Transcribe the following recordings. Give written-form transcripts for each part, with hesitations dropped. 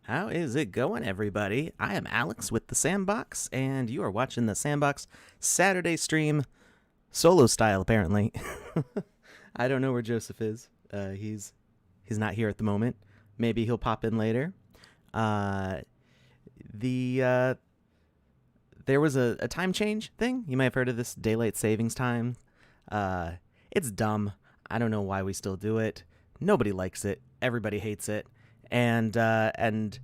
How is it going, everybody? I am Alex with the Sandbox, and you are watching the Sandbox Saturday stream, solo style, apparently. I don't know where Joseph is. He's not here at the moment. Maybe he'll pop in later. Uh, the There was a time change thing. You might have heard of this daylight savings time. Uh, it's dumb. I don't know why we still do it. Nobody likes it. Everybody hates it. And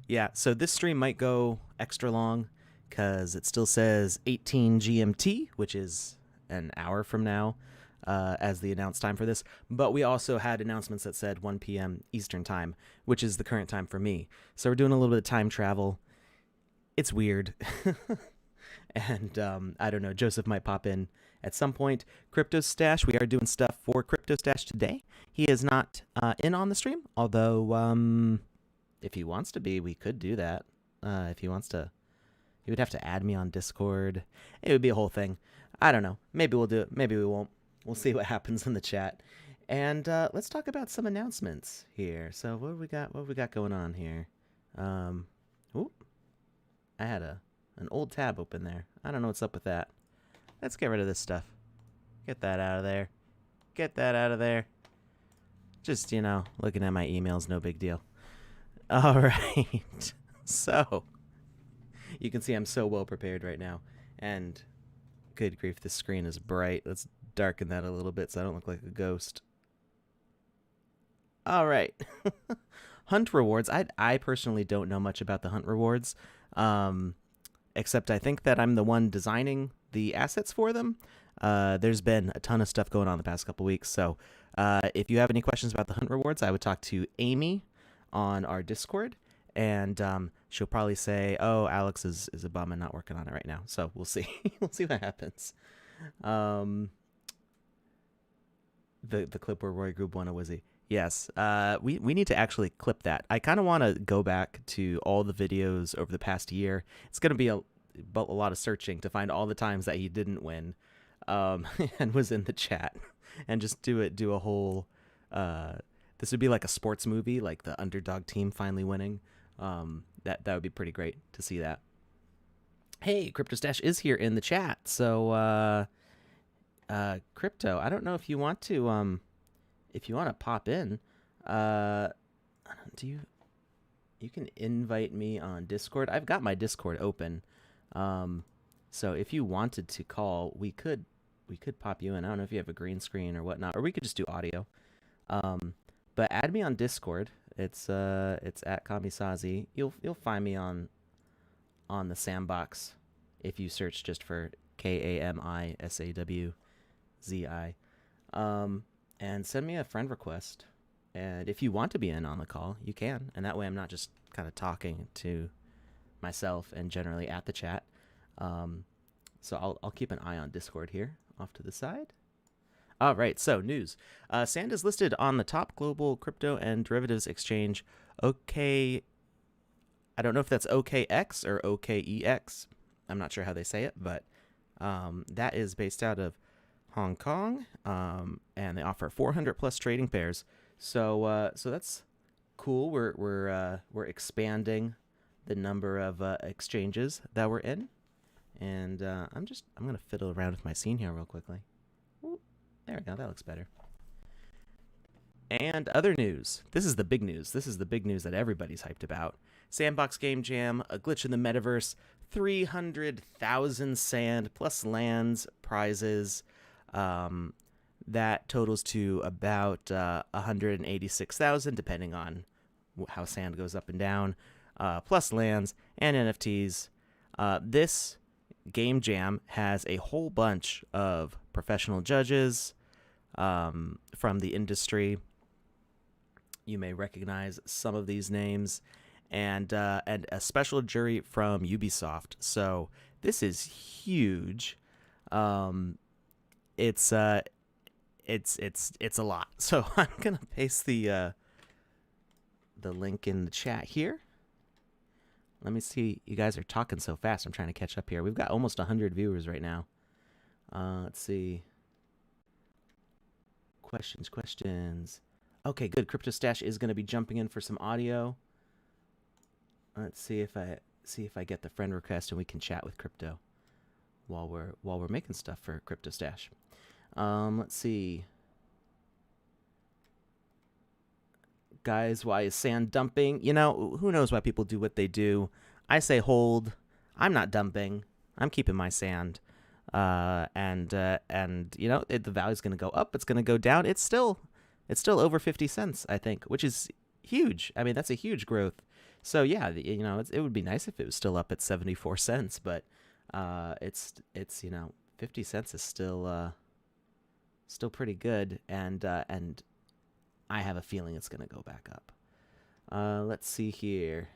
yeah, so this stream might go extra long because it still says 18 GMT, which is an hour from now, as the announced time for this. But we also had announcements that said 1 p.m. Eastern time, which is the current time for me. So we're doing a little bit of time travel. It's weird. And I don't know, Joseph might pop in at some point. Cryptostache, we are doing stuff for Cryptostache today. He is not in on the stream, although if he wants to be, we could do that. If he wants to, he would have to add me on Discord. It would be a whole thing. I don't know. Maybe we'll do it. Maybe we won't. We'll see what happens in the chat. And let's talk about some announcements here. So what have we got? What have we got going on here? Ooh, I had an old tab open there. I don't know what's up with that. Let's get rid of this stuff. Get that out of there. Get that out of there. Just, looking at my emails, no big deal. All right. So, you can see I'm so well prepared right now. And, good grief, this screen is bright. Let's darken that a little bit so I don't look like a ghost. All right. Hunt rewards. I personally don't know much about the hunt rewards. Except I think that I'm the one designing the assets for them. There's been a ton of stuff going on the past couple weeks. So if you have any questions about the hunt rewards, I would talk to Amy on our Discord. And she'll probably say, oh, Alex is a bum and not working on it right now. So we'll see. We'll see what happens. The clip where Roy Grube won a Wizzy. Yes, we need to actually clip that. I kind of want to go back to all the videos over the past year. It's going to be a lot of searching to find all the times that he didn't win and was in the chat and just do a whole this would be like a sports movie, like the underdog team finally winning. That would be pretty great to see that. Hey, Cryptostache is here in the chat. So Crypto, I don't know if you want to pop in. You can invite me on Discord. I've got my Discord open. So if you wanted to call, we could pop you in. I don't know if you have a green screen or whatnot, or we could just do audio. But add me on Discord. It's at Kamisazi. You'll find me on the Sandbox if you search just for KAMISAWZI. And send me a friend request. And if you want to be in on the call, you can. And that way I'm not just kind of talking to myself and generally at the chat. So I'll keep an eye on Discord here off to the side. All right, so news. Sand is listed on the top global crypto and derivatives exchange, OK. I don't know if that's OKX or OKEX. I'm not sure how they say it, but that is based out of Hong Kong, and they offer 400 plus trading pairs. So that's cool. We're expanding the number of exchanges that we're in, and I'm gonna fiddle around with my scene here real quickly. Ooh, there we go. That looks better. And other news. This is the big news. This is the big news that everybody's hyped about. Sandbox Game Jam, a glitch in the metaverse, 300,000 sand plus lands prizes. That totals to about 186,000, depending on how sand goes up and down, plus lands and NFTs. This game jam has a whole bunch of professional judges from the industry. You may recognize some of these names, and a special jury from Ubisoft. So this is huge. It's a lot. So I'm gonna paste the link in the chat here. Let me see. You guys are talking so fast. I'm trying to catch up here. We've got almost 100 viewers right now. Let's see. Questions. Okay, good. Cryptostache is going to be jumping in for some audio. Let's see if I get the friend request and we can chat with Crypto while we're making stuff for Cryptostache. Let's see. Guys, why is sand dumping? You know, who knows why people do what they do. I say hold. I'm not dumping. I'm keeping my sand. And you know, the value's going to go up. It's going to go down. It's still over 50 cents, I think, which is huge. I mean, that's a huge growth. So yeah, you know, it would be nice if it was still up at 74 cents, but it's you know, 50 cents is still pretty good, and I have a feeling it's going to go back up. Let's see here.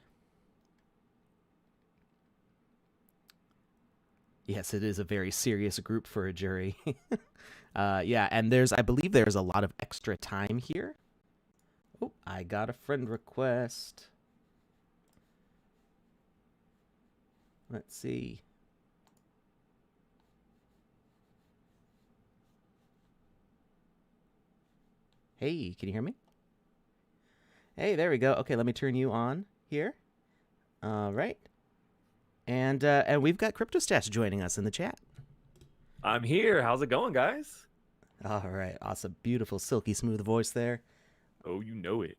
Yes, it is a very serious group for a jury. Yeah, and I believe there's a lot of extra time here. Oh, I got a friend request. Let's see. Hey, can you hear me? Hey, there we go. Okay, let me turn you on here. All right. And we've got Cryptostache joining us in the chat. I'm here. How's it going, guys? All right, awesome, beautiful, silky smooth voice there. Oh, you know it.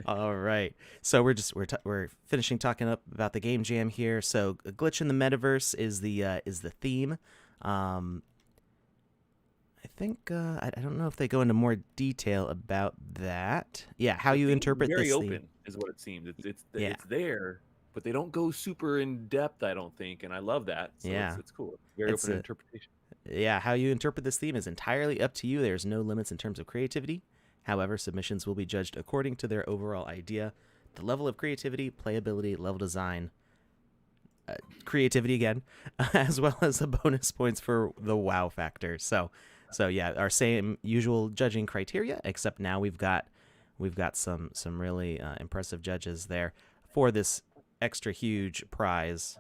All right, so we're finishing talking up about the game jam here. So, a glitch in the metaverse is the theme. I think I don't know if they go into more detail about that. Yeah, how you interpret very this open theme. is what it seems. It's Yeah. there, but they don't go super in depth, I don't think, and I love that. So Yeah. it's cool. Very open interpretation. Yeah, how you interpret this theme is entirely up to you. There's no limits in terms of creativity. However, submissions will be judged according to their overall idea, the level of creativity, playability, level design, creativity again, as well as the bonus points for the wow factor. So yeah, our same usual judging criteria, except now we've got some really impressive judges there for this extra huge prize.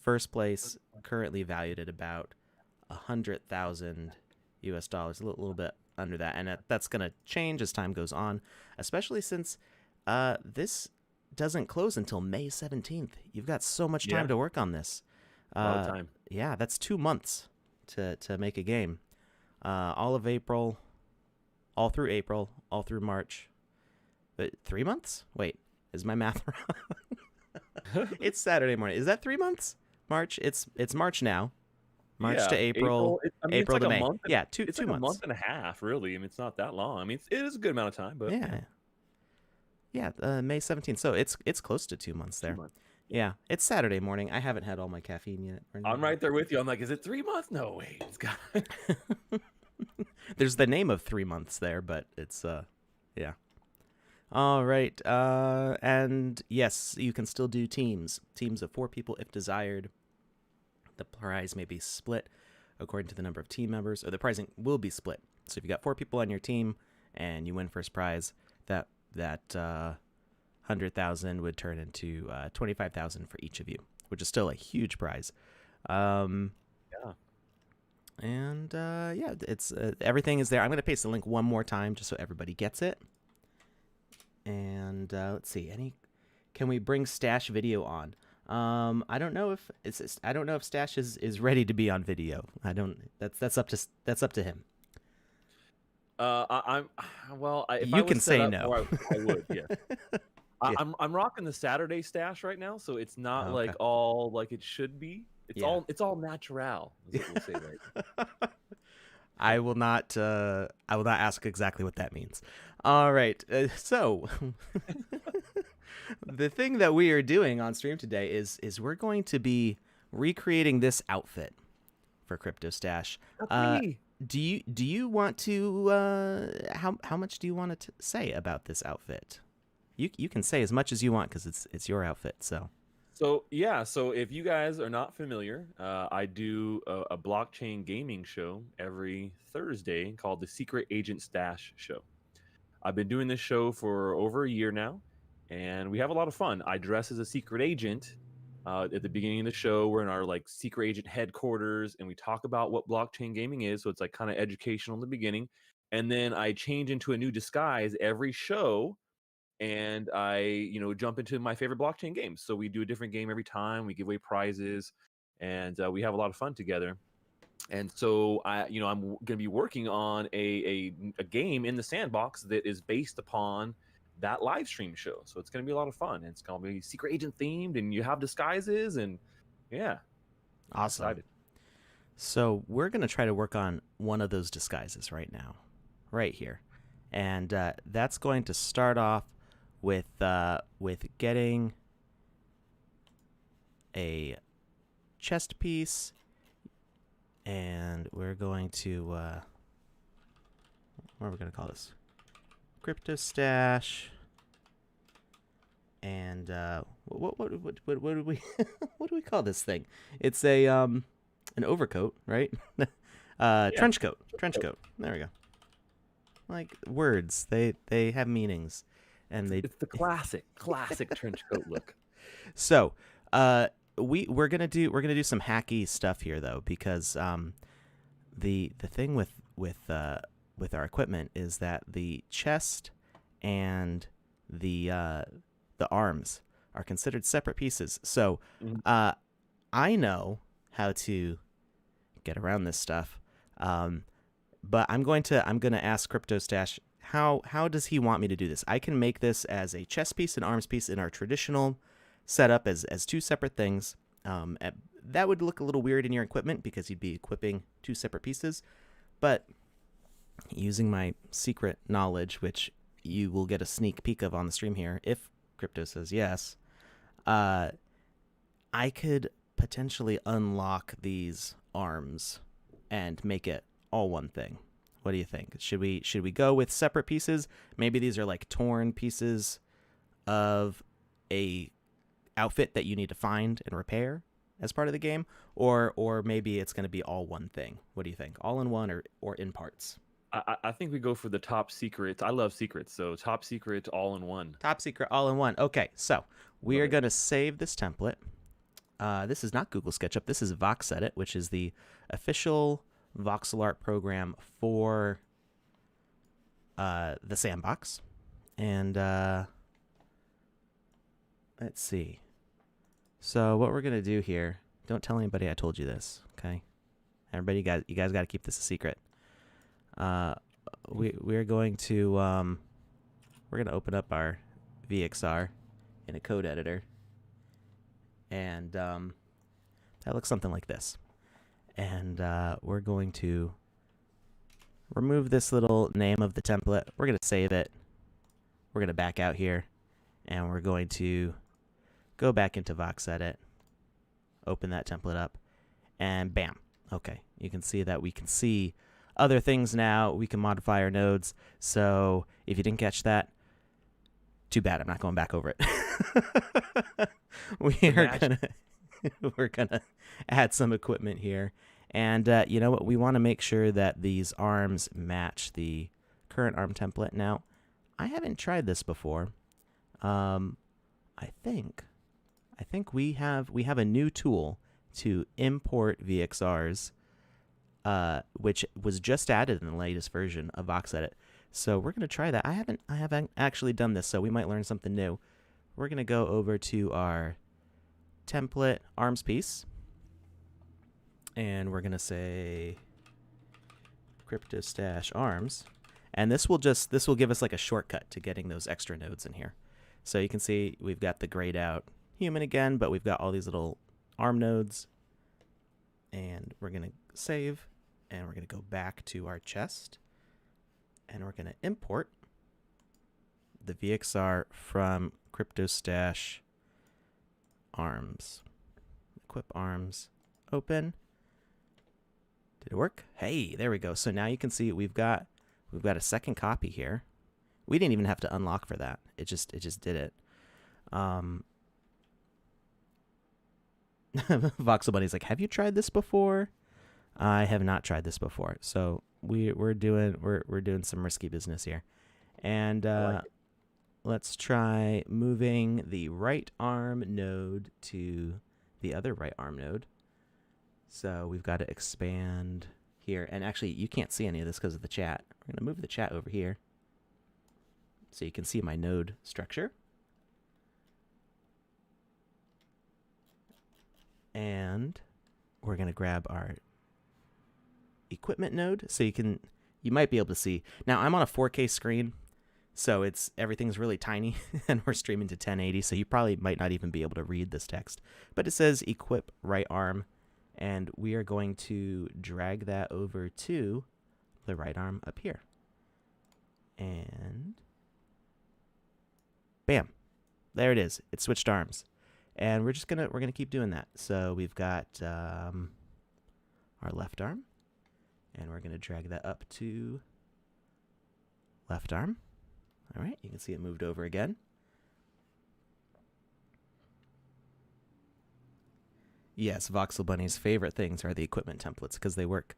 First place currently valued at about 100,000 US dollars, a little bit under that, and that's going to change as time goes on, especially since this doesn't close until May 17th. You've got so much time to work on this. A lot of time. Yeah, that's 2 months to make a game. All of April, all through April, all through March. But 3 months? Wait, is my math wrong? It's Saturday morning. Is that 3 months? March. It's March now. March to April. April it's to like May. a month. Yeah, two It's like months. a month and a half, really. I mean, it's not that long. I mean, it is a good amount of time, but yeah. May 17th. So it's close to 2 months there. 2 months. Yeah, it's Saturday morning. I haven't had all my caffeine yet. I'm right there with you. I'm like, is it 3 months? No, wait. It's got. There's the name of 3 months there, but it's yeah. All right. And yes, you can still do teams of 4 people if desired. The prize may be split according to the number of team members, or the pricing will be split. So if you got 4 people on your team and you win first prize, that 100,000 would turn into 25,000 for each of you, which is still a huge prize. Yeah. And yeah, it's everything is there. I'm gonna paste the link one more time just so everybody gets it. And let's see, can we bring Stash video on? I don't know if Stash is ready to be on video. That's up to him. If you I can was say set up no. more, I would. Yeah. Yeah. I'm rocking the Saturday stash right now, so it's not Okay. like all like it should be. It's Yeah. all natural, is what we'll say, right? I will not ask exactly what that means. All right. So the thing that we are doing on stream today is we're going to be recreating this outfit for Cryptostache. That's me. Do you want to how much do you want to say about this outfit? You can say as much as you want because it's your outfit. So yeah, so if you guys are not familiar, I do a blockchain gaming show every Thursday called the Secret Agent Stash Show. I've been doing this show for over a year now, and we have a lot of fun. I dress as a secret agent. At the beginning of the show, we're in our like secret agent headquarters, and we talk about what blockchain gaming is. So it's like kind of educational in the beginning, and then I change into a new disguise every show. and I jump into my favorite blockchain games. So we do a different game every time. We give away prizes, and we have a lot of fun together. And so I'm going to be working on a game in the Sandbox that is based upon that live stream show. So it's going to be a lot of fun. It's going to be secret agent themed, and you have disguises, and yeah, I'm Awesome. excited. So we're going to try to work on one of those disguises right now, right here. And that's going to start off with getting a chest piece, and we're going to what are we going to call this? Cryptostache. And what do we what do we call this thing? It's a an overcoat, right? Trench coat. There we go. Like words, they have meanings, and it's the classic trench coat look. So, we're gonna do some hacky stuff here though, because the thing with our equipment is that the chest and the arms are considered separate pieces. So, I know how to get around this stuff. But I'm going to ask Cryptostache how does he want me to do this? I can make this as a chest piece and arms piece in our traditional setup as two separate things. That would look a little weird in your equipment because you'd be equipping two separate pieces. But using my secret knowledge, which you will get a sneak peek of on the stream here, if Crypto says yes, I could potentially unlock these arms and make it all one thing. What do you think? Should we go with separate pieces? Maybe these are like torn pieces of a outfit that you need to find and repair as part of the game, or maybe it's going to be all one thing. What do you think? All in one or in parts? I think we go for the top secret. I love secrets, so top secret all in one. Top secret all in one. Okay, so we are going to save this template. This is not Google SketchUp. This is VoxEdit, which is the official voxel art program for the Sandbox. And let's see. So what we're gonna do here? Don't tell anybody I told you this, okay? Everybody, you guys got to keep this a secret. We're going to we're gonna open up our VXR in a code editor, and that looks something like this. And we're going to remove this little name of the template. We're going to save it. We're going to back out here, and we're going to go back into VoxEdit, open that template up, and bam. Okay, you can see that we can see other things now. We can modify our nodes. So if you didn't catch that, too bad. I'm not going back over it. We're gonna add some equipment here, and you know what? We want to make sure that these arms match the current arm template. Now, I haven't tried this before. I think we have a new tool to import VXRs, which was just added in the latest version of VoxEdit. So we're gonna try that. I haven't actually done this, so we might learn something new. We're gonna go over to our template arms piece, and we're gonna say Cryptostache arms, and this will give us like a shortcut to getting those extra nodes in here. So you can see we've got the grayed out human again, but we've got all these little arm nodes, and we're gonna save, and we're gonna go back to our chest, and we're gonna import the VXR from Cryptostache arms. Equip arms. Open. Did it work? Hey, there we go. So now you can see we've got a second copy here. We didn't even have to unlock for that. It just did it. Voxel Bunny's like, have you tried this before? I have not tried this before. So we're doing some risky business here. And let's try moving the right arm node to the other right arm node. So we've got to expand here. And actually, you can't see any of this because of the chat. We're going to move the chat over here. So you can see my node structure. And we're going to grab our equipment node. So you might be able to see. Now I'm on a 4K screen, so everything's really tiny, and we're streaming to 1080, so you probably might not even be able to read this text. But it says equip right arm, and we are going to drag that over to the right arm up here. And bam, there it is. It switched arms, and we're gonna keep doing that. So we've got our left arm, and we're gonna drag that up to left arm. All right, you can see it moved over again. Yes, Voxel Bunny's favorite things are the equipment templates because they work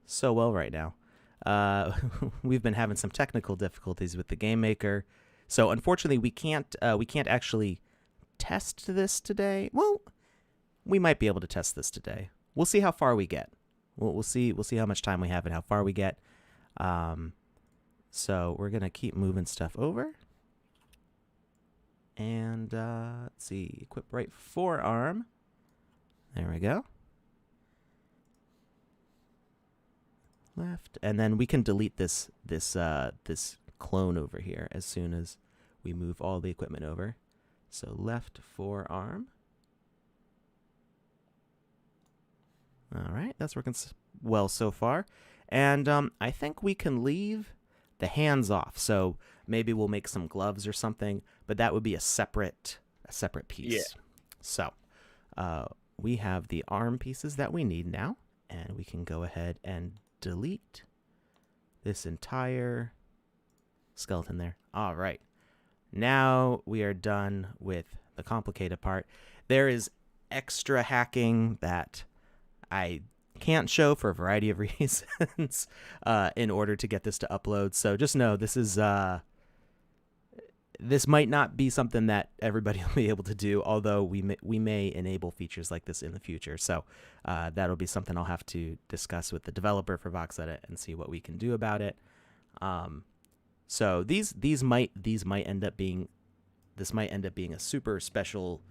so well right now. We've been having some technical difficulties with the game maker, so unfortunately we can't actually test this today. Well, we might be able to test this today. We'll see how far we get. We'll see how much time we have and how far we get. So we're gonna keep moving stuff over, and let's see, equip right forearm. There we go. Left, and then we can delete this clone over here as soon as we move all the equipment over. So left forearm. All right, that's working well so far. And I think we can leave the hands off. So maybe we'll make some gloves or something, but that would be a separate piece. Yeah. So we have the arm pieces that we need now, and we can go ahead and delete this entire skeleton there. All right. Now we are done with the complicated part. There is extra hacking that I can't show for a variety of reasons in order to get this to upload. So just know this might not be something that everybody will be able to do, although we may enable features like this in the future. So that'll be something I'll have to discuss with the developer for VoxEdit and see what we can do about it. So these might end up being a super special,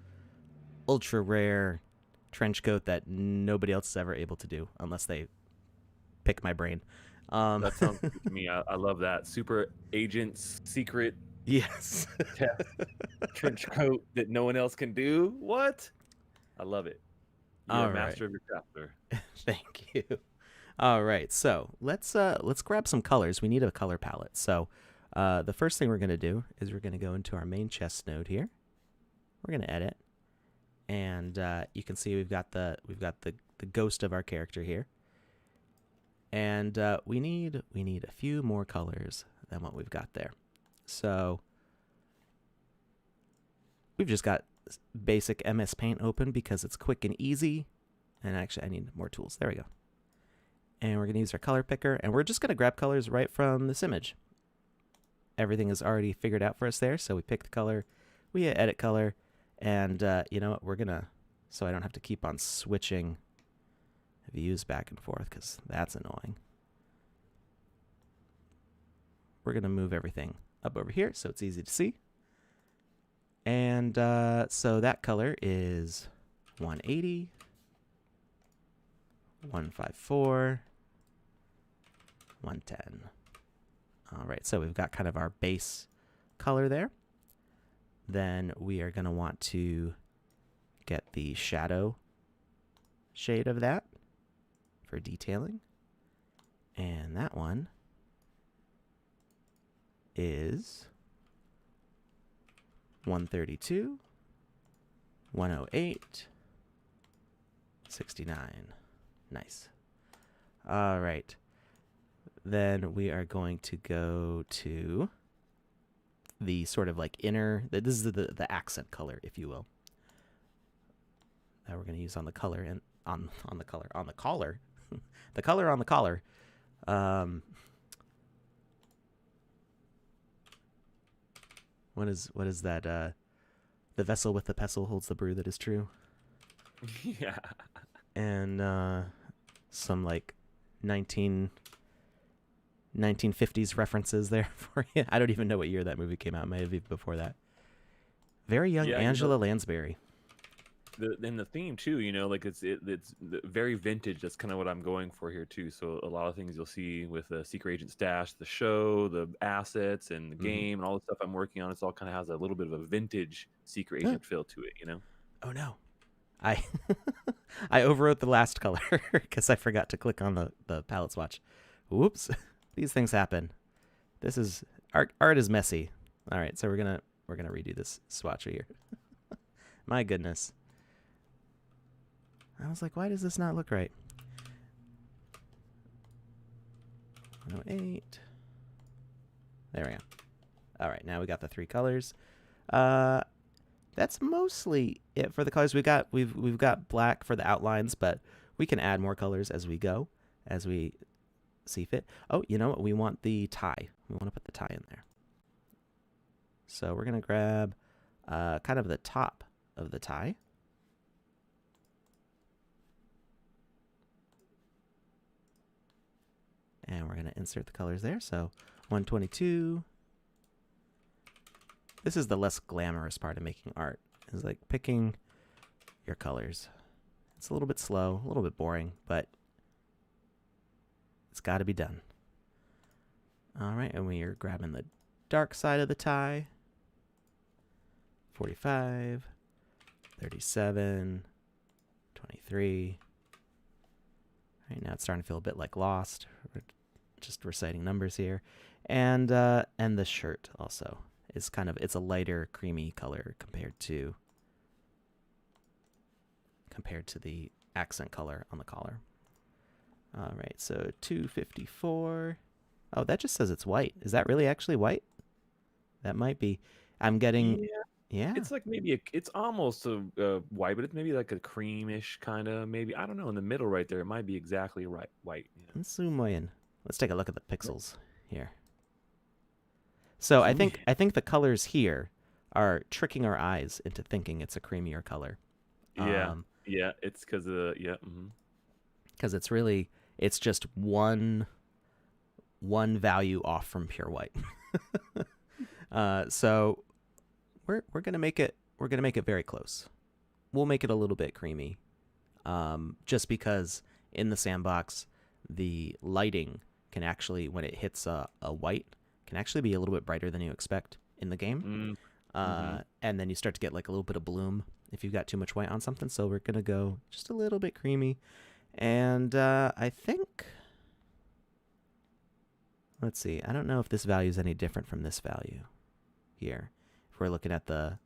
ultra rare trench coat that nobody else is ever able to do unless they pick my brain. That sounds good to me. I love that. Super agent's secret. Yes. Trench coat that no one else can do. What? I love it. You're All a master right. of your craft, sir. Thank you. All right, so let's grab some colors. We need a color palette. So the first thing we're going to do is we're going to go into our main chest node here. We're going to edit, and you can see we've got the ghost of our character here, and we need a few more colors than what we've got there. So we've just got basic MS Paint open because it's quick and easy. And actually, I need more tools. There we go. And we're going to use our color picker, and we're just going to grab colors right from this image. Everything is already figured out for us there, so we pick the color, we hit edit color, and you know what, so I don't have to keep on switching views back and forth, because that's annoying. We're going to move everything up over here so it's easy to see. And so that color is 180, 154, 110. All right, so we've got kind of our base color there. Then we are going to want to get the shadow shade of that for detailing. And that one is 132, 108, 69. Nice. All right. Then we are going to go to the sort of like inner, this is the accent color, if you will, that we're going to use on the color and on the collar, the color on the collar. What is that? The vessel with the pestle holds the brew that is true. Yeah. And some like 19 1950s references there for you. I don't even know what year that movie came out. Maybe before that. Very young Yeah, Angela Lansbury. the theme too, like it's very vintage. That's kind of what I'm going for here too. So a lot of things you'll see with the Secret Agent Stash, the show, the assets, and the game, and all the stuff I'm working on. It's all kind of has a little bit of a vintage Secret Agent feel to it. Oh no, I I overwrote the last color because I forgot to click on the palette swatch. Whoops, these things happen. This is art is messy. All right, so we're gonna redo this swatch here. My goodness. I was like, why does this not look right? 108. There we go. All right, now we got the 3 colors. That's mostly it for the colors. We've got black for the outlines, but we can add more colors as we go, as we see fit. Oh, you know what? We want the tie. We want to put the tie in there. So we're gonna grab kind of the top of the tie. And we're going to insert the colors there. So 122. This is the less glamorous part of making art, is like picking your colors. It's a little bit slow, a little bit boring, but it's got to be done. All right, and we are grabbing the dark side of the tie. 45, 37, 23. All right, now it's starting to feel a bit like Lost. We're just reciting numbers here. And the shirt also is it's a lighter creamy color compared to the accent color on the collar. All right, so 254. Oh, that just says it's white. Is that really actually white? That might be. I'm getting yeah. It's like maybe it's almost a white, but it's maybe like a creamish kind of, maybe, I don't know, in the middle right there. It might be exactly right white. Let's zoom in. Let's take a look at the pixels here. So I think the colors here are tricking our eyes into thinking it's a creamier color. Yeah, it's because of because it's just one value off from pure white. So we're gonna make it very close. We'll make it a little bit creamy, just because in the sandbox the lighting can actually, when it hits a white, can actually be a little bit brighter than you expect in the game. And then you start to get like a little bit of bloom if you've got too much white on something. So we're gonna go just a little bit creamy, and I think, let's see, I don't know if this value is any different from this value here. If we're looking at the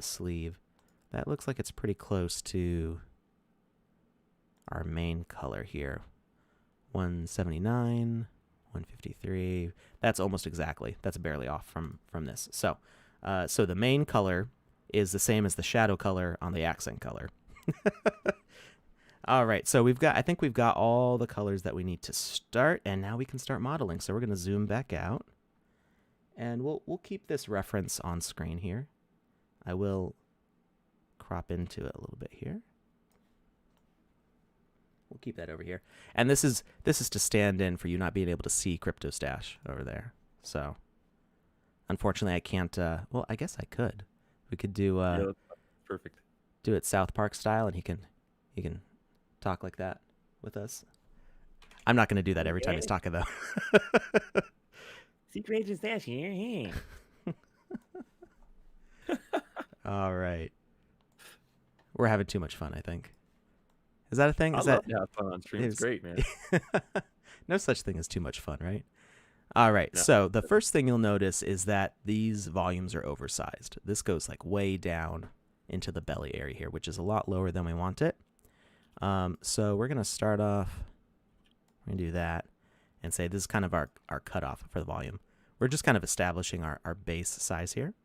sleeve, that looks like it's pretty close to our main color here. 179, 153. That's almost exactly. That's barely off from this. So, so the main color is the same as the shadow color on the accent color. All right, so I think we've got all the colors that we need to start, and now we can start modeling. So we're going to zoom back out, and we'll keep this reference on screen here. I will crop into it a little bit here. We'll keep that over here. And this is to stand in for you not being able to see Cryptostache over there. So unfortunately I can't, well, I guess I could. We could do yeah, perfect. Do it South Park style, and he can talk like that with us. I'm not going to do that every time he's talking though. Secret Agent Stash here. All right. We're having too much fun, I think. Is that a thing? I love to have fun on stream. It's great, man. No such thing as too much fun, right? All right. No. So the first thing you'll notice is that these volumes are oversized. This goes like way down into the belly area here, which is a lot lower than we want it. So we're going to start off, we're going to do that and say this is kind of our cutoff for the volume. We're just kind of establishing our base size here.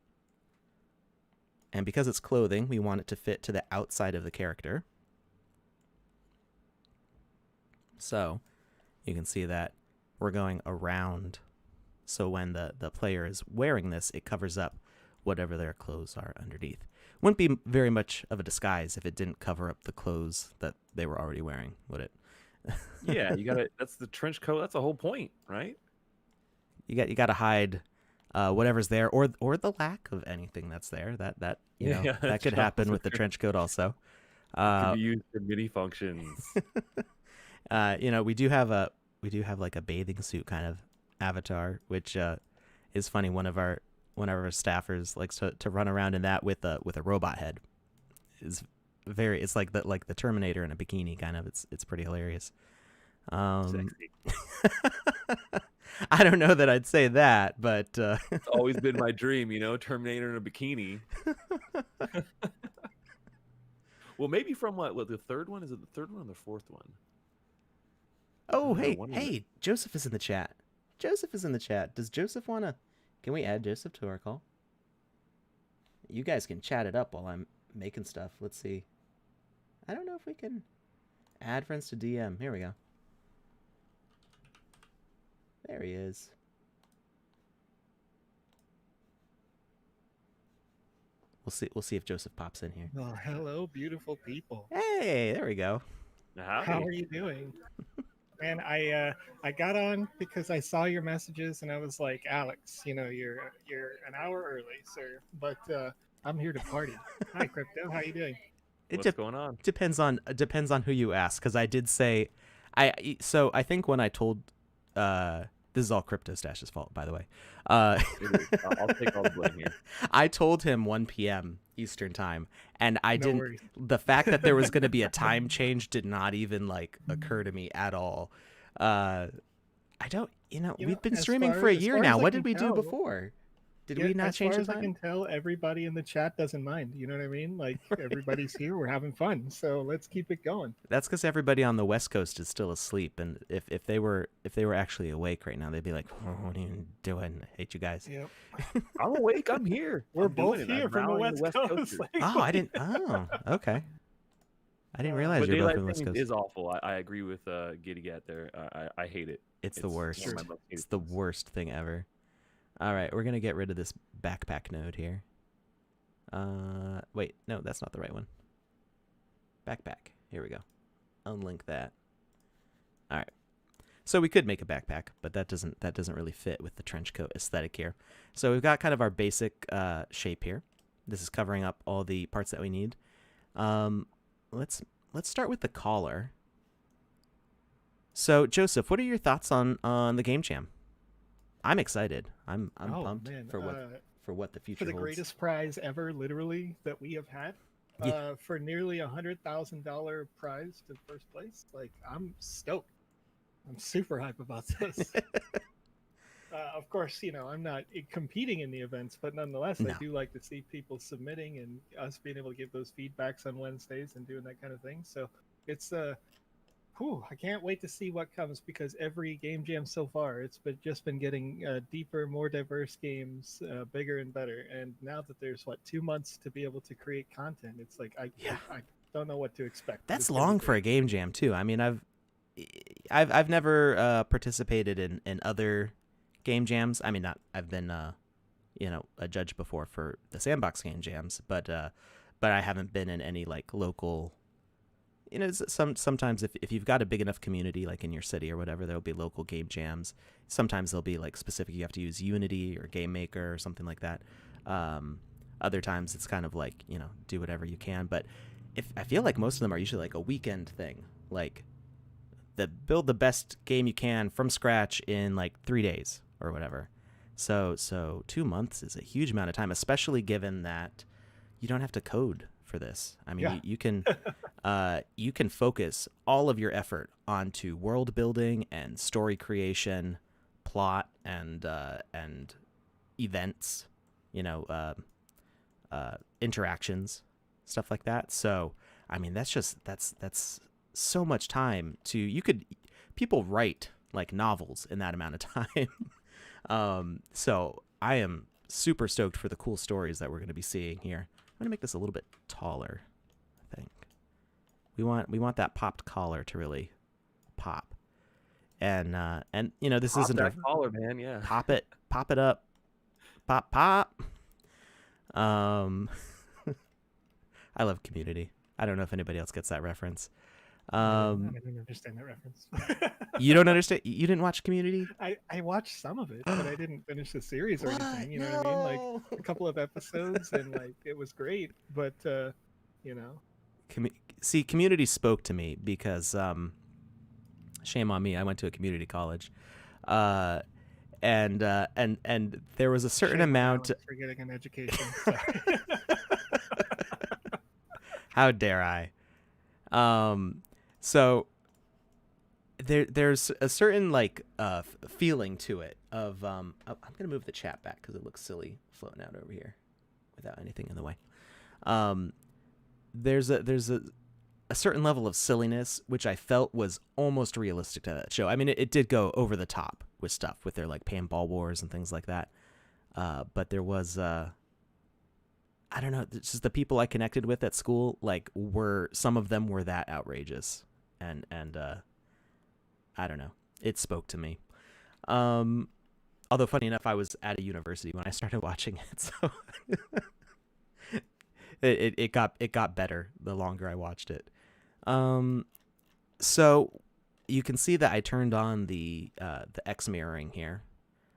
And because it's clothing, we want it to fit to the outside of the character. So you can see that we're going around. So when the player is wearing this, it covers up whatever their clothes are underneath. Wouldn't be very much of a disguise if it didn't cover up the clothes that they were already wearing, would it? Yeah, you got to, that's the trench coat. That's the whole point, right? you got to hide whatever's there, or the lack of anything that's there. That Yeah, that could happen with the trench coat also. It could Uh, be used for many functions. we do have like a bathing suit kind of avatar, which is funny. One of our staffers likes to run around in that with a robot head. It's like the Terminator in a bikini kind of. It's pretty hilarious. Sexy. I don't know that I'd say that, but It's always been my dream, Terminator in a bikini. Well, maybe from what the third one? Is it the third one or the fourth one? oh, I don't know, hey, Joseph is in the chat. Joseph is in the chat. Does Joseph wanna? Can we add Joseph to our call? You guys can chat it up while I'm making stuff. Let's see. I don't know if we can add friends to DM. Here we go. There he is. We'll see if Joseph pops in here. Well, hello, beautiful people. Hey, there we go. How are you doing? Man, I got on because I saw your messages and I was like, Alex, you're an hour early, sir, but I'm here to party. Hi, Crypto. How you doing? What's going on? Depends on who you ask, because I did say, I think when I told, this is all Cryptostache's fault, by the way. I'll take all the blame here. I told him 1 p.m. Eastern time, and I No didn't. worries. The fact that there was going to be a time change did not even occur to me at all. I don't. We've been as streaming far- for a as year far now. as I What can did we do tell- before? Did Yeah, we not as change far the as I time? can tell, everybody in the chat doesn't mind. You know what I mean? Like everybody's here, we're having fun, so let's keep it going. That's because everybody on the West Coast is still asleep, and if they were actually awake right now, they'd be like, oh, "What are you doing? I hate you guys." Yep. I'm awake. I'm here. We're I'm both doing it. here I'm from the rallying West Coast. Coasters. like, Oh, I didn't. Oh, okay. I didn't realize But you're both daylight from the West savings Coast. is awful. I agree with Giddy Gat there. I hate it. It's the worst. one of my most hated It's the things. worst thing ever. All right, we're gonna get rid of this backpack node here. Wait, no, that's not the right one. Backpack. Here we go. Unlink that. All right. So we could make a backpack, but that doesn't really fit with the trench coat aesthetic here. So we've got kind of our basic shape here. This is covering up all the parts that we need. Let's start with the collar. So Joseph, what are your thoughts on the game jam? I'm excited. I'm oh, pumped man. for what the future For the holds. greatest prize ever, literally, that we have had. Yeah. For nearly $100,000 prize to first place. Like, I'm stoked. I'm super hype about this. Of course, I'm not competing in the events, but nonetheless, No. I do like to see people submitting and us being able to give those feedbacks on Wednesdays and doing that kind of thing. So it's I can't wait to see what comes, because every game jam so far, it's just been getting deeper, more diverse games, bigger and better. And now that there's 2 months to be able to create content, it's like I don't know what to expect. That's It's gonna be long for great. a game jam too. I mean, I've never participated in other game jams. I mean, I've been a judge before for the Sandbox game jams, but I haven't been in any local. Sometimes if you've got a big enough community, like in your city or whatever, there'll be local game jams. Sometimes they'll be specific. You have to use Unity or Game Maker or something like that. Other times it's kind of do whatever you can. But I feel like most of them are usually a weekend thing, build the best game you can from scratch in 3 days or whatever. So 2 months is a huge amount of time, especially given that you don't have to code for this. I mean, Yeah. you can focus all of your effort onto world building and story creation, plot and events, interactions, stuff like that. So I mean, that's so much time people write novels in that amount of time. So I am super stoked for the cool stories that we're going to be seeing here. I'm going to make this a little bit taller, I think. We want that popped collar to really pop. And this Pop isn't that collar, man. Yeah. pop it up. Pop. I love Community. I don't know if anybody else gets that reference. I didn't understand that reference. You don't understand? You didn't watch Community? I watched some of it, but I didn't finish the series or What? anything. You know what I mean? Like No. a couple of episodes, and like it was great, but you know. See, Community spoke to me because shame on me, I went to a community college, and there was a certain Shame on amount. Alex for getting an education. Sorry. How dare I? So there's a certain like feeling to it of I'm gonna move the chat back because it looks silly floating out over here without anything in the way. There's a certain level of silliness which I felt was almost realistic to that show. I mean, it did go over the top with stuff with their like paintball wars and things like that. But there was I don't know, it's just the people I connected with at school, like some of them were that outrageous, and I don't know, it spoke to me. Although funny enough, I was at a university when I started watching it, so it got better the longer I watched it. So you can see that I turned on the X mirroring here,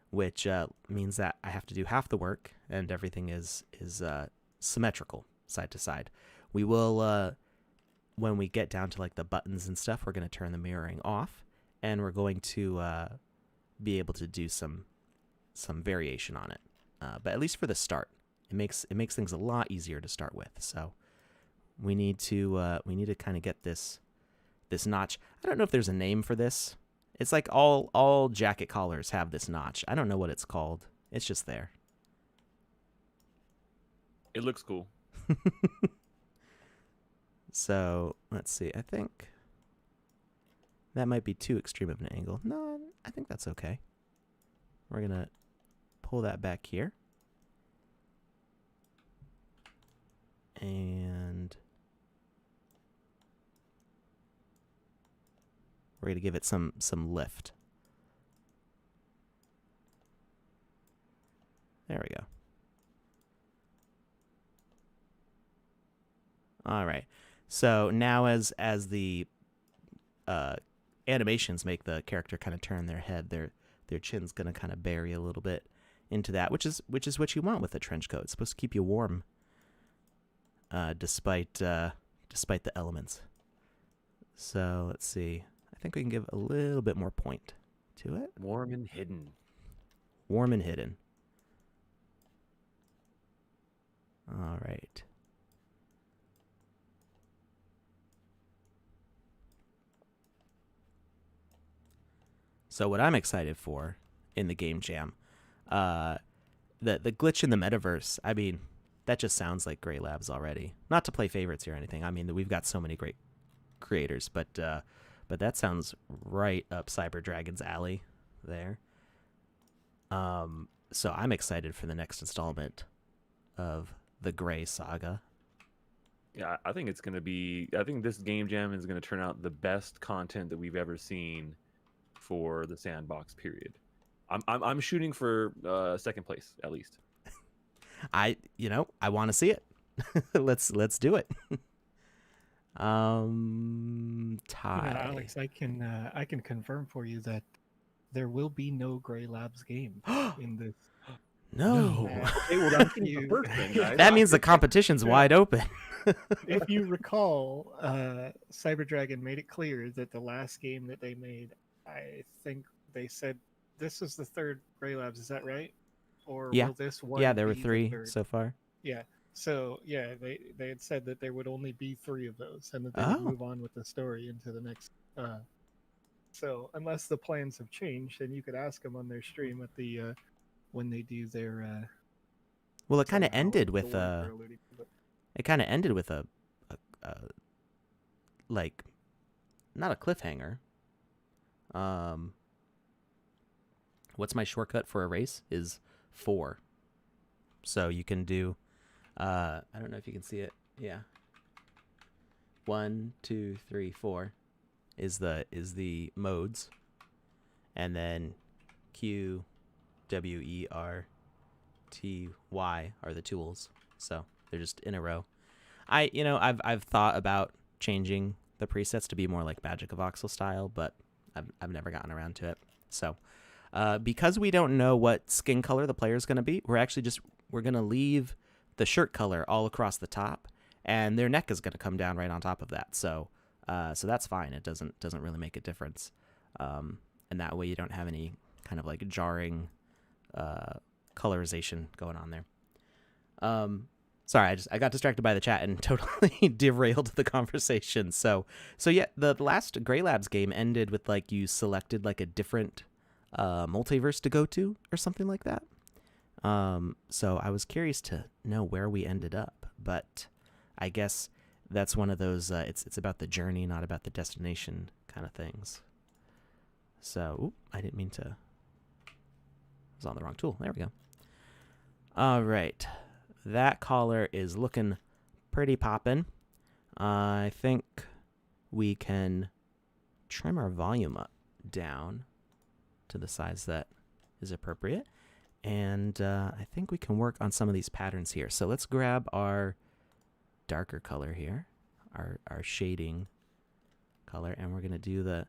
which means that I have to do half the work and everything is symmetrical side to side. We will when we get down to like the buttons and stuff, we're going to turn the mirroring off, and we're going to be able to do some variation on it. But at least for the start, it makes things a lot easier to start with. So we need to kind of get this notch. I don't know if there's a name for this. It's like all jacket collars have this notch. I don't know what it's called. It's just there. It looks cool. So let's see. I think that might be too extreme of an angle. No, I think that's okay. We're gonna pull that back here, and we're gonna give it some lift. There we go. All right. So now as the animations make the character kind of turn their head, their chin's gonna kind of bury a little bit into that, which is what you want with a trench coat. It's supposed to keep you warm, despite the elements. So let's see. I think we can give a little bit more point to it. Warm and hidden. Warm and hidden. All right. So what I'm excited for in the game jam, the glitch in the metaverse. I mean, that just sounds like Grey Labs already. Not to play favorites or anything. I mean, we've got so many great creators, but that sounds right up Cyber Dragon's alley there. So I'm excited for the next installment of the Grey Saga. Yeah, I think it's gonna be. I think this game jam is gonna turn out the best content that we've ever seen for the Sandbox period. I'm shooting for second place at least. I want to see it. let's do it. Ty. Alex, I can confirm for you that there will be no Grey Labs game in this. No. Okay, well that's the first thing, guys. That means the competition's wide open. If you recall, Cyber Dragon made it clear that the last game that they made, I think they said this is the third Grey Labs. Is that right? Or Yeah. will this one? Yeah, there were be the 3 third? so far. Yeah. So yeah, they had said that there would only be 3 of those, and that they would move on with the story into the next. So unless the plans have changed, then you could ask them on their stream at the when they do their. Well, it kind of somehow ended the with word they're alluding to, but- It kind of ended with a like, not a cliffhanger. What's my shortcut for a race is 4. So you can do, I don't know if you can see it. Yeah. 1, 2, 3, 4 is the modes, and then Q, W, E, R, T, Y are the tools. So they're just in a row. I've thought about changing the presets to be more like Magic of Voxel style, but I've never gotten around to it. So because we don't know what skin color the player is going to be, we're going to leave the shirt color all across the top, and their neck is going to come down right on top of that. So that's fine. It doesn't really make a difference. And that way you don't have any kind of like jarring colorization going on there. Sorry, I got distracted by the chat and totally derailed the conversation. So yeah, the last Grey Labs game ended with like you selected like a different multiverse to go to or something like that. So I was curious to know where we ended up, but I guess that's one of those it's about the journey, not about the destination kind of things. So I didn't mean to. I was on the wrong tool. There we go. All right. That collar is looking pretty poppin'. I think we can trim our volume down to the size that is appropriate. And I think we can work on some of these patterns here. So let's grab our darker color here, our shading color, and we're going to do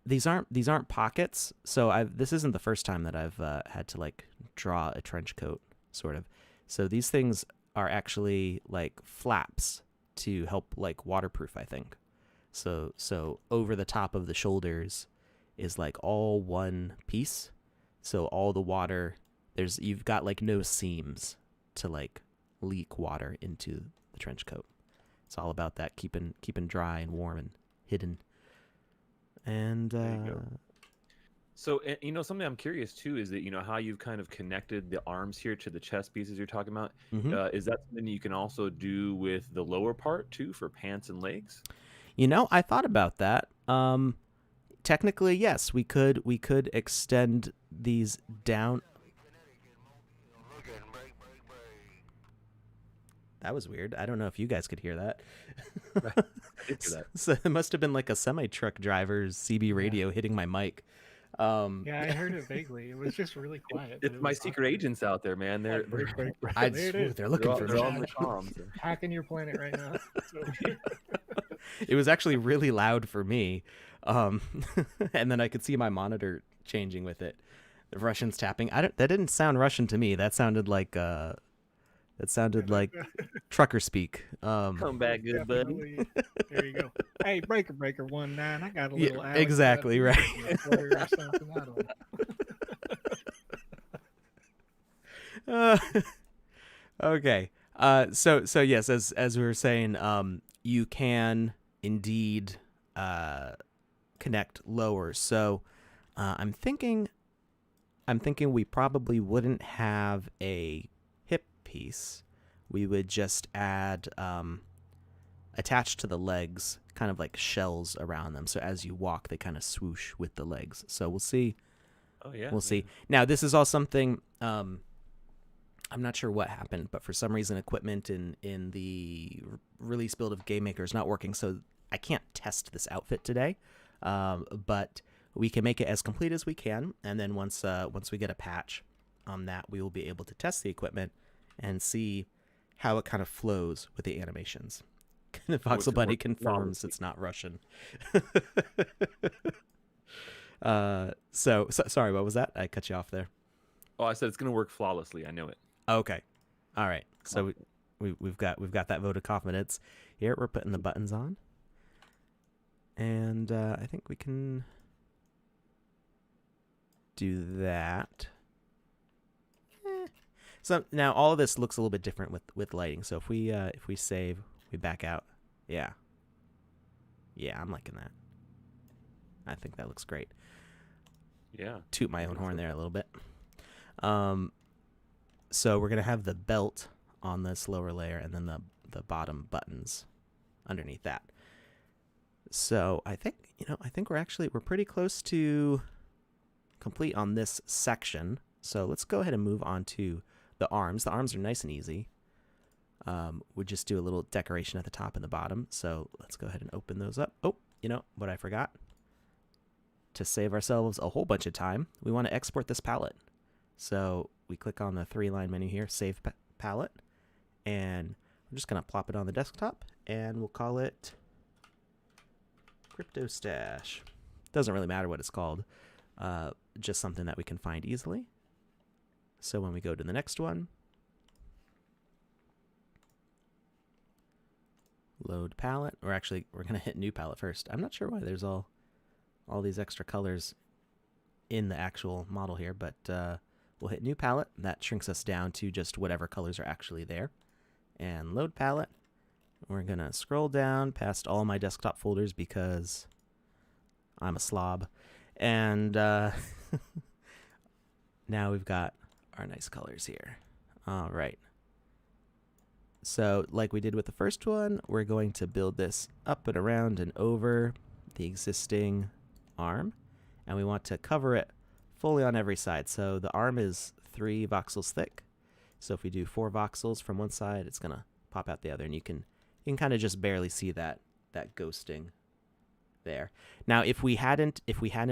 these aren't pockets. So this isn't the first time that I've had to like draw a trench coat. Sort of. So these things are actually like flaps to help like waterproof, I think. So over the top of the shoulders is like all one piece. So all the water, you've got like no seams to like leak water into the trench coat. It's all about that keeping dry and warm and hidden. And there you go. So, something I'm curious too is that, how you've kind of connected the arms here to the chest pieces you're talking about. Mm-hmm. Is that something you can also do with the lower part too for pants and legs? I thought about that. Technically, yes, we could extend these down. That was weird. I don't know if you guys could hear that. I did hear that. So it must have been like a semi-truck driver's CB radio hitting my mic. Yeah, I heard it vaguely. It was just really quiet. It's my secret agents out there, man. They're they're looking for they're me. on the comms. Hacking your planet right now. It was actually really loud for me, and then I could see my monitor changing with it. The Russians tapping. That didn't sound Russian to me. That sounded like trucker speak. Come back, good buddy. There you go. Hey, breaker 19. I got a little. Yeah, exactly right. Or something, I don't know. Okay. So yes, as we were saying, you can indeed connect lower. So I'm thinking we probably wouldn't have a hip piece. We would just add attached to the legs, kind of like shells around them. So as you walk, they kind of swoosh with the legs. So we'll see. Oh yeah. We'll see. Now this is all something. I'm not sure what happened, but for some reason, equipment in the release build of Game Maker is not working, so I can't test this outfit today. But we can make it as complete as we can, and then once we get a patch on that, we will be able to test the equipment and see how it kind of flows with the animations. Voxel Bunny confirms it's not Russian. So sorry, what was that? I cut you off there. Oh, I said it's gonna work flawlessly. I know it. Okay. All right. So we've got that vote of confidence. Here we're putting the buttons on. And I think we can do that. So now all of this looks a little bit different with lighting. So if we save, we back out. Yeah, I'm liking that. I think that looks great. Yeah. Toot my own horn there a little bit. So we're gonna have the belt on this lower layer, and then the bottom buttons underneath that. So I think we're pretty close to complete on this section. So let's go ahead and move on to the arms. The arms are nice and easy. We'll just do a little decoration at the top and the bottom. So let's go ahead and open those up. Oh, what I forgot? To save ourselves a whole bunch of time, we want to export this palette. So we click on the 3-line menu here, Save Palette, and we're just going to plop it on the desktop, and we'll call it Cryptostache. Doesn't really matter what it's called. Just something that we can find easily. So when we go to the next one, load palette, or actually we're going to hit new palette first. I'm not sure why there's all these extra colors in the actual model here, but we'll hit new palette. That shrinks us down to just whatever colors are actually there. And load palette. We're going to scroll down past all my desktop folders because I'm a slob. And now we've got our nice colors here. All right. So like we did with the first one, we're going to build this up and around and over the existing arm. And we want to cover it fully on every side. So the arm is 3 voxels thick. So if we do 4 voxels from one side, it's going to pop out the other. And you can kind of just barely see that ghosting there. Now, if we hadn't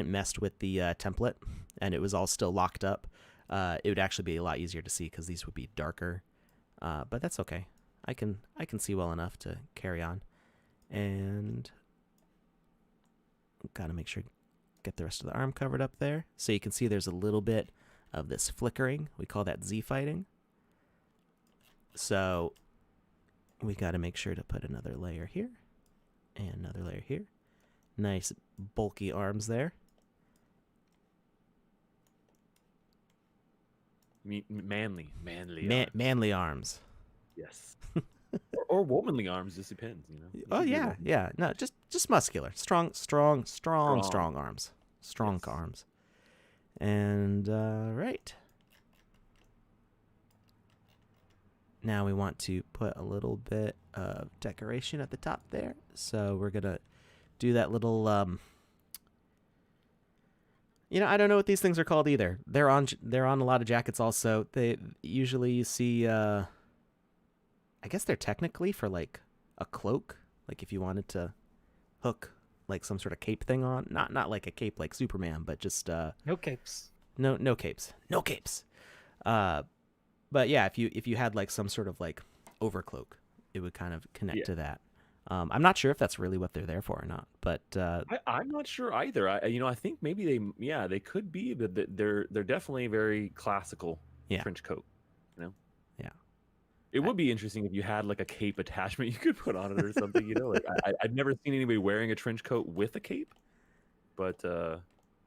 messed with the template and it was all still locked up, it would actually be a lot easier to see because these would be darker. But that's okay. I can see well enough to carry on. And got to make sure get the rest of the arm covered up there. So you can see there's a little bit of this flickering. We call that Z-fighting. So we got to make sure to put another layer here and another layer here. Nice bulky arms there. Manly Manly arms. Yes. or womanly arms, just depends, you know. Oh yeah, yeah. No, just muscular, strong arms, strong Yes. arms. And right. Now we want to put a little bit of decoration at the top there. So we're gonna do that little I don't know what these things are called either. They're on a lot of jackets also. They usually you see I guess they're technically for like a cloak, like if you wanted to hook like some sort of cape thing on, not like a cape like Superman, but just No capes. no capes. But yeah, if you had like some sort of like overcloak, it would kind of connect to that. I'm not sure if that's really what they're there for or not, but I'm not sure either. I think maybe they could be, but they're definitely very classical trench coat. You know. Yeah. It would be interesting if you had like a cape attachment you could put on it or something. Like I've never seen anybody wearing a trench coat with a cape, but they're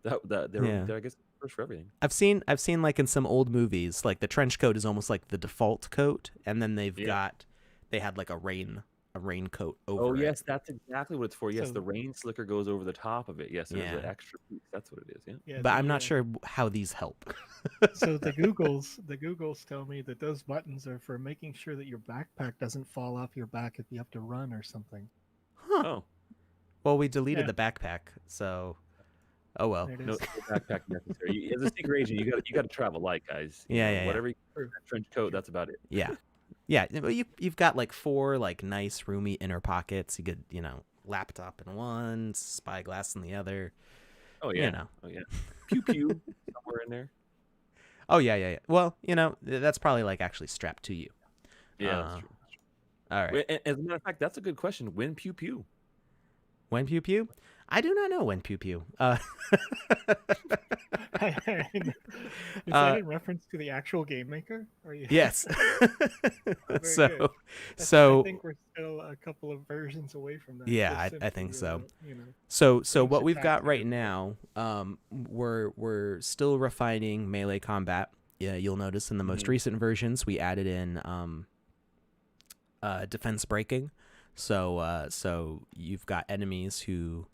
I guess first for everything. I've seen like in some old movies, like the trench coat is almost like the default coat, and then they had like a raincoat over it. Oh yes, that's exactly what it's for. Yes, So- the rain slicker goes over the top of it. Yes, there's Yeah. an extra piece. That's what it is. Yeah. Yeah, But the, I'm not sure how these help. So the Googles tell me that those buttons are for making sure that your backpack doesn't fall off your back if you have to run or something. Huh. Oh, Well, we deleted Yeah. the backpack, so oh well. There it no is. backpack necessary. As a secret agent, you got to travel light, guys. You Yeah, know, yeah, yeah. Whatever you put in that trench coat, that's about it. Yeah. Yeah, well, you've got like 4 like nice roomy inner pockets. You could, laptop in one, spyglass in the other. Oh yeah. You know. Oh yeah. Pew pew somewhere in there. Oh yeah. Well, that's probably like actually strapped to you. Yeah, that's true. All right. As a matter of fact, that's a good question. When pew pew? When pew pew? I do not know when pew pew. Is that in reference to the actual game maker? Or you... Yes. Very so good. so I think we're still a couple of versions away from that. Yeah, Just I think simply, so. So things what to we've got tackle right here. now, we're still refining melee combat. Yeah, you'll notice in the most recent versions we added in defense breaking. So you've got enemies who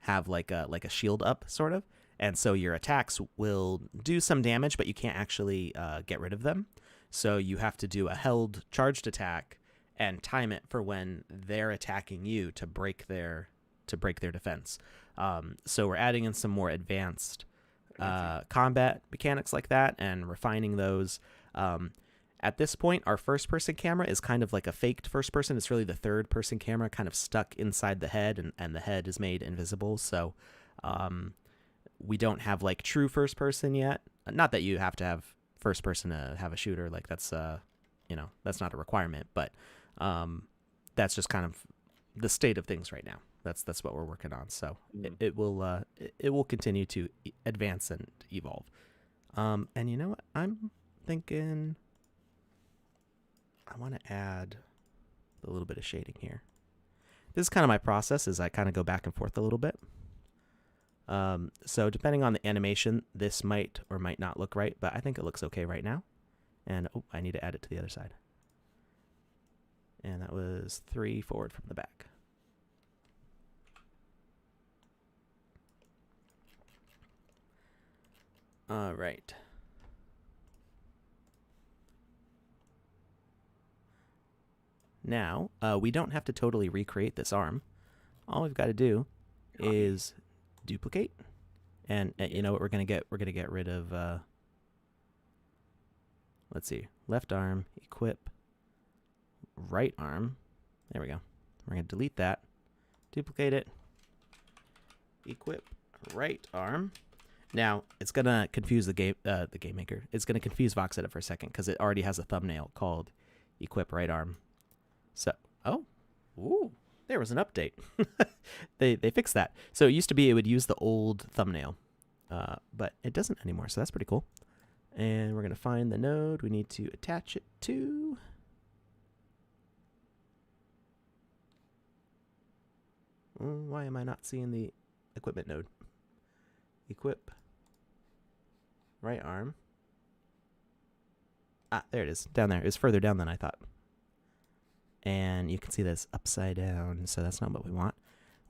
have like a shield up sort of, and so your attacks will do some damage, but you can't actually get rid of them. So you have to do a held charged attack and time it for when they're attacking you to break their defense. So we're adding in some more advanced combat mechanics like that and refining those. At this point, our first-person camera is kind of like a faked first-person. It's really the third-person camera kind of stuck inside the head, and the head is made invisible. So we don't have like true first-person yet. Not that you have to have first-person to have a shooter. Like that's not a requirement. But that's just kind of the state of things right now. That's what we're working on. So Mhm. it will continue to advance and evolve. And you know what? I'm thinking I want to add a little bit of shading here. This is kind of my process, is I kind of go back and forth a little bit. So depending on the animation, this might or might not look right, but I think it looks okay right now. And I need to add it to the other side. And that was 3 forward from the back. All right. Now, we don't have to totally recreate this arm. All we've got to do is duplicate. And you know what we're going to get? We're going to get rid of, let's see, left arm, equip, right arm. There we go. We're going to delete that, duplicate it, equip, right arm. Now, it's going to confuse the game maker. It's going to confuse VoxEdit for a second because it already has a thumbnail called equip right arm. So, there was an update. They fixed that. So it used to be it would use the old thumbnail, but it doesn't anymore. So that's pretty cool. And we're going to find the node we need to attach it to. Why am I not seeing the equipment node? Equip. Right arm. Ah, there it is. Down there. It's further down than I thought. And you can see this upside down, so that's not what we want.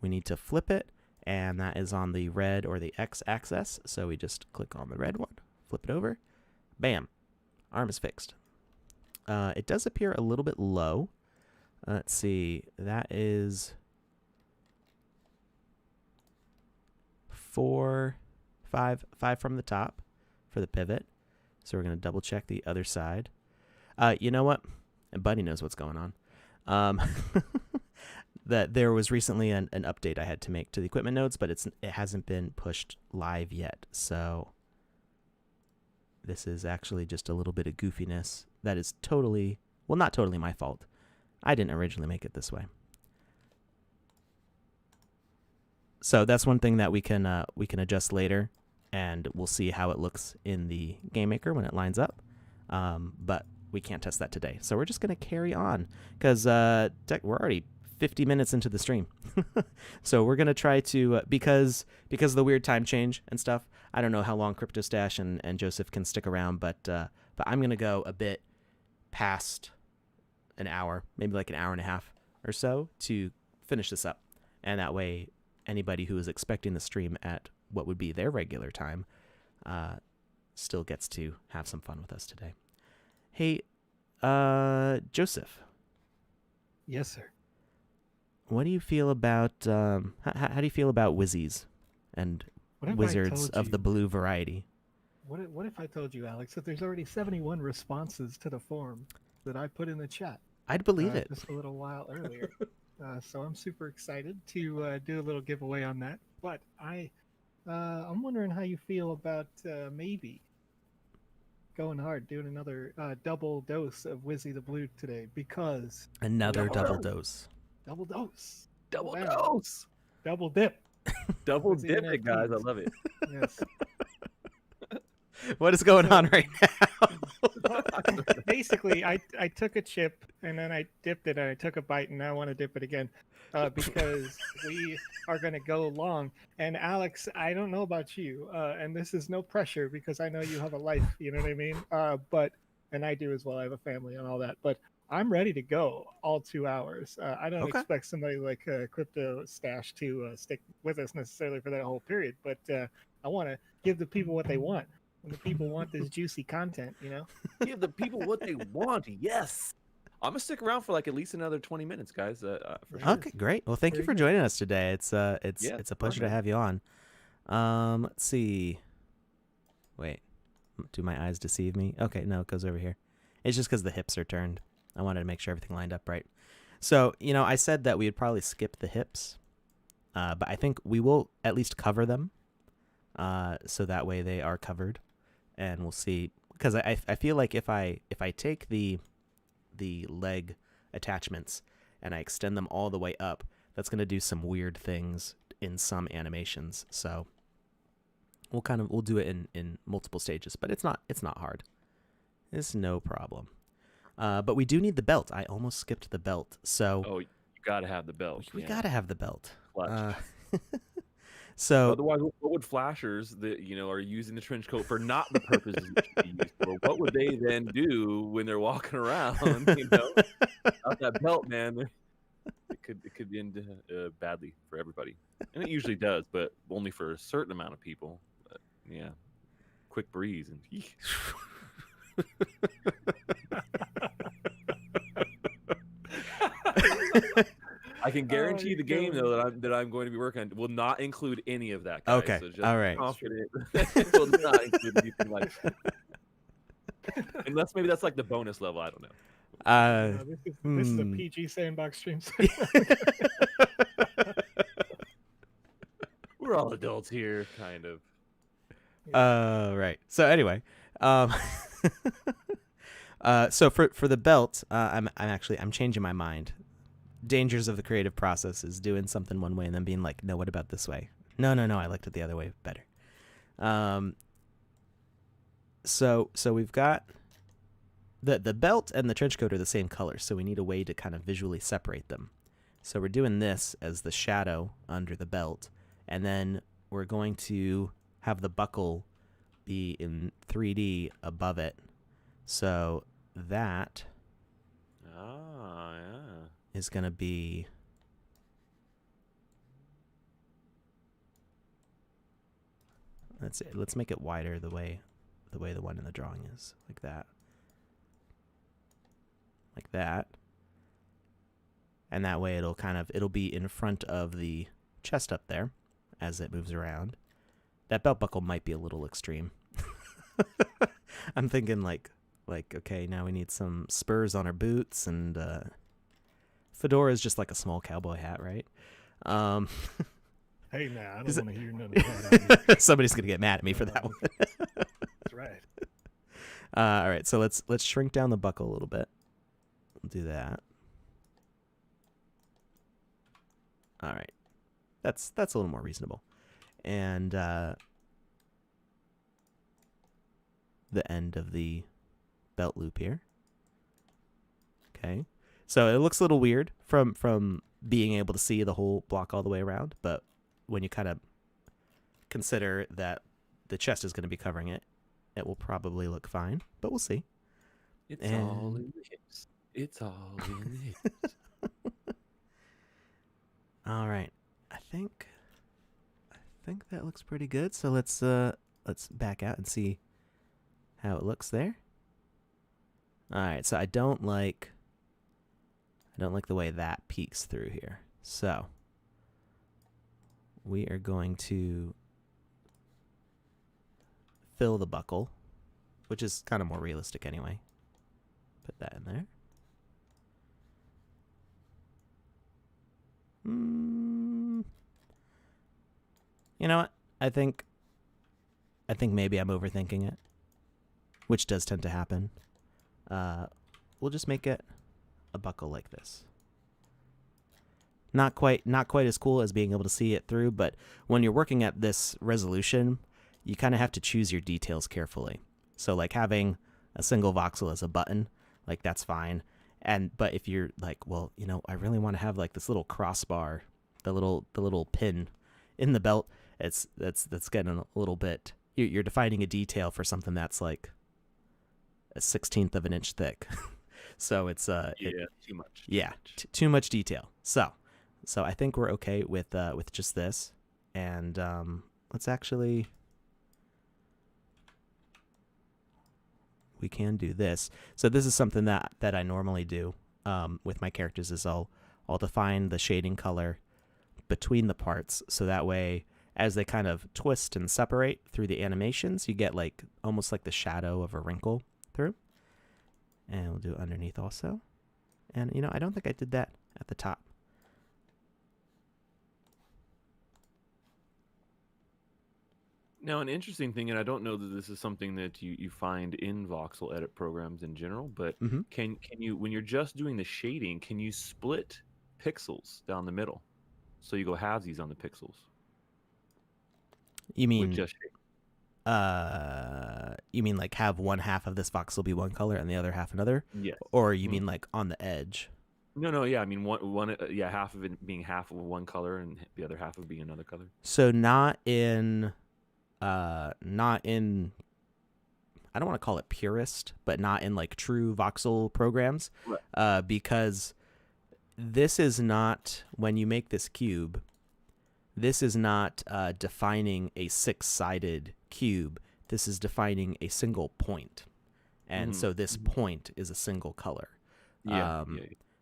We need to flip it, and that is on the red or the X axis. So we just click on the red one, flip it over. Bam. Arm is fixed. It does appear a little bit low. Let's see. That is 4, 5 from the top for the pivot. So we're going to double check the other side. You know what? Buddy knows what's going on. That there was recently an update I had to make to the equipment nodes, but it hasn't been pushed live yet. So this is actually just a little bit of goofiness that is totally, well, not totally my fault. I didn't originally make it this way. So that's one thing that we can adjust later, and we'll see how it looks in the game maker when it lines up. But we can't test that today. So we're just going to carry on because we're already 50 minutes into the stream. So we're going to try to, because of the weird time change and stuff, I don't know how long Cryptostache and Joseph can stick around, but I'm going to go a bit past an hour, maybe like an hour and a half or so to finish this up. And that way, anybody who is expecting the stream at what would be their regular time still gets to have some fun with us today. Hey, Joseph. Yes, sir. What do you feel about how do you feel about Wizzies and wizards of the blue variety? What if I told you, Alex, that there's already 71 responses to the form that I put in the chat? I'd believe it. Just a little while earlier. So I'm super excited to do a little giveaway on that. But I'm wondering how you feel about maybe going hard, doing another double dose of Wizzy the Blue today, because Another double dose. Double dose. Double Wow. dose. Double dip. Double Wizzy dip it, guys. I NFTs. love it. Yes. What is going on right now? Basically, I took a chip and then I dipped it and I took a bite and now I want to dip it again because we are going to go long. And Alex, I don't know about you, and this is no pressure because I know you have a life, you know what I mean? And I do as well. I have a family and all that. But I'm ready to go all 2 hours. I don't expect somebody like Cryptostache to stick with us necessarily for that whole period, but I want to give the people what they want. When the people want this juicy content, you know? Give the people what they want. Yes. I'm gonna stick around for like at least another 20 minutes, guys. For sure. Okay, great. Well, thank you for joining us today. It's a pleasure to have you on. Let's see. Wait, do my eyes deceive me? Okay, no, it goes over here. It's just because the hips are turned. I wanted to make sure everything lined up right. So, I said that we would probably skip the hips, but I think we will at least cover them, so that way they are covered, and we'll see. Because I feel like if I take the leg attachments and I extend them all the way up, that's going to do some weird things in some animations. So we'll do it in multiple stages, but it's not hard. It's no problem. But we do need the belt. I almost skipped the belt. So Oh, you gotta have the belt. we gotta have the belt. Clutch. So otherwise, what would flashers that are using the trench coat for not the purposes it should be used for? What would they then do when they're walking around? Without that belt, man, it could end badly for everybody, and it usually does, but only for a certain amount of people. But, yeah, quick breeze and. I can guarantee the game though that I'm going to be working on will not include any of that. Guys. Okay, So just all right. confident it will not include anything like that. Unless maybe that's like the bonus level. I don't know. This is a PG Sandbox stream. We're all adults here, kind of. Right. So anyway, so for the belt, I'm changing my mind. Dangers of the creative process is doing something one way and then being like, no, what about this way? No, I liked it the other way better. So we've got the belt and the trench coat are the same color, so we need a way to kind of visually separate them. So we're doing this as the shadow under the belt, and then we're going to have the buckle be in 3D above it. So that is going to be let's make it wider the way the one in the drawing is, like that. Like that. And that way it'll be in front of the chest up there as it moves around. That belt buckle might be a little extreme. I'm thinking like okay, now we need some spurs on our boots, and fedora is just like a small cowboy hat, right? Hey, now I don't want to hear none of that. Somebody's gonna get mad at me for that one. That's right. All right, so let's shrink down the buckle a little bit. We'll do that. All right, that's a little more reasonable. And the end of the belt loop here. Okay, so it looks a little weird from being able to see the whole block all the way around, but when you kind of consider that the chest is going to be covering it, it will probably look fine, but we'll see. It's all in the hips. It's all in the hips. All right, I think that looks pretty good. So let's back out and see how it looks there. All right, so I don't like the way that peeks through here. So we are going to fill the buckle, which is kind of more realistic anyway. Put that in there. You know what? I think maybe I'm overthinking it, which does tend to happen. We'll just make it a buckle like this. Not quite as cool as being able to see it through, but when you're working at this resolution, you kind of have to choose your details carefully. So like having a single voxel as a button, like that's fine. But if you're like, well, I really want to have like this little crossbar, the little pin in the belt, that's getting a little bit. You're defining a detail for something that's like a 1/16 of an inch thick. So it's too much. Too much detail. So I think we're okay with just this, and let's actually. We can do this. So this is something that I normally do with my characters is I'll define the shading color between the parts, so that way as they kind of twist and separate through the animations, you get like almost like the shadow of a wrinkle through. And we'll do it underneath also. And I don't think I did that at the top. Now, an interesting thing, and I don't know that this is something that you find in voxel edit programs in general, but can you, when you're just doing the shading, can you split pixels down the middle? So you go halvesies on the pixels You with mean just shade. you mean like have one half of this voxel be one color and the other half another, Yes. or you mean like on the edge? No, yeah. I mean, half of it being half of one color and the other half of being another color. So not in I don't want to call it purist, but not in like true voxel programs, Right. because this is not, when you make this cube, this is not defining a six-sided cube. This is defining a single point. And so this point is a single color. Yeah.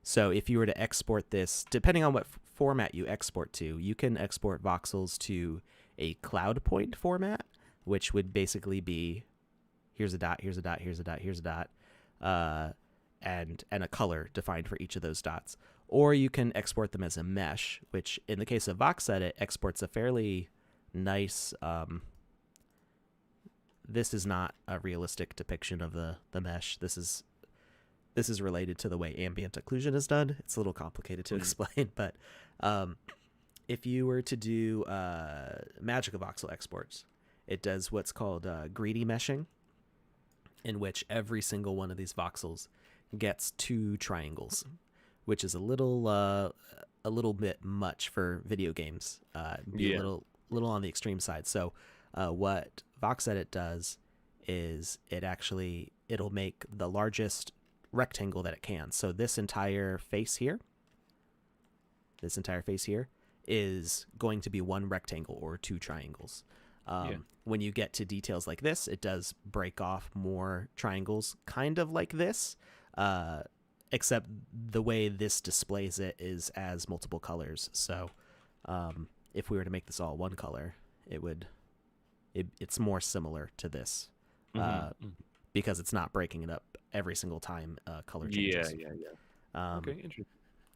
So if you were to export this, depending on what format you export to, you can export voxels to a cloud point format, which would basically be here's a dot, here's a dot, here's a dot, here's a dot, and a color defined for each of those dots. Or you can export them as a mesh, which in the case of VoxEdit exports a fairly nice. This is not a realistic depiction of the mesh. This is related to the way ambient occlusion is done. It's a little complicated to explain, but if you were to do Magic of Voxel exports, it does what's called greedy meshing, in which every single one of these voxels gets two triangles, which is a little bit much for video games. A little on the extreme side. So what VoxEdit does is it'll make the largest rectangle that it can. So this entire face here is going to be one rectangle or two triangles. When you get to details like this, it does break off more triangles, kind of like this, except the way this displays it is as multiple colors. So if we were to make this all one color, it's more similar to this, because it's not breaking it up every single time color changes. Yeah. Okay, interesting.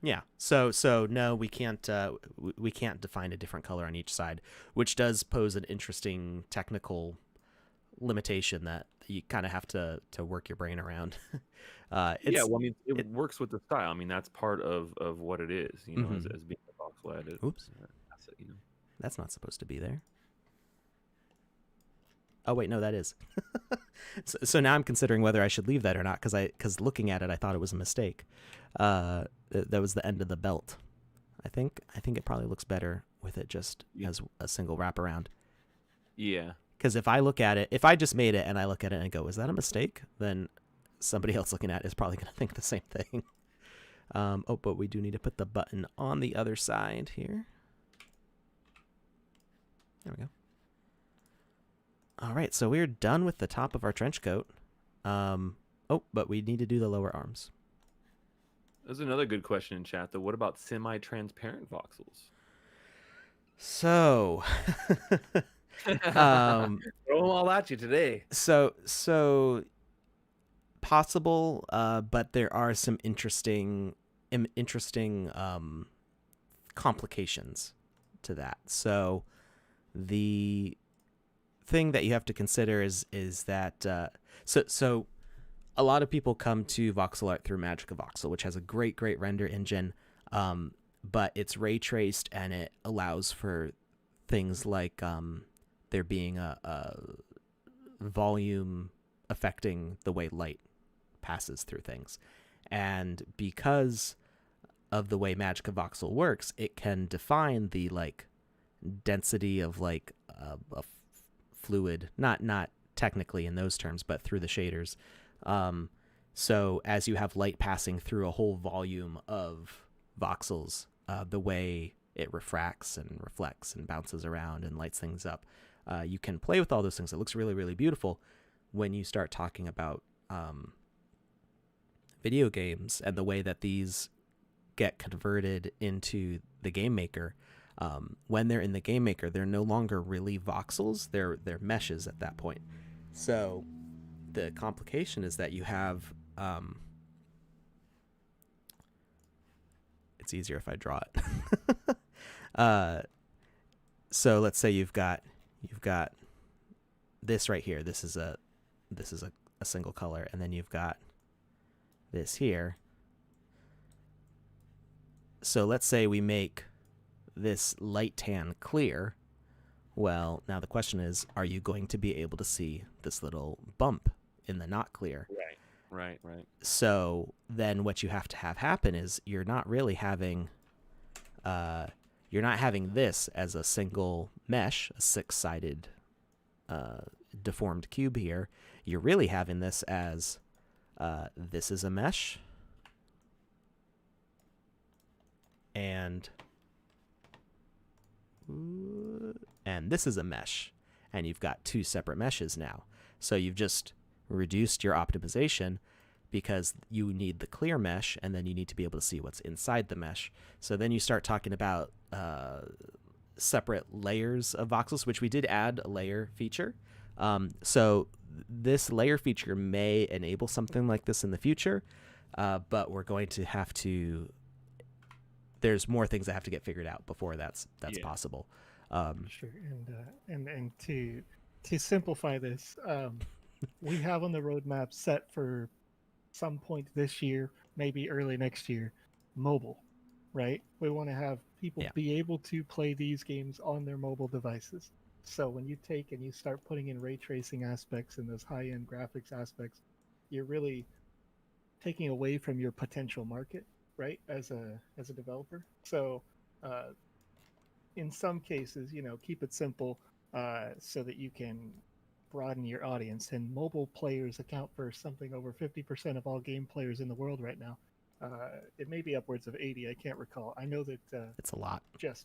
Yeah. So no, we can't define a different color on each side, which does pose an interesting technical limitation that you kind of have to work your brain around. Well, I mean, it works with the style. I mean, that's part of what it is, as being a voxel edit. Oops. That's not supposed to be there. Oh wait, no, that is. So now I'm considering whether I should leave that or not, because looking at it, I thought it was a mistake. That was the end of the belt. I think it probably looks better with it just as a single wraparound. Yeah. Because if I look at it, if I just made it and I look at it and go, is that a mistake? Then somebody else looking at it is probably going to think the same thing. But we do need to put the button on the other side here. There we go. All right, so we're done with the top of our trench coat. But we need to do the lower arms. There's another good question in chat, though. What about semi-transparent voxels? So, throw them all at you today. So possible, but there are some interesting complications to that. So the thing that you have to consider is that so a lot of people come to voxel art through Magic of Voxel, which has a great render engine, but it's ray traced and it allows for things like there being a volume affecting the way light passes through things. And because of the way Magic of Voxel works, it can define the density of a fluid, not technically in those terms, but through the shaders. So as you have light passing through a whole volume of voxels, the way it refracts and reflects and bounces around and lights things up, you can play with all those things. It looks really beautiful when you start talking about video games and the way that these get converted into the game maker. When they're in the game maker, they're no longer really voxels, they're meshes at that point. So the complication is that you have it's easier if I draw it. So let's say you've got this right here. This is a single color, and then you've got this here. So let's say we make this light tan clear, well, now the question is, are you going to be able to see this little bump in the not clear? Right. So then what you have to have happen is you're not having this as a single mesh, a 6-sided deformed cube here. You're really having this as this is a mesh, and this is a mesh, and you've got 2 separate meshes now. So you've just reduced your optimization because you need the clear mesh, and then you need to be able to see what's inside the mesh. So then you start talking about separate layers of voxels, which we did add a layer feature. So this layer feature may enable something like this in the future, but we're going to have to. There's more things that have to get figured out before that's possible. Sure, and to simplify this, we have on the roadmap set for some point this year, maybe early next year, mobile, right? We want to have people be able to play these games on their mobile devices. So when you take and you start putting in ray tracing aspects and those high-end graphics aspects, you're really taking away from your potential market, right? As a developer. So in some cases, keep it simple so that you can broaden your audience. And mobile players account for something over 50% of all game players in the world right now. It may be upwards of 80. I can't recall. I know that it's a lot. Just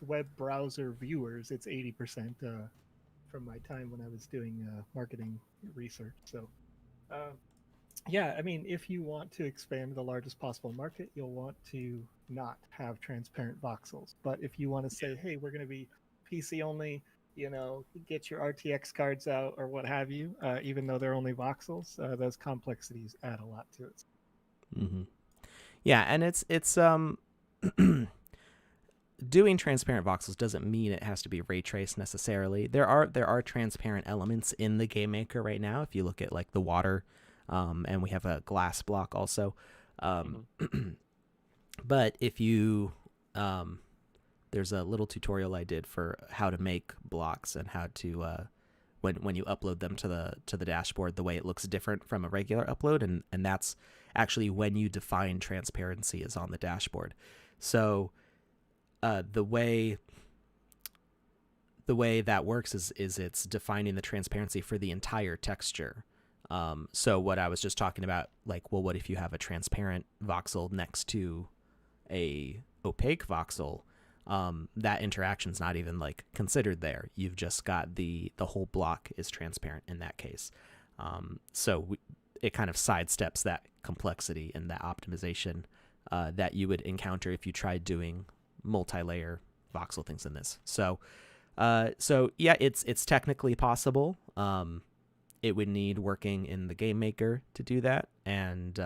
web browser viewers, it's 80% from my time when I was doing marketing research. So, yeah, I mean, if you want to expand the largest possible market, you'll want to not have transparent voxels. But if you want to say, hey, we're going to be PC only, get your RTX cards out or what have you, even though they're only voxels, those complexities add a lot to it. Mm-hmm. Yeah, and it's doing transparent voxels doesn't mean it has to be ray traced necessarily. There are transparent elements in the game maker right now. If you look at like the water, and we have a glass block also. But if you there's a little tutorial I did for how to make blocks and how to when you upload them to the dashboard, the way it looks different from a regular upload, and that's actually when you define transparency is on the dashboard. So the way that works is it's defining the transparency for the entire texture. So what I was just talking about, like, well, what if you have a transparent voxel next to a opaque voxel? That interaction's not even like considered there. You've just got the whole block is transparent in that case. So it kind of sidesteps that complexity and that optimization that you would encounter if you tried doing multi-layer voxel things in this. So yeah, it's technically possible. It would need working in the game maker to do that, and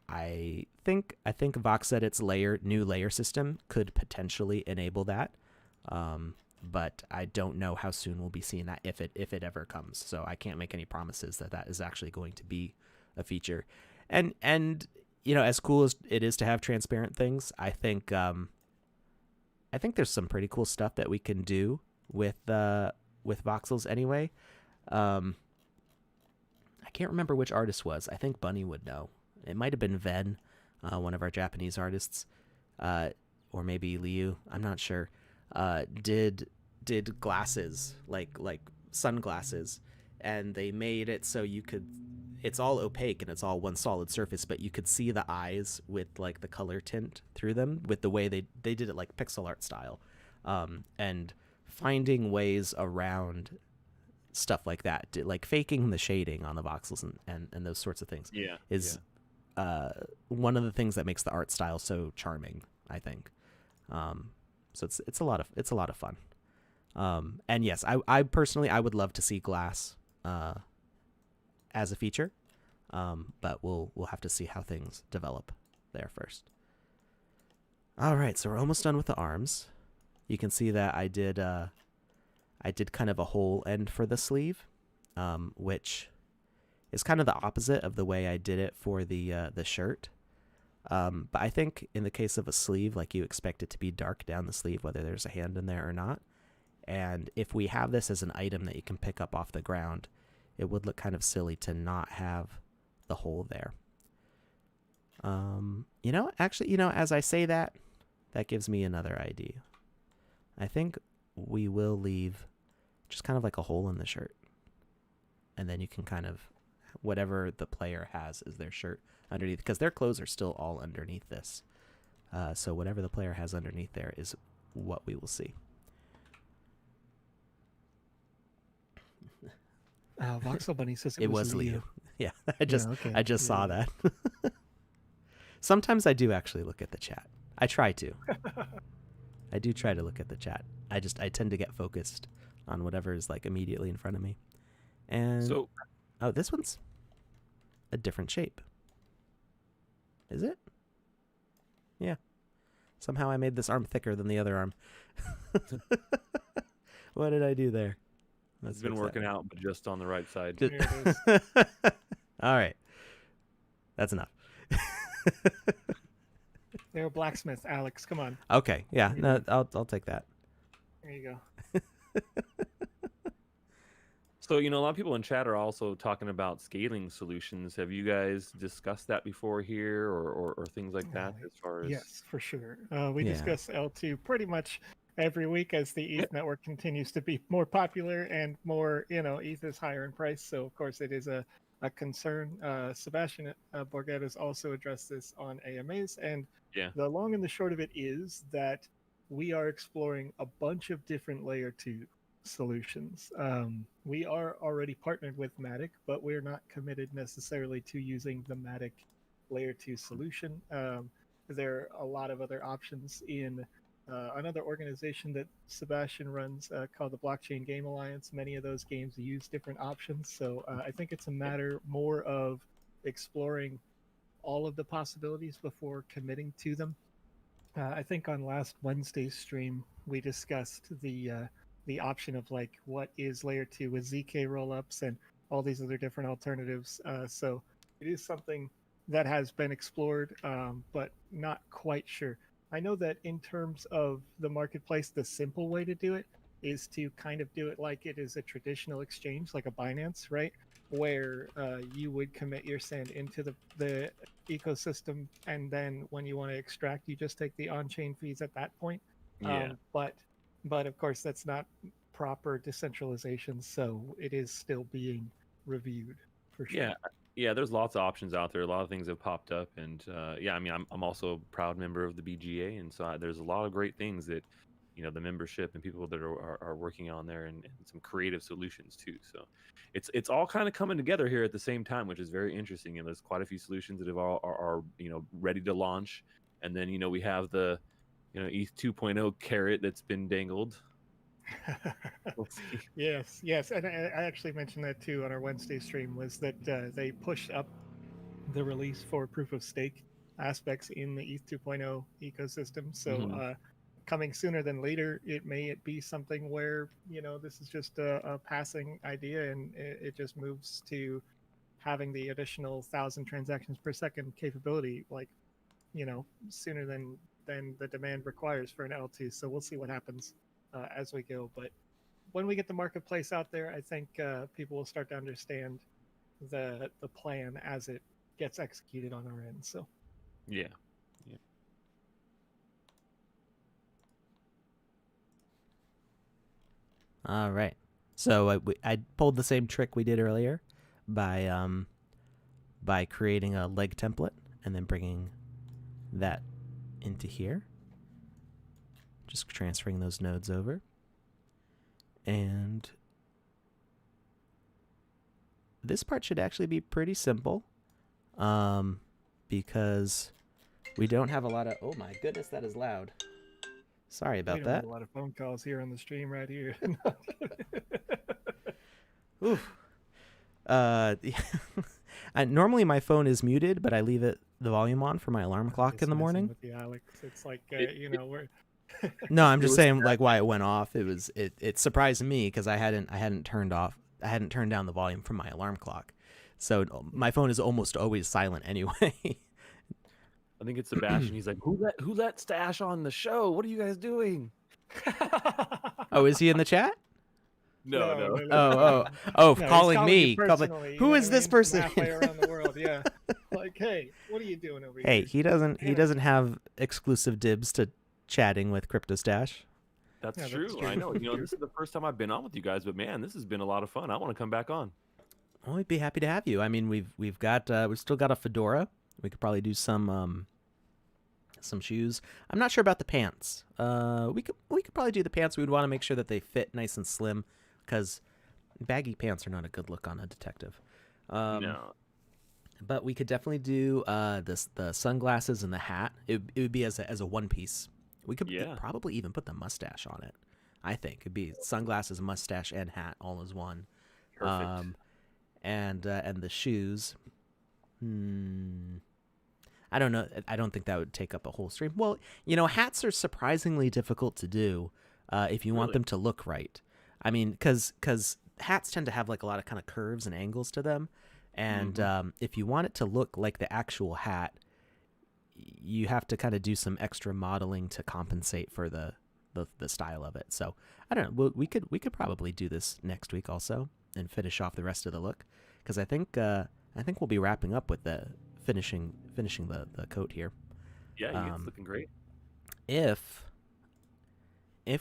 I think VoxEdit's new layer system could potentially enable that, but I don't know how soon we'll be seeing that if it ever comes. So I can't make any promises that is actually going to be a feature. And as cool as it is to have transparent things, I think there's some pretty cool stuff that we can do with voxels anyway. I can't remember which artist was. I think Bunny would know. It might have been Ven, one of our Japanese artists, or maybe Liu. I'm not sure. Did glasses like sunglasses, and they made it so you could. It's all opaque and it's all one solid surface, but you could see the eyes with like the color tint through them with the way they did it like pixel art style, and finding ways around stuff like that, like faking the shading on the voxels and those sorts of things is one of the things that makes the art style so charming, I think. So it's a lot of fun. And yes, I personally would love to see glass as a feature, but we'll have to see how things develop there first. All right, so we're almost done with the arms. You can see that I did kind of a whole end for the sleeve, which is kind of the opposite of the way I did it for the shirt. But I think in the case of a sleeve, like you expect it to be dark down the sleeve, whether there's a hand in there or not. And if we have this as an item that you can pick up off the ground, it would look kind of silly to not have the hole there. Actually, as I say that, that gives me another idea. I think we will leave just kind of like a hole in the shirt. And then you can kind of, whatever the player has is their shirt underneath, because their clothes are still all underneath this. So whatever the player has underneath there is what we will see. Voxel Bunny says It was Leo. Leo. Yeah, I just Yeah. saw that. Sometimes I do actually look at the chat. I try to. I do try to look at the chat. I tend to get focused on whatever is like immediately in front of me. And So this one's a different shape. Is it? Yeah. Somehow I made this arm thicker than the other arm. What did I do there? it's been working out, but just on the right side. There it is. All right. That's enough. They're a blacksmith, Alex. Come on. Okay. Yeah. No, I'll take that. There you go. So, a lot of people in chat are also talking about scaling solutions. Have you guys discussed that before here or things like that as far as... Yes, for sure. We Yeah. discuss L2 pretty much every week as the ETH network continues to be more popular and more, ETH is higher in price. So, of course, it is a concern. Sebastian Borghet has also addressed this on AMAs. And Yeah. the long and the short of it is that we are exploring a bunch of different layer 2 solutions. We are already partnered with Matic, but we're not committed necessarily to using the Matic layer 2 solution. There are a lot of other options in another organization that Sebastian runs called the Blockchain Game Alliance. Many of those games use different options. So I think it's a matter more of exploring all of the possibilities before committing to them. I think on last Wednesday's stream, we discussed the option of like what is layer 2 with ZK rollups and all these other different alternatives. So it is something that has been explored, but not quite sure. I know that in terms of the marketplace, the simple way to do it is to kind of do it like it is a traditional exchange, like a Binance, right? Where you would commit your sand into the ecosystem, and then when you want to extract, you just take the on-chain fees at that point. Yeah. But of course, that's not proper decentralization, so it is still being reviewed for sure. Yeah, there's lots of options out there. A lot of things have popped up, and I'm also a proud member of the BGA, and so there's a lot of great things that the membership and people that are working on there, and some creative solutions too. So it's all kind of coming together here at the same time, which is very interesting. And there's quite a few solutions that are ready to launch, and then we have the ETH 2.0 carrot that's been dangled. We'll see. Yes, and I actually mentioned that too on our Wednesday stream, was that they pushed up the release for proof of stake aspects in the ETH 2.0 ecosystem. So coming sooner than later, it may be something where this is just a passing idea, and it just moves to having the additional 1,000 transactions per second capability, like sooner than the demand requires for an L2. So we'll see what happens as we go. But when we get the marketplace out there, I think people will start to understand the plan as it gets executed on our end. So Yeah. All right. So I pulled the same trick we did earlier by creating a leg template and then bringing that into here. Just transferring those nodes over. And this part should actually be pretty simple, because we don't have a lot of... Oh my goodness, that is loud. Sorry about we don't that. have a lot of phone calls here on the stream right here. Oof. Normally my phone is muted, but I leave the volume on for my alarm clock in the morning. With you, Alex. It's like we're No, I'm just saying like why it went off. It surprised me because I hadn't turned down the volume from my alarm clock. So my phone is almost always silent anyway. I think it's Sebastian. He's like, who let Stash on the show? What are you guys doing? Oh, is he in the chat? No. Oh, No, he's calling me. you personally, Who you know is what I this mean? From person? halfway around the world, yeah. Like, hey, what are you doing over Hey, here? he doesn't have exclusive dibs to chatting with Cryptostache. That's Yeah, true. that's true. I know. That's true. This is the first time I've been on with you guys, but man, this has been a lot of fun. I want to come back on. Well, we'd be happy to have you. I mean, we've still got a fedora. We could probably do some shoes. I'm not sure about the pants. We could probably do the pants. We would want to make sure that they fit nice and slim, because baggy pants are not a good look on a detective. No. But we could definitely do the sunglasses and the hat. It would be as a one piece. We could probably even put the mustache on it. I think it'd be sunglasses, mustache, and hat all as one. Perfect. And the shoes. I don't know. I don't think that would take up a whole stream. Well, hats are surprisingly difficult to do if you want them to look right. I mean, because hats tend to have like a lot of kind of curves and angles to them. And if you want it to look like the actual hat, you have to kind of do some extra modeling to compensate for the style of it. So I don't know. We could probably do this next week also and finish off the rest of the look, because I think we'll be wrapping up with the finishing the coat here. Yeah, it's looking great. If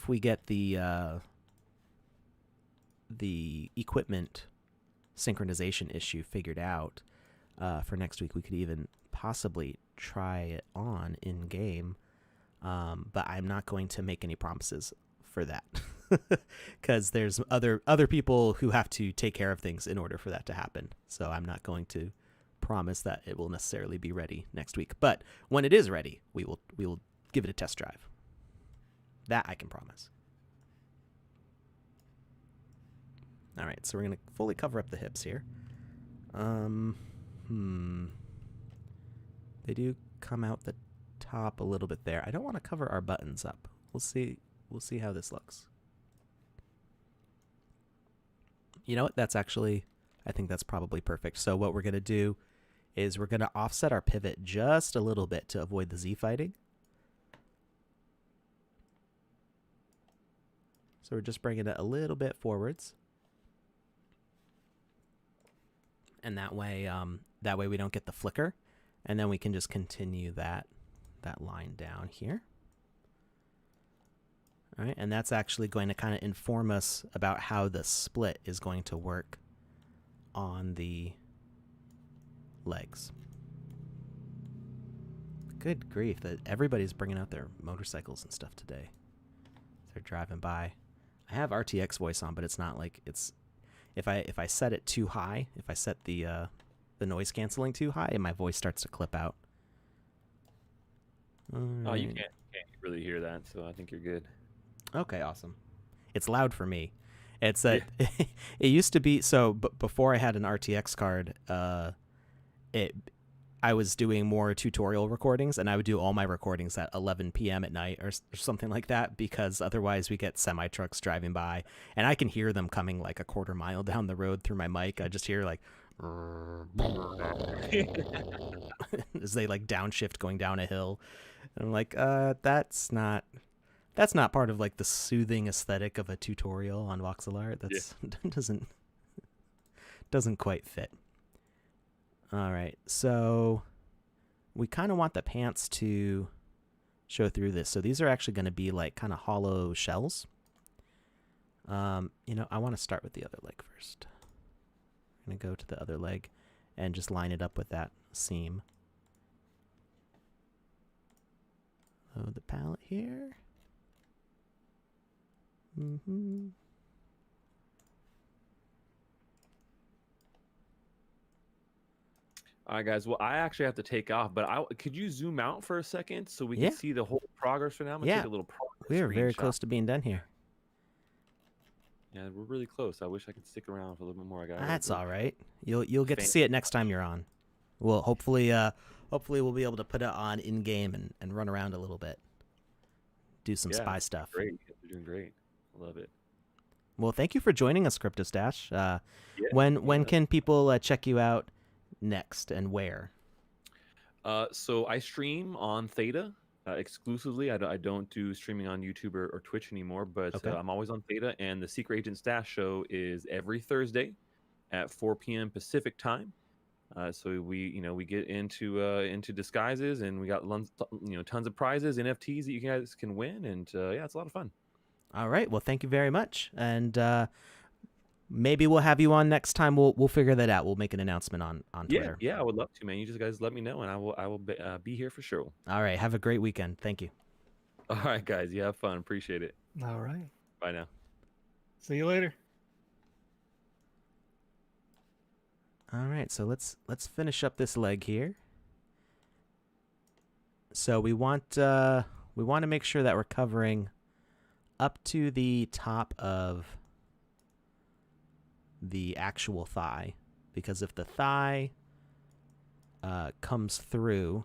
we get the equipment synchronization issue figured out for next week, we could even possibly try it on in game, but I'm not going to make any promises for that because there's other people who have to take care of things in order for that to happen. So I'm not going to promise that it will necessarily be ready next week, but when it is ready, we will give it a test drive. That I can promise. All right, so we're going to fully cover up the hips here. They do come out the top a little bit there. I don't want to cover our buttons up. We'll see how this looks. You know what? I think that's probably perfect. So what we're going to do is we're going to offset our pivot just a little bit to avoid the Z fighting. So we're just bringing it a little bit forwards. And that way we don't get the flicker, and then we can just continue that line down here. All right, and that's actually going to kind of inform us about how the split is going to work on the legs. Good grief, that everybody's bringing out their motorcycles and stuff today. They're driving by. I have RTX voice on, but it's not like it's. If I set it too high, if I set the noise canceling too high, my voice starts to clip out. Oh, you can't really hear that, so I think you're good. Okay, awesome. It's loud for me. It's that it used to be so. But before I had an RTX card, I was doing more tutorial recordings, and I would do all my recordings at 11 p.m. at night or something like that, because otherwise we get semi trucks driving by, and I can hear them coming like a quarter mile down the road through my mic. I just hear like as they like downshift going down a hill, and I'm like, that's not part of like the soothing aesthetic of a tutorial on voxel art. That's doesn't quite fit. All right, so we kind of want the pants to show through this. So these are actually going to be like kind of hollow shells. I want to start with the other leg first. I'm going to go to the other leg and just line it up with that seam. Load the palette here. All right, guys. Well, I actually have to take off, but could you zoom out for a second so we can see the whole progress for now? I'm gonna take a little progress we are very screenshot. close to being done here. Yeah, we're really close. I wish I could stick around for a little bit more. That's all right. You'll get to see it next time you're on. Well, hopefully we'll be able to put it on in game and run around a little bit, do some spy stuff. Great, you're doing great. I love it. Well, thank you for joining us, Cryptostache. When can people check you out next, and where? So I stream on Theta exclusively. I don't do streaming on YouTube or Twitch anymore, but Okay. I'm always on Theta. And the Secret Agent Stash show is every Thursday at 4 p.m. Pacific time. So we get into disguises, and we got tons of prizes, NFTs that you guys can win, and yeah, it's a lot of fun. All right. Well, thank you very much, and maybe we'll have you on next time. We'll figure that out. We'll make an announcement on Twitter. Yeah, I would love to, man. You just guys let me know, and I will be here for sure. All right. Have a great weekend. Thank you. All right, guys. You have fun. Appreciate it. All right. Bye now. See you later. All right, so let's finish up this leg here. So we want to make sure that we're covering up to the top of the actual thigh, because if the thigh comes through,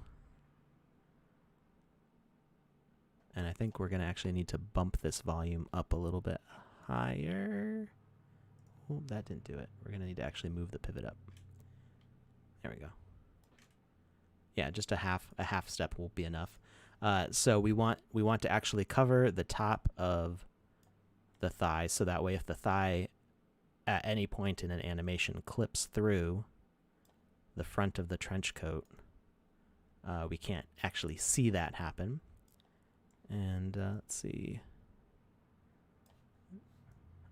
and I think we're gonna actually need to bump this volume up a little bit higher. Oh, that didn't do it. We're gonna need to actually move the pivot up. There we go. Yeah, just a half step will be enough. So we want to actually cover the top of the thigh, so that way if the thigh at any point in an animation clips through the front of the trench coat, we can't actually see that happen. And let's see.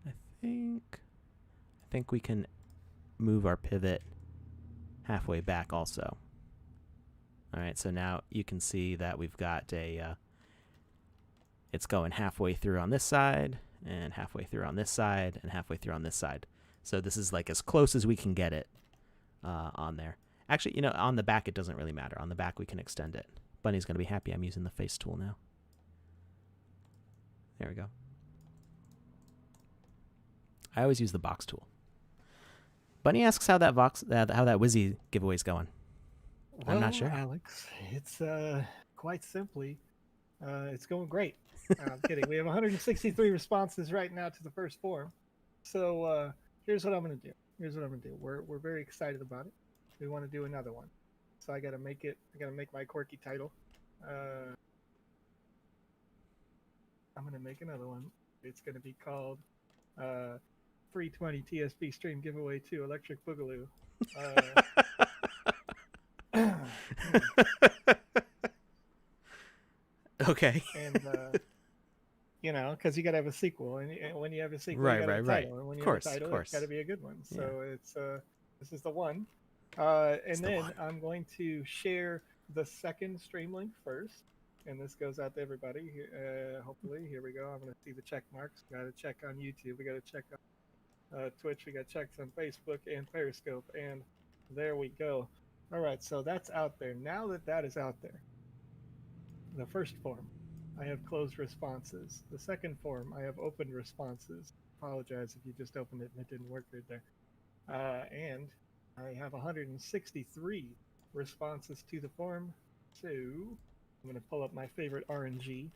I think we can move our pivot halfway back also. All right, so now you can see that we've got it's going halfway through on this side, and halfway through on this side, and halfway through on this side. So this is like as close as we can get it on there. Actually, on the back it doesn't really matter. On the back we can extend it. Bunny's going to be happy I'm using the face tool now. There we go. I always use the box tool. Bunny asks how that Wizzy giveaway's going. I'm not sure. Alex, it's quite simply, it's going great. I'm kidding. We have 163 responses right now to the first form. So here's what I'm going to do. We're very excited about it. We want to do another one. So I got to make my quirky title. I'm going to make another one. It's going to be called 320 TSP Stream Giveaway 2 Electric Boogaloo. Okay. And because you got to have a sequel, and when you have a sequel, Right, you got to have a right. title. And when you Of course, have a title, of course. it's got to be a good one. Yeah. So it's this is the one. And It's the then one. I'm going to share the second stream link first, and this goes out to everybody. Hopefully, here we go. I'm going to see the check marks. Got to check on YouTube. We got to check on Twitch. We got checks on Facebook and Periscope, and there we go. All right, so that's out there. Now that is out there, the first form, I have closed responses. The second form, I have opened responses. Apologize if you just opened it and it didn't work right there. And I have 163 responses to the form. So I'm going to pull up my favorite RNG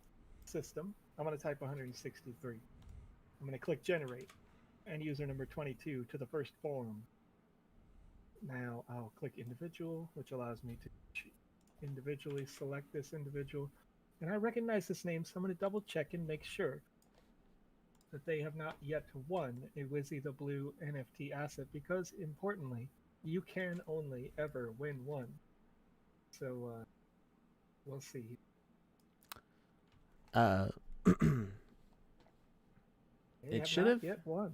system. I'm going to type 163. I'm going to click generate and user number 22 to the first form. Now I'll click individual, which allows me to individually select this individual. And I recognize this name, so I'm going to double check and make sure that they have not yet won a Wizzy the Blue NFT asset, because importantly, you can only ever win one. So we'll see. It should have yet won.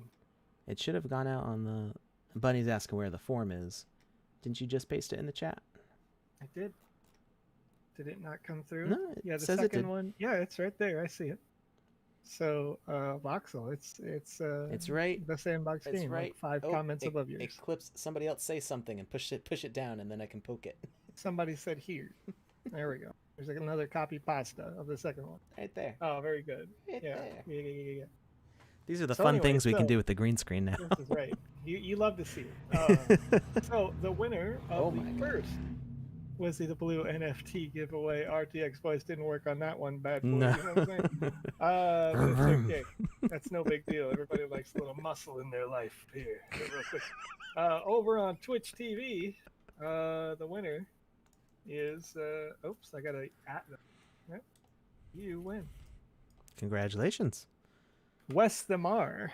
It should have gone out on the. Bunny's asking where the form is. Didn't you just paste it in the chat? I did. Did it not come through? No, it Yeah, the says it second did. one. Yeah, it's right there. I see it. So Voxel, it's right. the Sandbox It's game. right. Like 5 Oh, comments above It yours. clips. Somebody else say something and push it down, and then I can poke it. Somebody said here. There we go. There's like another copy pasta of the second one. Right there. Oh, very good. Right Yeah. there. Yeah. These are the So fun anyway, things we can so- do with the green screen now. This is right. You love to see it. So the winner Oh of my the God. first Wizzy the Blue NFT giveaway. RTX voice didn't work on that one, bad boy. No. You know what I'm saying? But it's okay. That's no big deal. Everybody likes a little muscle in their life. Here, real quick. Over on Twitch TV, the winner is oops, I gotta at them. Yep, you win. Congratulations. Wes the Mar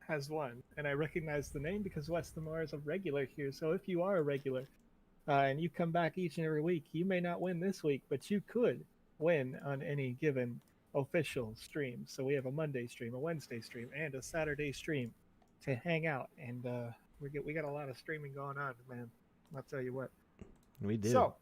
has won, and I recognize the name because Wes the Mar is a regular here. So if you are a regular and you come back each and every week, you may not win this week, but you could win on any given official stream. So we have a Monday stream, a Wednesday stream, and a Saturday stream to hang out, and we got a lot of streaming going on, man. I'll tell you what. We do. So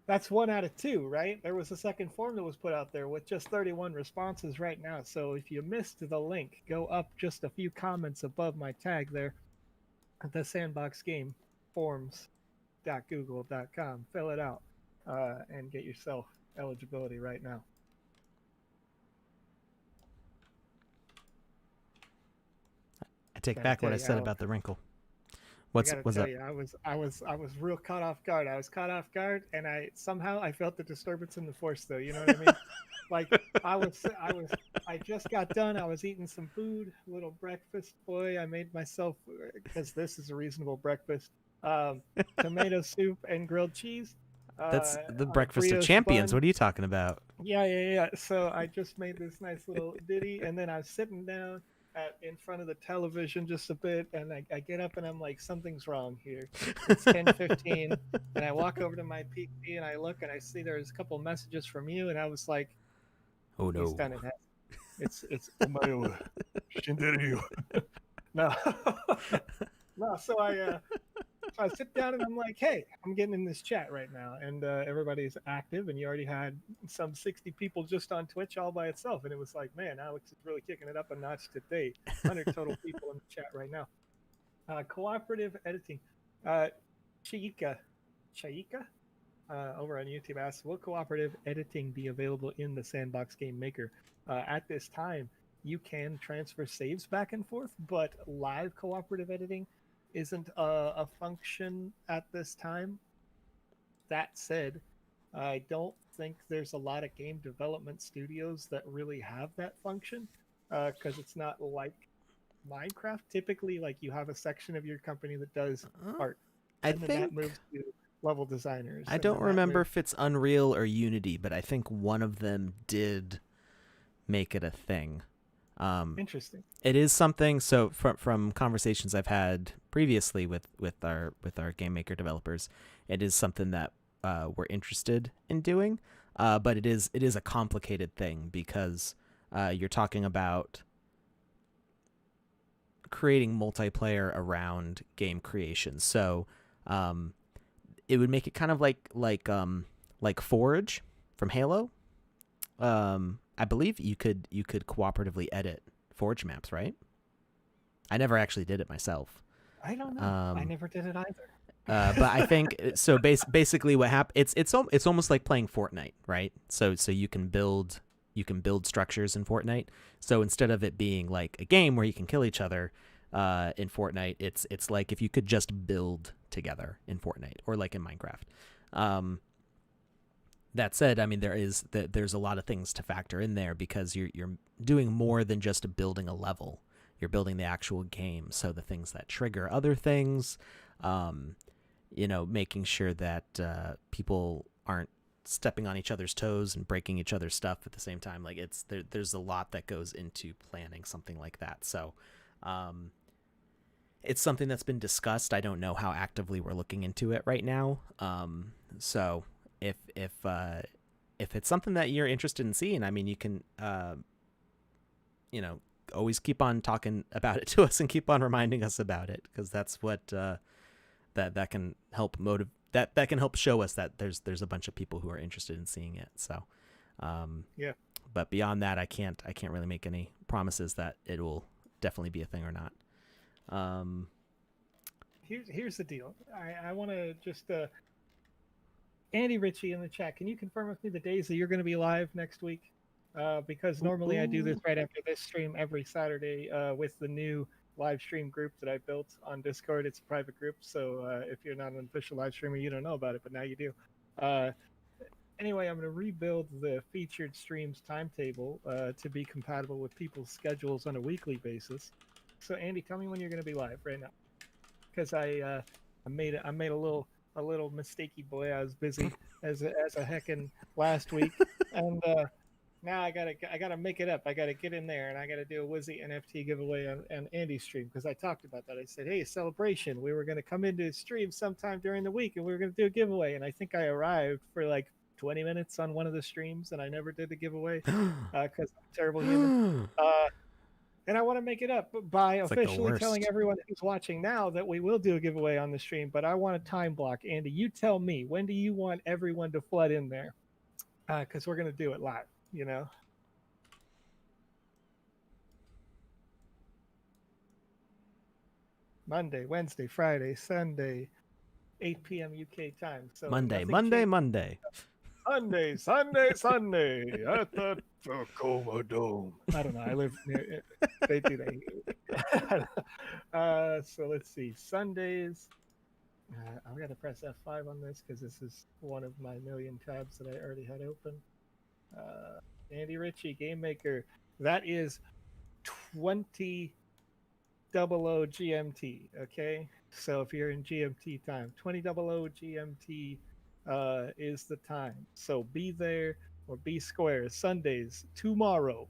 that's 1 out of 2, right? There was a second form that was put out there with just 31 responses right now. So if you missed the link, go up just a few comments above my tag there at the Sandbox Game forms.google.com. Fill it out and get yourself eligibility right now. I take back what I said about the wrinkle. What's up? You, I was real caught off guard. I was caught off guard, and I felt the disturbance in the force, though. You know what I mean? Like I just got done. I was eating some food, a little breakfast. Boy, I made myself, because this is a reasonable breakfast. Tomato soup and grilled cheese. That's the breakfast of champions. Bun. What are you talking about? Yeah. So I just made this nice little ditty, and then I was sitting down in front of the television just a bit, and I get up and I'm like, something's wrong here. It's 10:15, and I walk over to my PC and I look and I see there's a couple messages from you, and I was like, oh no, he's done it. It's no. No, so I sit down and I'm like, hey, I'm getting in this chat right now, and everybody's active, and you already had some 60 people just on Twitch all by itself, and it was like, man, Alex is really kicking it up a notch today. 100 total people in the chat right now. Cooperative editing. Chaika over on YouTube asks, will cooperative editing be available in the Sandbox Game Maker? At this time, you can transfer saves back and forth, but live cooperative editing isn't a function at this time. That said, I don't think there's a lot of game development studios that really have that function, because it's not like Minecraft. Typically, like, you have a section of your company that does art, and then that moves to level designers. I don't remember if it's Unreal or Unity, but I think one of them did make it a thing. Interesting. It is something. So from conversations I've had previously with our game maker developers, it is something that we're interested in doing. But it is a complicated thing, because you're talking about creating multiplayer around game creation. So it would make it kind of like Forge from Halo. I believe you could cooperatively edit Forge maps, right? I never actually did it myself. I don't know. I never did it either. But I think so. Basically, what happens? It's almost like playing Fortnite, right? So you can build structures in Fortnite. So instead of it being like a game where you can kill each other in Fortnite, it's like if you could just build together in Fortnite, or like in Minecraft. That said, I mean, there's a lot of things to factor in there, because you're doing more than just building a level. You're building the actual game, so the things that trigger other things, making sure that people aren't stepping on each other's toes and breaking each other's stuff at the same time. Like, there's a lot that goes into planning something like that. So it's something that's been discussed. I don't know how actively we're looking into it right now. So if it's something that you're interested in seeing, I mean, you can always keep on talking about it to us and keep on reminding us about it, because that's what that can help that can help show us that there's a bunch of people who are interested in seeing it. So yeah. But beyond that, I can't really make any promises that it will definitely be a thing or not. Here's the deal. I want to just Andy Ritchie in the chat, can you confirm with me the days that you're going to be live next week? Because normally I do this right after this stream every Saturday with the new live stream group that I built on Discord. It's a private group, so if you're not an official live streamer, you don't know about it, but now you do. Anyway, I'm going to rebuild the featured streams timetable to be compatible with people's schedules on a weekly basis. So Andy, tell me when you're going to be live right now, because I made a little a little mistakey boy. I was busy as a heckin' last week, and now I gotta make it up. I gotta get in there, and I gotta do a Wizzy NFT giveaway on Andy's stream, because I talked about that. I said, hey, celebration. We were gonna come into stream sometime during the week, and we were gonna do a giveaway. And I think I arrived for like 20 minutes on one of the streams, and I never did the giveaway because I'm a terrible human. And I want to make it up by It's like the officially telling worst. everyone who's watching now that we will do a giveaway on the stream. But I want a time block. Andy, you tell me, when do you want everyone to flood in there? Because we're going to do it live, you know? Monday, Wednesday, Friday, Sunday, 8 p.m. UK time. So Monday, nothing Monday, changed. Monday. Sunday at the Tacoma Dome. I don't know. I live near. They do that. So let's see. Sundays. I've got to press F5 on this because this is one of my million tabs that I already had open. Andy Ritchie, Game Maker. That is 20:00 GMT. Okay. So if you're in GMT time, 20:00 GMT. Is the time. So be there or be square. Sundays, tomorrow.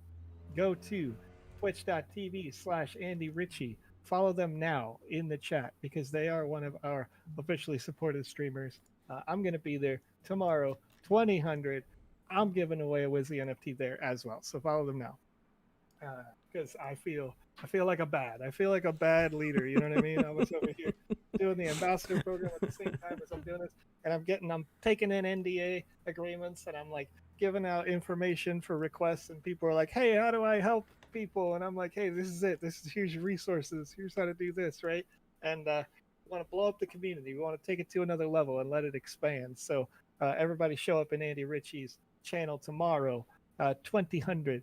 Go to twitch.tv/Andy Ritchie. Follow them now in the chat because they are one of our officially supported streamers. I'm going to be there tomorrow, 2000. I'm giving away a Wizzy NFT there as well. So follow them now. Because I feel like a bad leader. You know what I mean? I was over here doing the ambassador program at the same time as I'm doing this, and I'm taking in NDA agreements, and I'm like giving out information for requests, and people are like, hey, how do I help people? And I'm like, hey, this is it. Here's your resources. Here's how to do this, right? And we want to blow up the community. We want to take it to another level and let it expand. So everybody show up in Andy Ritchie's channel tomorrow, 2000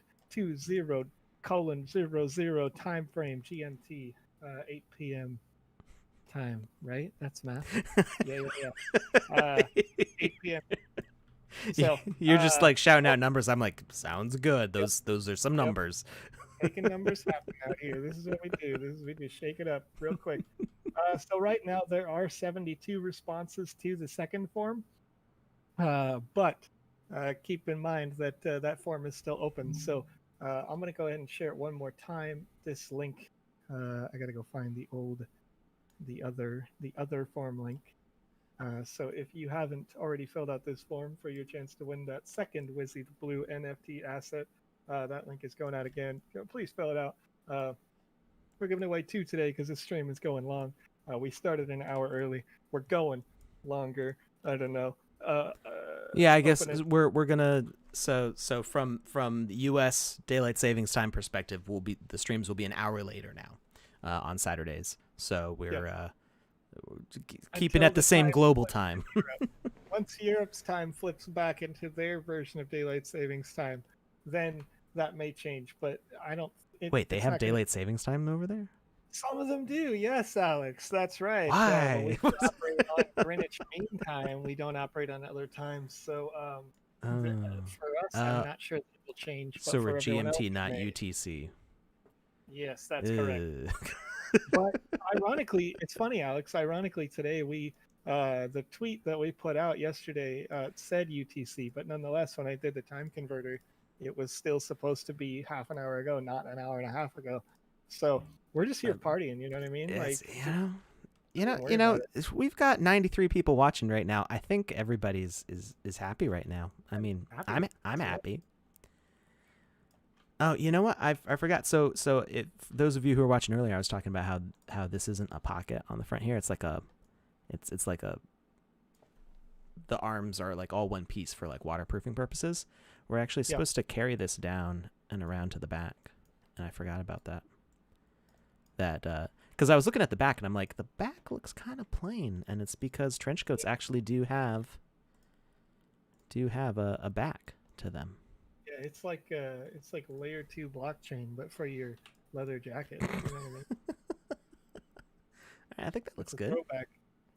20:00 time frame GMT, 8 p.m. time, right? That's math. Yeah. 8 p.m. So You're just like shouting out numbers. I'm like, sounds good. Those are some numbers. Making numbers happen out here. This is what we do. We just shake it up real quick. So right now there are 72 responses to the second form, but keep in mind that that form is still open. So I'm going to go ahead and share it one more time. This link, I got to go find the other form link. So if you haven't already filled out this form for your chance to win that second Wizzy the Blue NFT asset, that link is going out again. Please fill it out. We're giving away 2 today because this stream is going long. We started an hour early. We're going longer. I don't know. Yeah, I guess we're gonna so from the U.S. daylight savings time perspective, the streams will be an hour later now on Saturdays. So we're keeping Until at the same global time. Once Europe's time flips back into their version of daylight savings time, then that may change. But I don't. Wait, they have daylight savings time over there? Some of them do, yes, Alex. That's right. Why? We operate on Greenwich Mean Time. We don't operate on other times. So for us, I'm not sure that it will change. But So for we're everyone GMT, else, not may. UTC. Yes, that's correct. But ironically, it's funny, Alex. Ironically, today the tweet that we put out yesterday said UTC, but nonetheless, when I did the time converter, it was still supposed to be half an hour ago, not an hour and a half ago. So we're just here partying. You know what I mean? Like, you know, we've got 93 people watching right now. I think everybody's is happy right now. I mean, I'm happy. Oh, you know what? I forgot. So if those of you who were watching earlier, I was talking about how this isn't a pocket on the front here. It's like the arms are like all one piece for like waterproofing purposes. We're actually supposed to carry this down and around to the back, and I forgot about that. Because I was looking at the back and I'm like, the back looks kind of plain, and it's because trench coats actually do have a back to them. Yeah, it's like layer 2 blockchain, but for your leather jacket. You know what I mean? I think that looks good. Throwback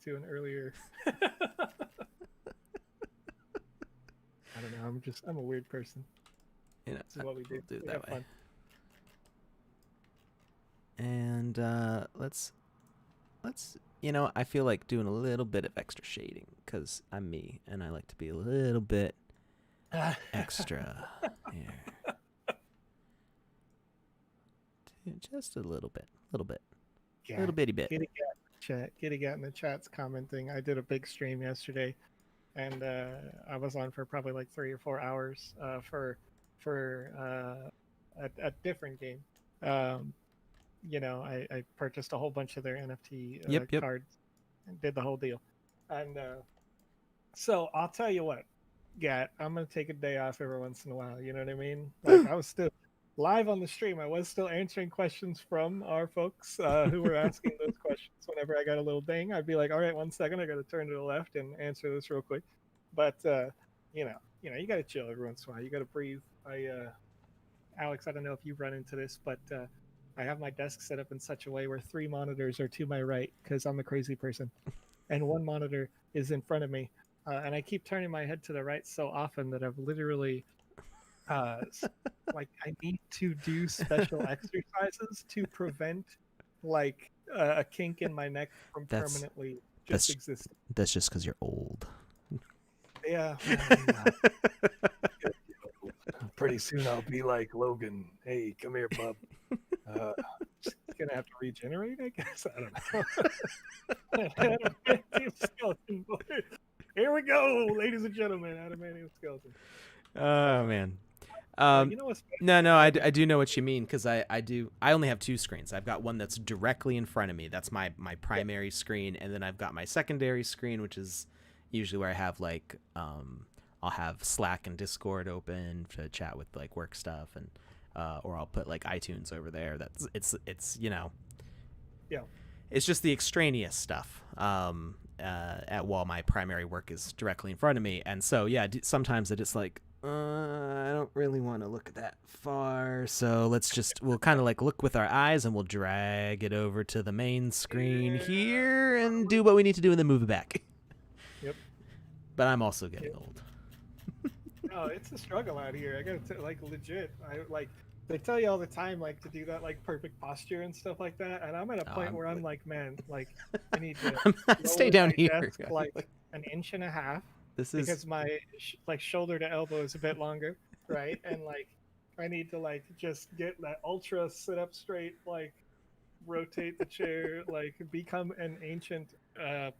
to an earlier. I don't know. I'm a weird person. You know, this is what we do. We'll do it we that way. Fun. And let's you know, I feel like doing a little bit of extra shading because I'm me and I like to be a little bit extra here. Just a little bit, little bitty bit. Kitty Cat in the chat's commenting. I did a big stream yesterday, and I was on for probably like 3 or 4 hours for a different game. You know, I purchased a whole bunch of their NFT Yep. cards and did the whole deal. And so I'll tell you what, Gat, I'm gonna take a day off every once in a while. You know what I mean? Like I was still live on the stream. I was still answering questions from our folks who were asking those questions. Whenever I got a little ding, I'd be like, "All right, 1 second, I got to turn to the left and answer this real quick." But you got to chill every once in a while. You got to breathe. Alex, I don't know if you've run into this, but I have my desk set up in such a way where 3 monitors are to my right because I'm a crazy person, and 1 monitor is in front of me, and I keep turning my head to the right so often that I've literally, like, I need to do special exercises to prevent like a kink in my neck from permanently just existing. That's just because you're old. Yeah. Pretty soon I'll be like Logan. Hey, come here, bub. Just gonna have to regenerate, I guess. I don't know. Adamantium skeleton boy. Here we go, ladies and gentlemen. Adamantium skeleton. Oh man. You know what's No, I do know what you mean because I only have 2 screens. I've got one that's directly in front of me. That's my primary screen, and then I've got my secondary screen, which is usually where I have like I'll have Slack and Discord open to chat with like work stuff, and or I'll put like iTunes over there. It's you know, yeah, it's just the extraneous stuff. While my primary work is directly in front of me, and so yeah, sometimes it's like I don't really want to look that far, so we'll kind of like look with our eyes and we'll drag it over to the main screen here and do what we need to do and then move it back. Yep. But I'm also getting old. No, it's a struggle out here. I gotta like legit. They tell you all the time like to do that like perfect posture and stuff like that, and I'm at a point where I'm like, man, like I need to stay down here desk, like an inch and a half. This because my like shoulder to elbow is a bit longer, right? And like I need to like just get that ultra sit up straight, like rotate the chair, like become an ancient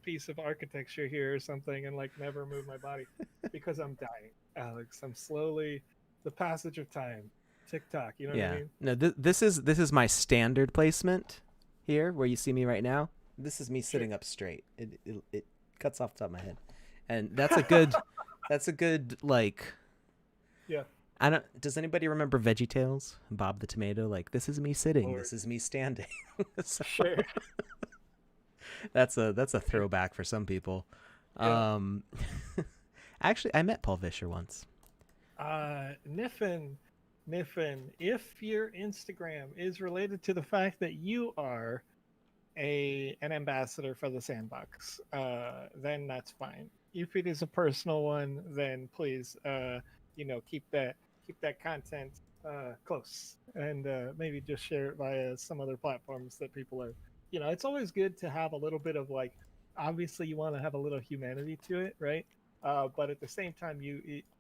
piece of architecture here or something, and like never move my body because I'm dying, Alex. I'm slowly the passage of time, tick-tock. You know what I mean? No, this is my standard placement here, where you see me right now. This is me sitting up straight. It cuts off the top of my head. And that's a good like. Yeah. Does anybody remember VeggieTales? Bob the Tomato. Like, this is me sitting. This is me standing. So, sure. That's a throwback for some people. Yeah. Actually, I met Paul Vischer once. Niffin, if your Instagram is related to the fact that you are an ambassador for the Sandbox, then that's fine. If it is a personal one, then please, keep that content close, and maybe just share it via some other platforms that people are. It's always good to have a little bit of like. Obviously, you want to have a little humanity to it, right? But at the same time,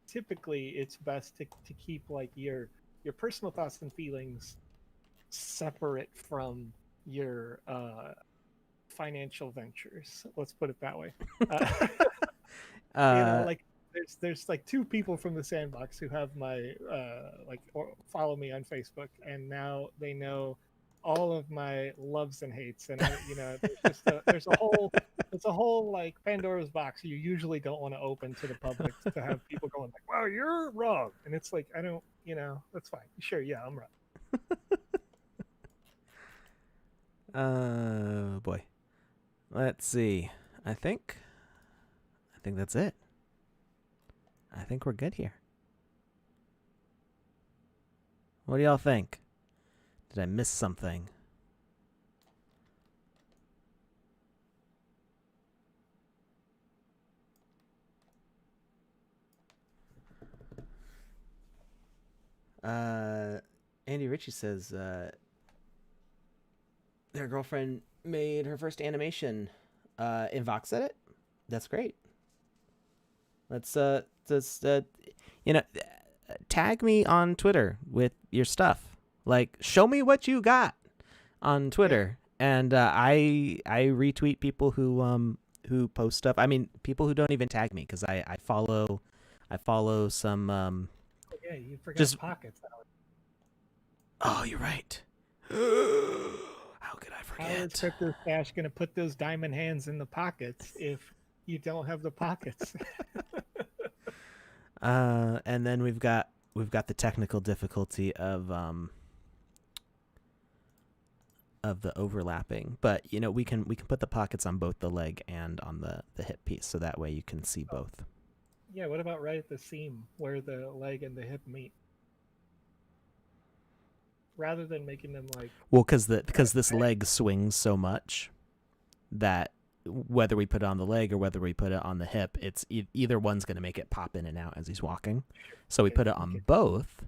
typically it's best to keep like your personal thoughts and feelings separate from your financial ventures. Let's put it that way. Like there's like 2 people from the Sandbox who have my or follow me on Facebook, and now they know all of my loves and hates, and there's a whole like Pandora's box you usually don't want to open to the public to have people going like, "Wow, you're wrong," and it's like I don't, that's fine. Sure, yeah, I'm right. Oh boy. Let's see. I think that's it. I think we're good here. What do y'all think? Did I miss something? Andy Ritchie says their girlfriend made her first animation In VoxEdit, that's great. Let's tag me on Twitter with your stuff. Like, show me what you got on Twitter, and I retweet people who post stuff. I mean, people who don't even tag me, because I follow some Yeah, you forgot just pockets. Alex. Oh, you're right. How could I How is forget? Cryptostache going to put those diamond hands in the pockets if you don't have the pockets? And then we've got the technical difficulty of the overlapping, but we can put the pockets on both the leg and on the hip piece, so that way you can see both. Yeah, what about right at the seam where the leg and the hip meet? Rather than making them like, Well, because this leg swings so much that whether we put it on the leg or whether we put it on the hip, it's either one's going to make it pop in and out as he's walking. So we put it on both.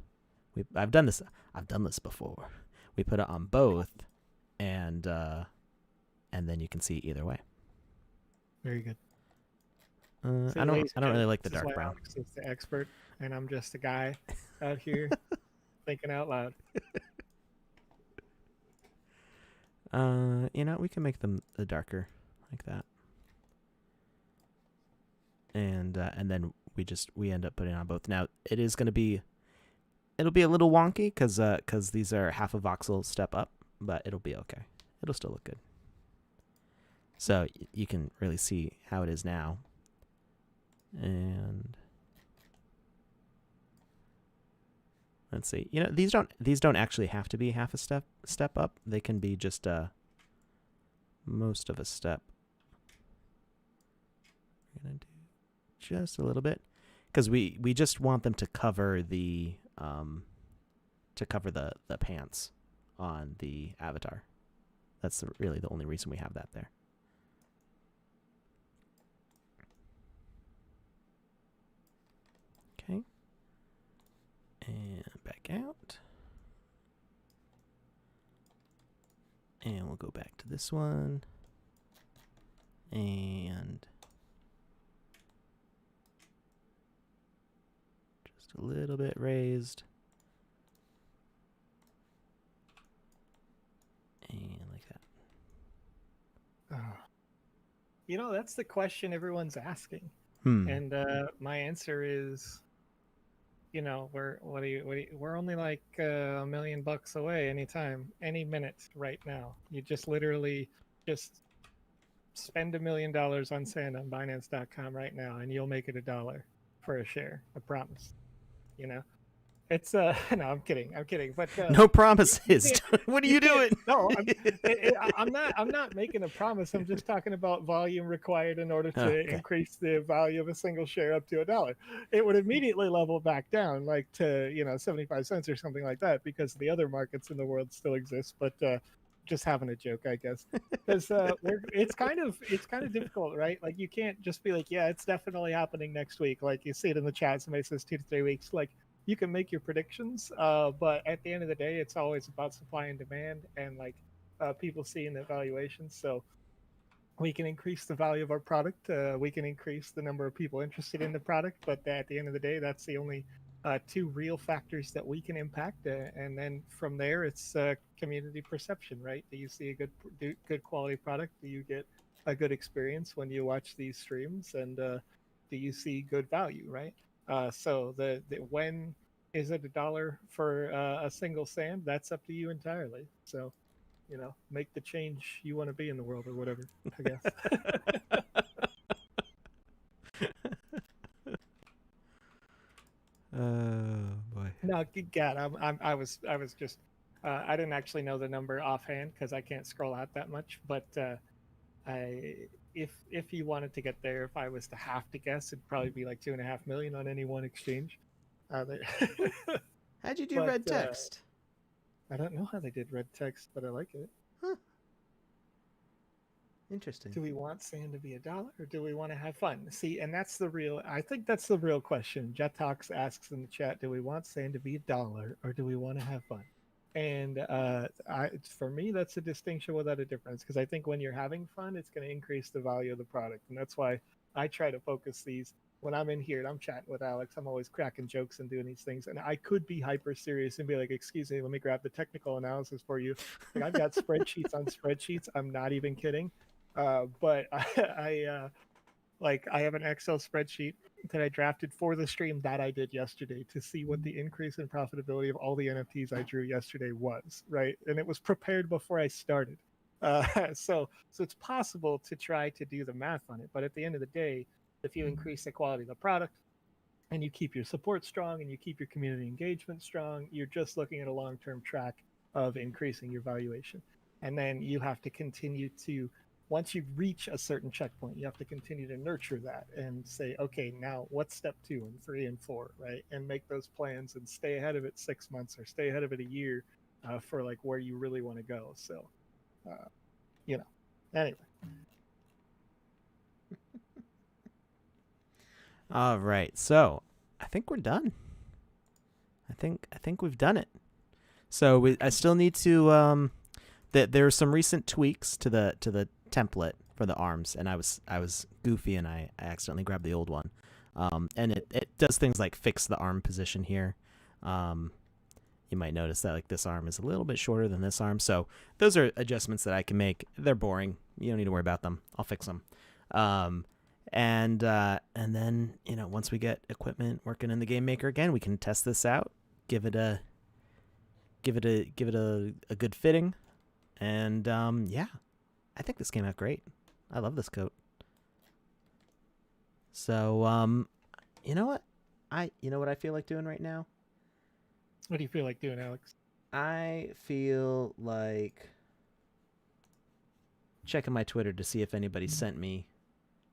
I've done this before. We put it on both, and then you can see either way. very good. I don't really like the dark brown. Alex is the expert, and I'm just a guy out here thinking out loud. We can make them darker like that, and then we end up putting on both. Now it'll be a little wonky because these are half a voxel step up, but it'll be okay. It'll still look good. So you can really see how it is now, and let's see. These don't actually have to be half a step up. They can be just most of a step. We're gonna do just a little bit because we just want them to cover the pants on the avatar. That's really the only reason we have that there. Okay. And back out. And we'll go back to this one. And just a little bit raised. And like that. That's the question everyone's asking. And my answer is, we're only like $1 million away anytime, any minute right now. You just literally just spend $1 million on sand on Binance.com right now, and you'll make it $1 for a share. I promise. It's no, I'm kidding, but no promises. What are you doing? No, I'm not making a promise. I'm just talking about volume required in order to increase the value of a single share up to $1. It would immediately level back down, like to 75 cents or something like that, because the other markets in the world still exist. But just having a joke, I guess, because it's kind of difficult, right? Like you can't just be like, yeah, it's definitely happening next week. Like you see it in the chat, somebody says 2 to 3 weeks, like. You can make your predictions, but at the end of the day, it's always about supply and demand and people seeing the valuations. So we can increase the value of our product. We can increase the number of people interested in the product. But at the end of the day, that's the only two real factors that we can impact. And then from there, it's community perception, right? Do you see a good quality product? Do you get a good experience when you watch these streams? And do you see good value, right? So the when is it $1 for a single sand? That's up to you entirely. So, make the change you want to be in the world or whatever, I guess. Oh boy. No, God, I was just I didn't actually know the number offhand because I can't scroll out that much. But if you wanted to get there, if I was to have to guess, it'd probably be like 2.5 million on any one exchange. How'd you do red text? I don't know how they did red text, but I like it. Huh. Interesting. Do we want sand to be $1 or do we want to have fun? See, and I think that's the real question. Jetox asks in the chat, do we want sand to be $1 or do we want to have fun? And for me, that's a distinction without a difference, because I think when you're having fun, it's going to increase the value of the product. And that's why I try to focus these. When I'm in here and I'm chatting with Alex, I'm always cracking jokes and doing these things. And I could be hyper serious and be like, excuse me, let me grab the technical analysis for you. Like, I've got spreadsheets on spreadsheets. I'm not even kidding. But I have an Excel spreadsheet that I drafted for the stream that I did yesterday to see what the increase in profitability of all the NFTs I drew yesterday was, right? And it was prepared before I started. So it's possible to try to do the math on it, but at the end of the day, if you increase the quality of the product and you keep your support strong and you keep your community engagement strong, you're just looking at a long-term track of increasing your valuation. And then you have to continue to, once you reach a certain checkpoint, you have to continue to nurture that and say, okay, now what's step 2 and 3 and 4, right? And make those plans and stay ahead of it 6 months or stay ahead of it a year for like where you really want to go. So, anyway. All right, so I think we're done. I think we've done it. So I still need to there are some recent tweaks to the template for the arms, and I was goofy and I accidentally grabbed the old one. And it does things like fix the arm position here. You might notice that like this arm is a little bit shorter than this arm. So those are adjustments that I can make. They're boring. You don't need to worry about them. I'll fix them. And then, once we get equipment working in the game maker again, we can test this out, give it a good fitting. And yeah, I think this came out great. I love this coat. So you know what I feel like doing right now? What do you feel like doing, Alex? I feel like checking my Twitter to see if anybody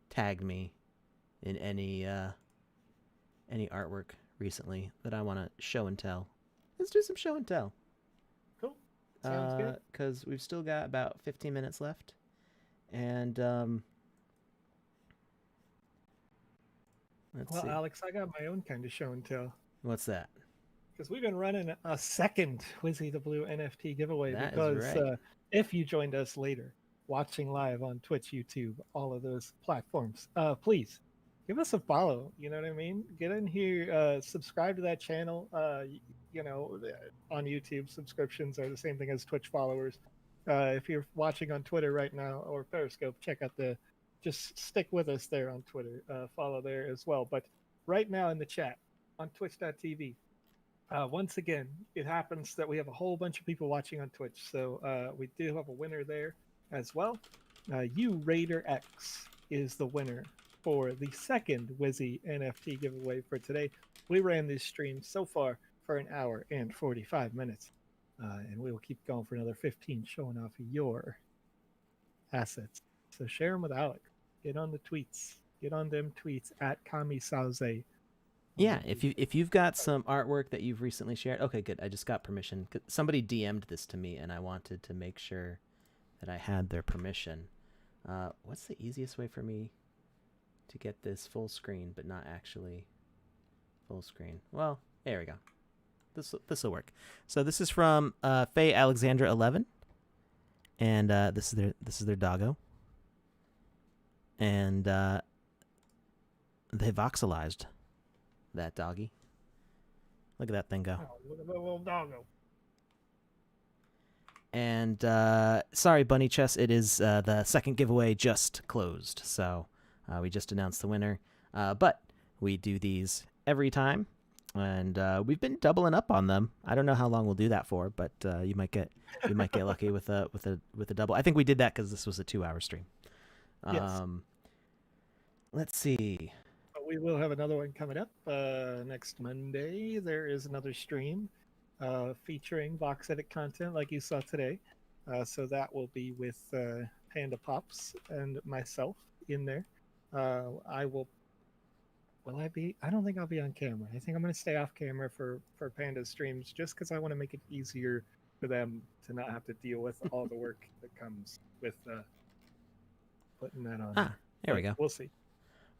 tagged me in any artwork recently that I want to show and tell. Let's do some show and tell. Cool. Sounds good. Because we've still got about 15 minutes left. And let's see. Alex, I got my own kind of show and tell. What's that? Because we've been running a second Wizzy the Blue NFT giveaway. That because is right. If you joined us later, watching live on Twitch, YouTube, all of those platforms, please give us a follow. You know what I mean? Get in here, subscribe to that channel. On YouTube, subscriptions are the same thing as Twitch followers. If you're watching on Twitter right now or Periscope, check out just stick with us there on Twitter. Follow there as well. But right now in the chat on twitch.tv, once again, it happens that we have a whole bunch of people watching on Twitch. So we do have a winner there as well. You Raider X is the winner for the second Wizzy NFT giveaway for today. We ran this stream so far for an hour and 45 minutes. And we will keep going for another 15, showing off your assets. So share them with Alex. Get on the tweets. Get on them tweets at Kamisauze. Yeah, if you've got some artwork that you've recently shared. Okay, good. I just got permission. Somebody DM'd this to me, and I wanted to make sure that I had their permission. What's the easiest way for me to get this full screen, but not actually full screen? Well, there we go. This will work. So this is from Faye Alexandra 11, and this is their doggo, and they voxelized that doggy. Look at that thing go. Oh, look at that little doggo. And sorry, Bunny Chess, it is the second giveaway just closed. So we just announced the winner. But we do these every time, and we've been doubling up on them. I don't know how long we'll do that for, but you might get lucky with a double. I think we did that because this was a 2-hour stream. Yes. Let's see. We will have another one coming up next Monday. There is another stream featuring VoxEdit content like you saw today. So that will be with Panda Pops and myself in there. Will I be? I don't think I'll be on camera. I think I'm going to stay off camera for Panda's streams just because I want to make it easier for them to not have to deal with all the work that comes with putting that on. There we go. We'll see.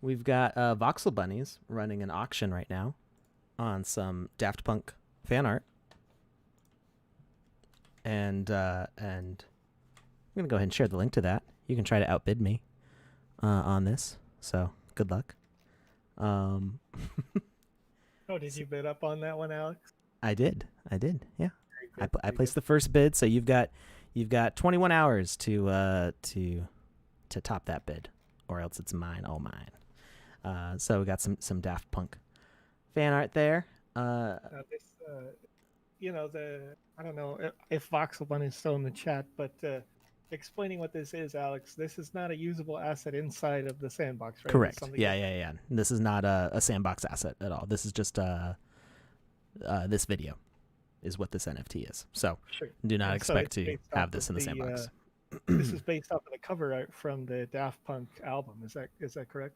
We've got Voxel Bunnies running an auction right now on some Daft Punk fan art. I'm gonna go ahead and share the link to that. You can try to outbid me on this. So good luck. Oh, did you bid up on that one, Alex? I did. Yeah. Very good, I very placed the first bid, so you've got 21 hours to top that bid, or else it's mine, all mine. So we got some Daft Punk fan art there. This, I don't know if Voxel Bunny is still in the chat, but explaining what this is, Alex, this is not a usable asset inside of the sandbox, right? It's Correct. something Yeah. This is not a sandbox asset at all. This is just this video is what this NFT is. So Sure. do not And so expect it's to based have off this of in the sandbox. This is based off of the cover art from the Daft Punk album. Is that correct?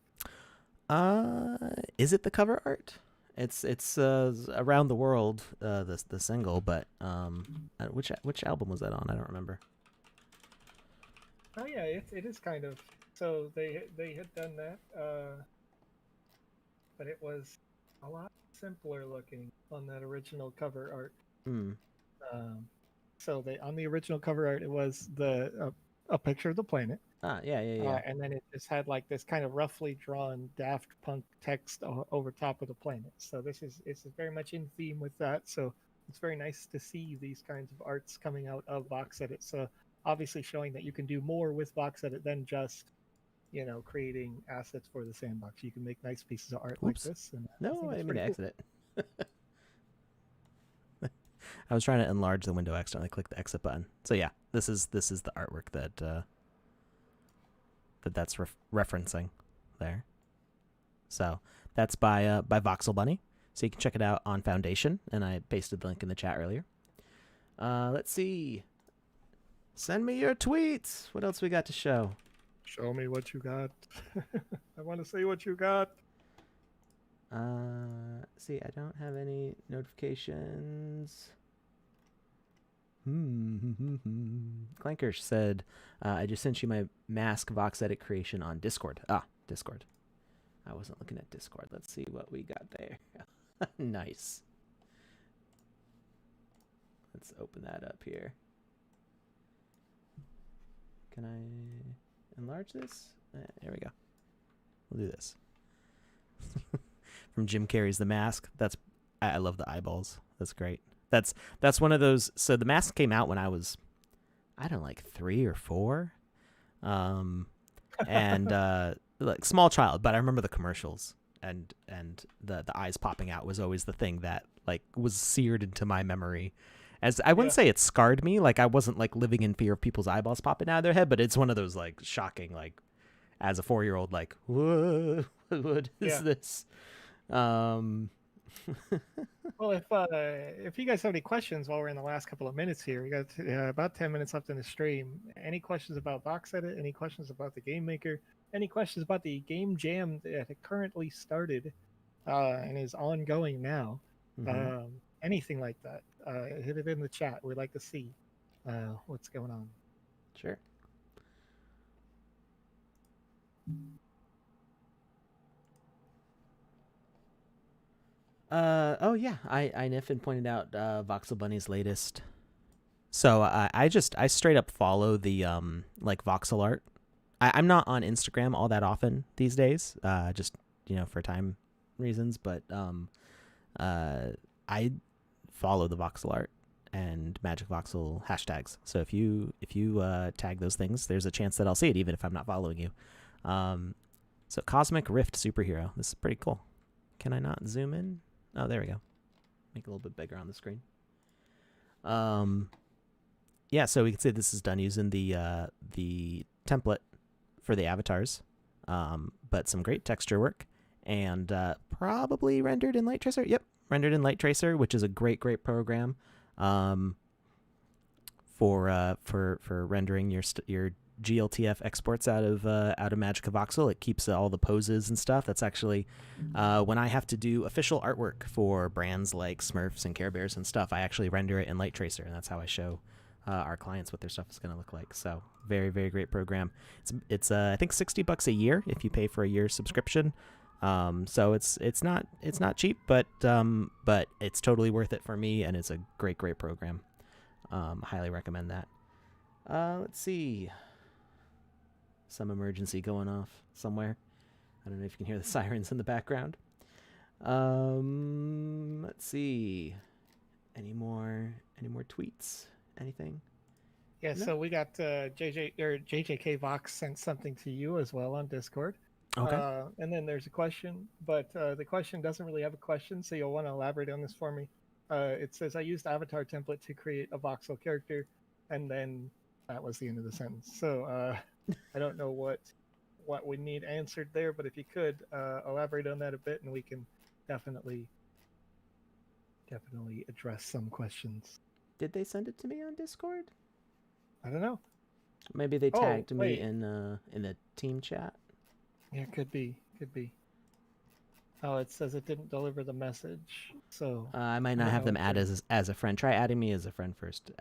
Is it the cover art? It's around the world, the single, but which album was that on? I don't remember. Oh yeah, it is kind of. So they had done that, but it was a lot simpler looking on that original cover art. Hmm. So they on the original cover art it was a picture of the planet. Yeah. And then it just had like this kind of roughly drawn Daft Punk text over top of the planet. So this is very much in theme with that. So it's very nice to see these kinds of arts coming out of VoxEdit. So obviously showing that you can do more with VoxEdit than just creating assets for the sandbox. You can make nice pieces of art like Oops. this. And No, I didn't mean to cool. exit it. I was trying to enlarge the window accidentally. Click the exit button. So yeah, this is the artwork that's referencing there. So that's by Voxel Bunny. So you can check it out on Foundation, and I pasted the link in the chat earlier. Let's see. Send me your tweets. What else we got to show? Show me what you got. I want to see what you got. See, I don't have any notifications. Clanker said, I just sent you my mask VoxEdit creation on Discord. Discord. I wasn't looking at Discord. Let's see what we got there. Nice. Let's open that up here. Can I enlarge this? There we go. We'll do this. From Jim Carrey's The Mask. I love the eyeballs. That's great. That's one of those. So the mask came out when I was, I don't know, like 3 or 4, and like small child. But I remember the commercials and the eyes popping out was always the thing that like was seared into my memory. As I wouldn't say it scarred me. Like I wasn't like living in fear of people's eyeballs popping out of their head, but it's one of those like shocking, like as a 4-year-old, like what is this? Well, if you guys have any questions while we're in the last couple of minutes here, we got about 10 minutes left in the stream. Any questions about VoxEdit? Any questions about the Game Maker? Any questions about the Game Jam that currently started and is ongoing now? Anything like that? Hit it in the chat. We'd like to see what's going on. Sure. Oh yeah, I Niffin pointed out Voxel Bunny's latest. So I straight up follow the like voxel art. I'm not on Instagram all that often these days, just for time reasons. But I follow the voxel art and Magic Voxel hashtags. So if you tag those things, there's a chance that I'll see it even if I'm not following you. So Cosmic Rift Superhero. This is pretty cool. Can I not zoom in? Oh, there we go. Make it a little bit bigger on the screen. Yeah, so we can say this is done using the template for the avatars, but some great texture work and probably rendered in Light Tracer. Yep, rendered in Light Tracer, which is a great program for rendering your GLTF exports out of Magic Voxel. It keeps all the poses and stuff. That's actually when I have to do official artwork for brands like Smurfs and Care Bears and stuff, I actually render it in Light Tracer, and that's how I show our clients what their stuff is going to look like. So very great program. It's I think $60 a year if you pay for a year subscription. So it's not cheap, but it's totally worth it for me, and it's a great program. Highly recommend that. Let's see. Some emergency going off somewhere. I don't know if you can hear the sirens in the background. Let's see. Any more tweets? Anything? Yeah, No? so we got JJK Vox sent something to you as well on Discord. Okay. And then there's a question, but the question doesn't really have a question, so you'll want to elaborate on this for me. It says, I used avatar template to create a voxel character, and then that was the end of the sentence. So I don't know what we need answered there, but if you could elaborate on that a bit, and we can definitely address some questions. Did they send it to me on Discord? I don't know. Maybe they tagged me wait. in the team chat. Yeah, could be. Oh, it says it didn't deliver the message, so I might not don't have know them if as a friend. Try adding me as a friend first.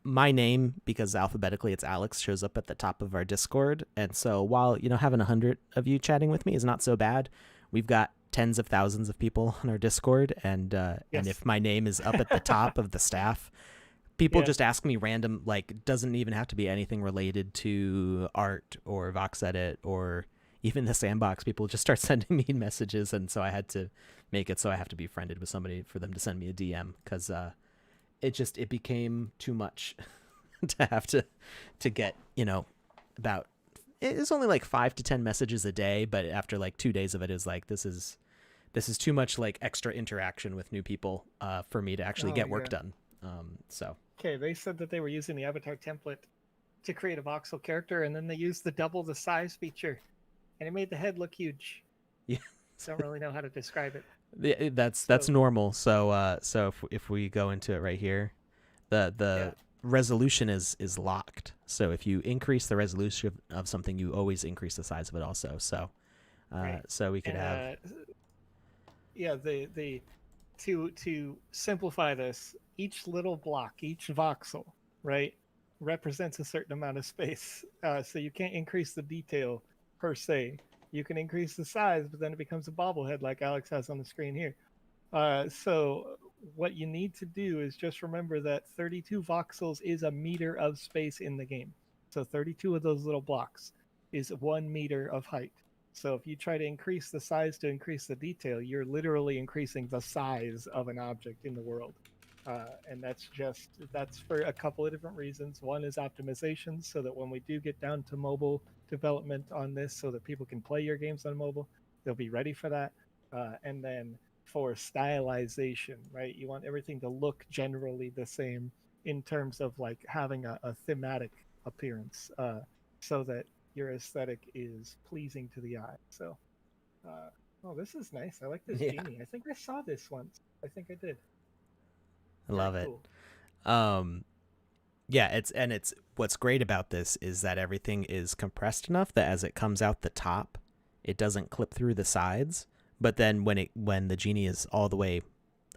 My name, because alphabetically it's Alex, shows up at the top of our Discord, and so while having 100 of you chatting with me is not so bad, we've got tens of thousands of people on our Discord, and Yes. if my name is up at the top of the staff, people Yeah. just ask me random, like, doesn't even have to be anything related to art or VoxEdit or even the Sandbox. People just start sending me messages, and so I had to make it so I have to be friended with somebody for them to send me a DM, because it became too much to have to get about. It's only like 5 to 10 messages a day, but after like 2 days of it, is like this is too much like extra interaction with new people for me to actually get work done. So okay, they said that they were using the avatar template to create a voxel character, and then they used the double the size feature, and it made the head look huge. Yeah. Don't really know how to describe it. That's normal. So if we go into it right here, the resolution is locked. So if you increase the resolution of something, you always increase the size of it also. So Right. so we could have to simplify this, each little block, each voxel, right, represents a certain amount of space. So you can't increase the detail per se. You can increase the size, but then it becomes a bobblehead like Alex has on the screen here. So what you need to do is just remember that 32 voxels is a meter of space in the game. So 32 of those little blocks is 1 meter of height. So if you try to increase the size to increase the detail, you're literally increasing the size of an object in the world. And that's for a couple of different reasons. One is optimization, so that when we do get down to mobile development on this, so that people can play your games on mobile, they'll be ready for that. And then for stylization, right? You want everything to look generally the same in terms of like having a thematic appearance, so that your aesthetic is pleasing to the eye. So, oh, this is nice. I like this genie. I think I saw this once. I think I did. I love it. Cool. Yeah, it's what's great about this is that everything is compressed enough that as it comes out the top, it doesn't clip through the sides. But then when the genie is all the way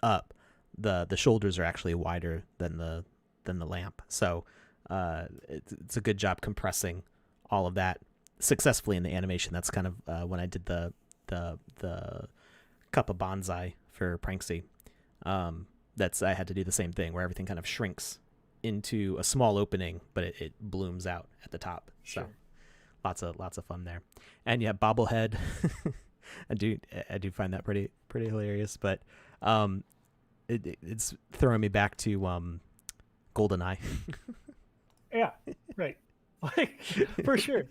up, the shoulders are actually wider than the lamp. So it's a good job compressing all of that successfully in the animation. That's kind of when I did the cup of bonsai for Pranksy. I had to do the same thing where everything kind of shrinks into a small opening, but it blooms out at the top. Sure. So lots of fun there. And yeah, bobblehead. I do find that pretty hilarious, but it's throwing me back to GoldenEye. Yeah, right. Like, for sure.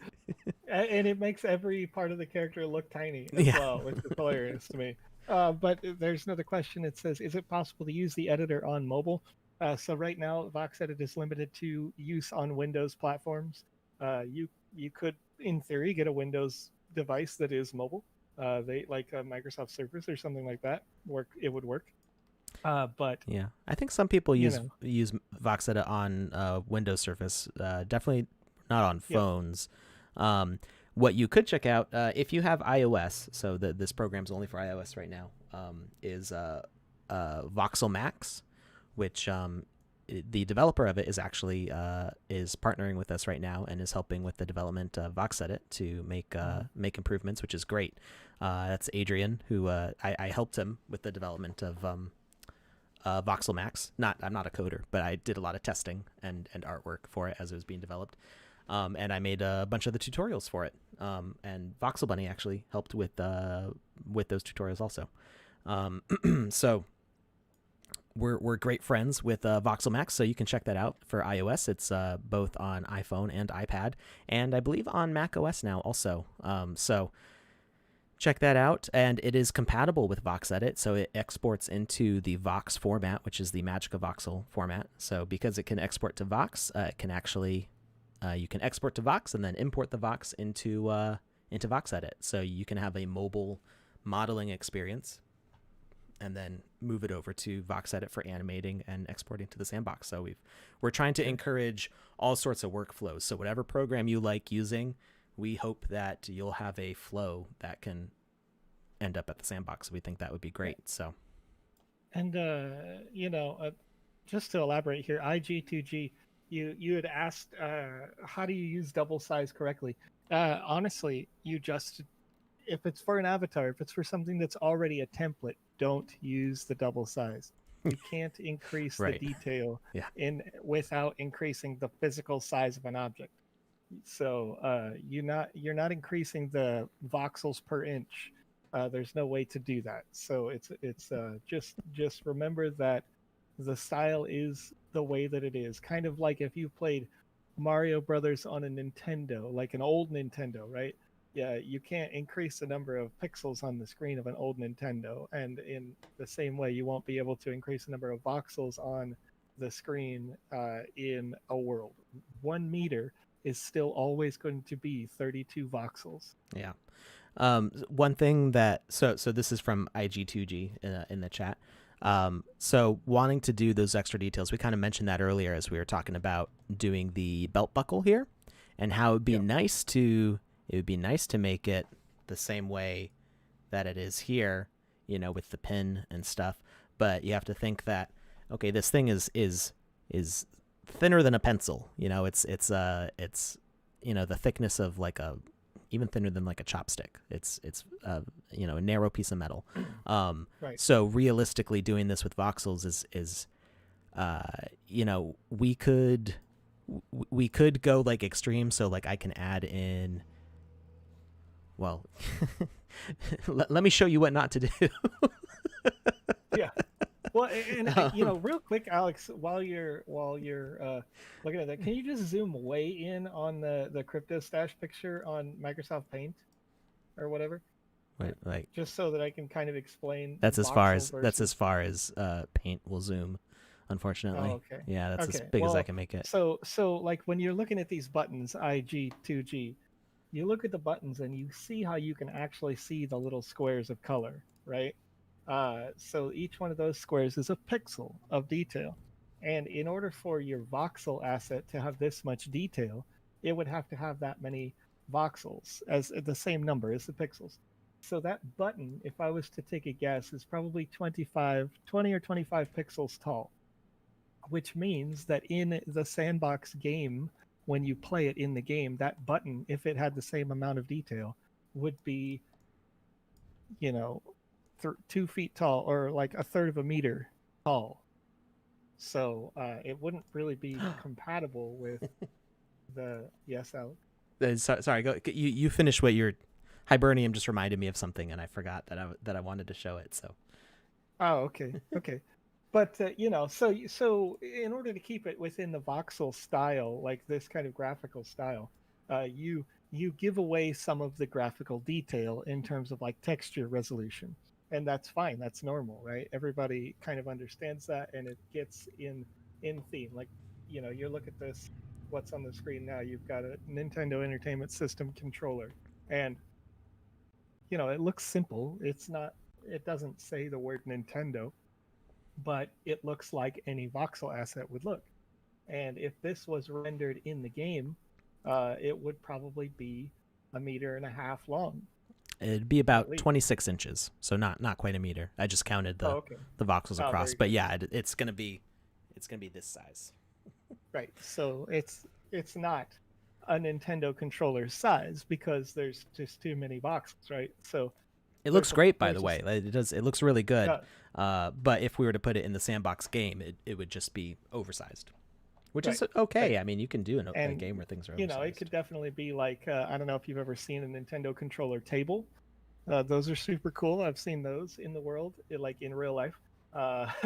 And it makes every part of the character look tiny as well, which is hilarious to me. But there's another question. It says, is it possible to use the editor on mobile? So right now, VoxEdit is limited to use on Windows platforms. You could, in theory, get a Windows device that is mobile. They like Microsoft Surface or something like that. It would work. But yeah, I think some people use VoxEdit on Windows Surface. Definitely not on phones. What you could check out if you have iOS, so this program's only for iOS right now, is Voxel Max, which the developer of it is actually is partnering with us right now and is helping with the development of VoxEdit to make improvements, which is great. That's Adrian, who I helped him with the development Voxel Max. I'm not a coder, but I did a lot of testing and artwork for it as it was being developed. And I made a bunch of the tutorials for it. And Voxel Bunny actually helped with those tutorials also. So we're great friends with Voxel Max, so you can check that out for iOS. It's both on iPhone and iPad, and I believe on Mac OS now also. So check that out, and it is compatible with VoxEdit, so it exports into the Vox format, which is the Magic of Voxel format. So because it can export to Vox, it can actually you can export to Vox and then import the Vox into VoxEdit, so you can have a mobile modeling experience and then move it over to VoxEdit for animating and exporting to the Sandbox. So we're trying to encourage all sorts of workflows. So whatever program you like using, we hope that you'll have a flow that can end up at the Sandbox. We think that would be great. So, and just to elaborate here, IG2G, you had asked how do you use double size correctly? Honestly, if it's for an avatar, if it's for something that's already a template, don't use the double size. You can't increase the detail without increasing the physical size of an object. So you're not increasing the voxels per inch. There's no way to do that. So it's just remember that the style is the way that it is. Kind of like if you played Mario Brothers on a Nintendo, like an old Nintendo, right? Yeah, you can't increase the number of pixels on the screen of an old Nintendo, and in the same way, you won't be able to increase the number of voxels on the screen in a world. 1 meter is still always going to be 32 voxels. Yeah. One thing that so this is from IG2G in the chat. So wanting to do those extra details, we kind of mentioned that earlier as we were talking about doing the belt buckle here, and how it'd be nice to make it the same way that it is here, with the pin and stuff. But you have to think that, okay, this thing is thinner than a pencil. It's the thickness of even thinner than like a chopstick. It's a narrow piece of metal. Right. So realistically, doing this with voxels is we could go like extreme. So like I can add in. Well, let me show you what not to do. Yeah. Well, and real quick, Alex, while you're looking at that, can you just zoom way in on the Cryptostache picture on Microsoft Paint or whatever? Wait, like just so that I can kind of explain. That's as far as Paint will zoom, unfortunately. Oh, okay. Yeah, that's as big as I can make it. So like when you're looking at these buttons, IG2G, you look at the buttons and you see how you can actually see the little squares of color, right? So each one of those squares is a pixel of detail. And in order for your voxel asset to have this much detail, it would have to have that many voxels as the same number as the pixels. So that button, if I was to take a guess, is probably 20 or 25 pixels tall, which means that in the Sandbox game, when you play it in the game, that button, if it had the same amount of detail, would be, 2 feet tall, or like a third of a meter tall. So it wouldn't really be compatible with the Alex. Sorry, go. You finish what your Hibernium just reminded me of something, and I forgot that I wanted to show it. So. Oh, okay. But so in order to keep it within the voxel style, like this kind of graphical style, you give away some of the graphical detail in terms of like texture resolution, and that's fine. That's normal, right? Everybody kind of understands that, and it gets in theme. Like, you look at this, what's on the screen now. You've got a Nintendo Entertainment System controller, and it looks simple. It doesn't say the word Nintendo, but it looks like any voxel asset would look. And if this was rendered in the game, it would probably be 1.5 meters long. It'd be about 26 inches, so not quite a meter. I just counted the voxels across, but yeah, it's gonna be this size. Right. So it's not a Nintendo controller size because there's just too many voxels, right? So It looks There's a- great, by there's the a- way. It does. It looks really good. Yeah. But if we were to put it in the Sandbox game, it would just be oversized, which is Right, okay. right. I mean, you can do a And game where things are you know, oversized. it could definitely be like I don't know if you've ever seen a Nintendo controller table. Those are super cool. I've seen those in the world, like in real life,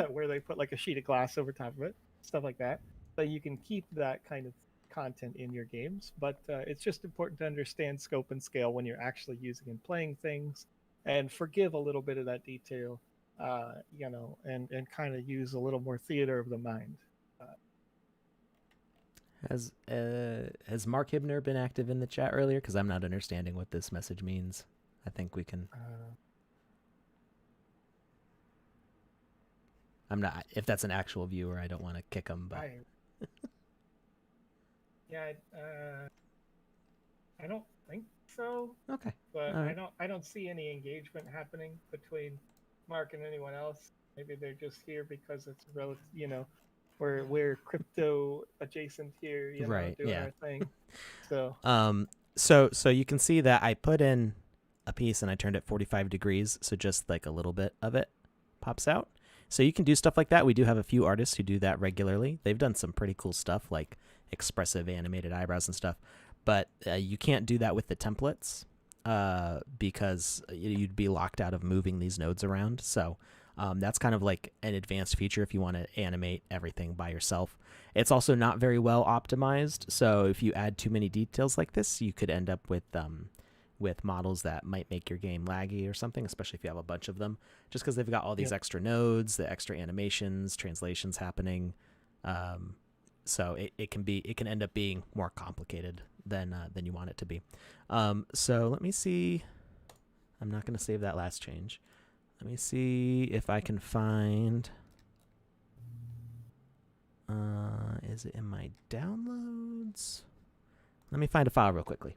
where they put like a sheet of glass over top of it, stuff like that. So you can keep that kind of content in your games, but it's just important to understand scope and scale when you're actually using and playing things, and forgive a little bit of that detail, you know, and kind of use a little more theater of the mind. Has Mark Hibner been active in the chat earlier? Because I'm not understanding what this message means. I think we can. I'm not. If that's an actual viewer, I don't want to kick him. But Yeah, I don't think so. okay, But all right. I don't see any engagement happening between Mark and anyone else. Maybe they're just here because it's relative, you know, we're crypto adjacent here, you know, Right, doing yeah. our thing. So So you can see that I put in a piece and I turned it 45 degrees, so just like a little bit of it pops out. So you can do stuff like that. We do have a few artists who do that regularly. They've done some pretty cool stuff like expressive animated eyebrows and stuff, but you can't do that with the templates because you'd be locked out of moving these nodes around. So that's kind of like an advanced feature if you want to animate everything by yourself. It's also not very well optimized, so if you add too many details like this, you could end up with models that might make your game laggy or something, especially if you have a bunch of them, just because they've got all these extra nodes, the extra animations, translations happening. So it can end up being more complicated than you want it to be. So let me see. I'm not going to save that last change. Let me see if I can find. Is it in my downloads? Let me find a file real quickly.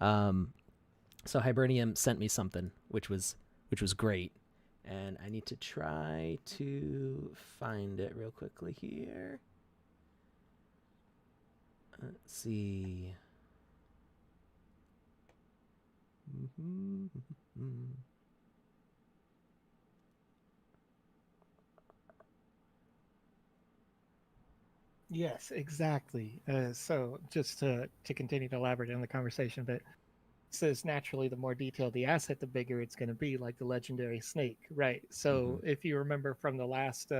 So Hibernium sent me something which was great, and I need to try to find it real quickly here. Let's see. yes, exactly. So just to continue to elaborate on the conversation, but says naturally the more detailed the asset, the bigger it's going to be, like the legendary snake, right? So if you remember from the last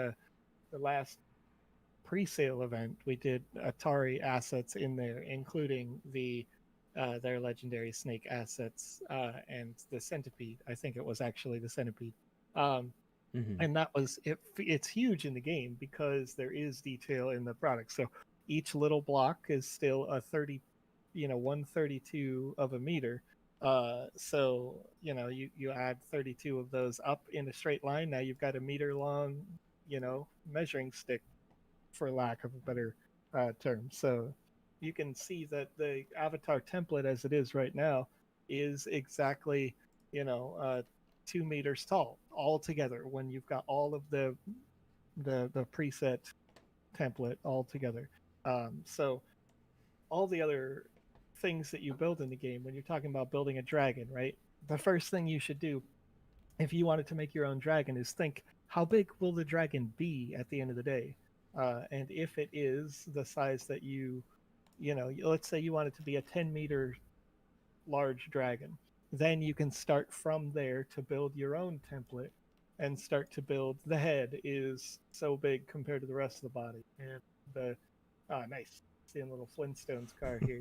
pre-sale event, we did Atari assets in there, including their legendary snake assets and the centipede. I think it was actually the centipede. And that was it. It's huge in the game because there is detail in the product. So each little block is still a 30, 132 of a meter. So you add 32 of those up in a straight line. Now you've got a meter long, measuring stick, for lack of a better term. So you can see that the avatar template as it is right now is exactly, you know, uh, 2 meters tall all together when you've got all of the preset template all together. So all the other things that you build in the game, when you're talking about building a dragon, right? The first thing you should do if you wanted to make your own dragon is think, how big will the dragon be at the end of the day? And if it is the size that let's say you want it to be a 10-meter large dragon, then you can start from there to build your own template and start to build. The head is so big compared to the rest of the body, and the nice, seeing a little Flintstones car here.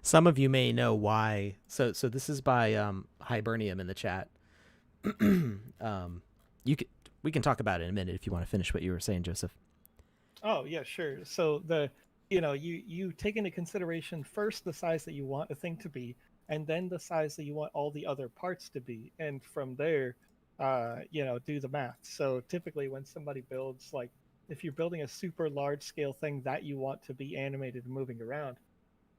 Some of you may know why. So this is by Hibernium in the chat. You could we can talk about it in a minute if you want to finish what you were saying, Joseph. Oh yeah, sure. So you take into consideration first the size that you want a thing to be, and then the size that you want all the other parts to be, and from there, do the math. So typically, when somebody builds, like, if you're building a super large scale thing that you want to be animated and moving around,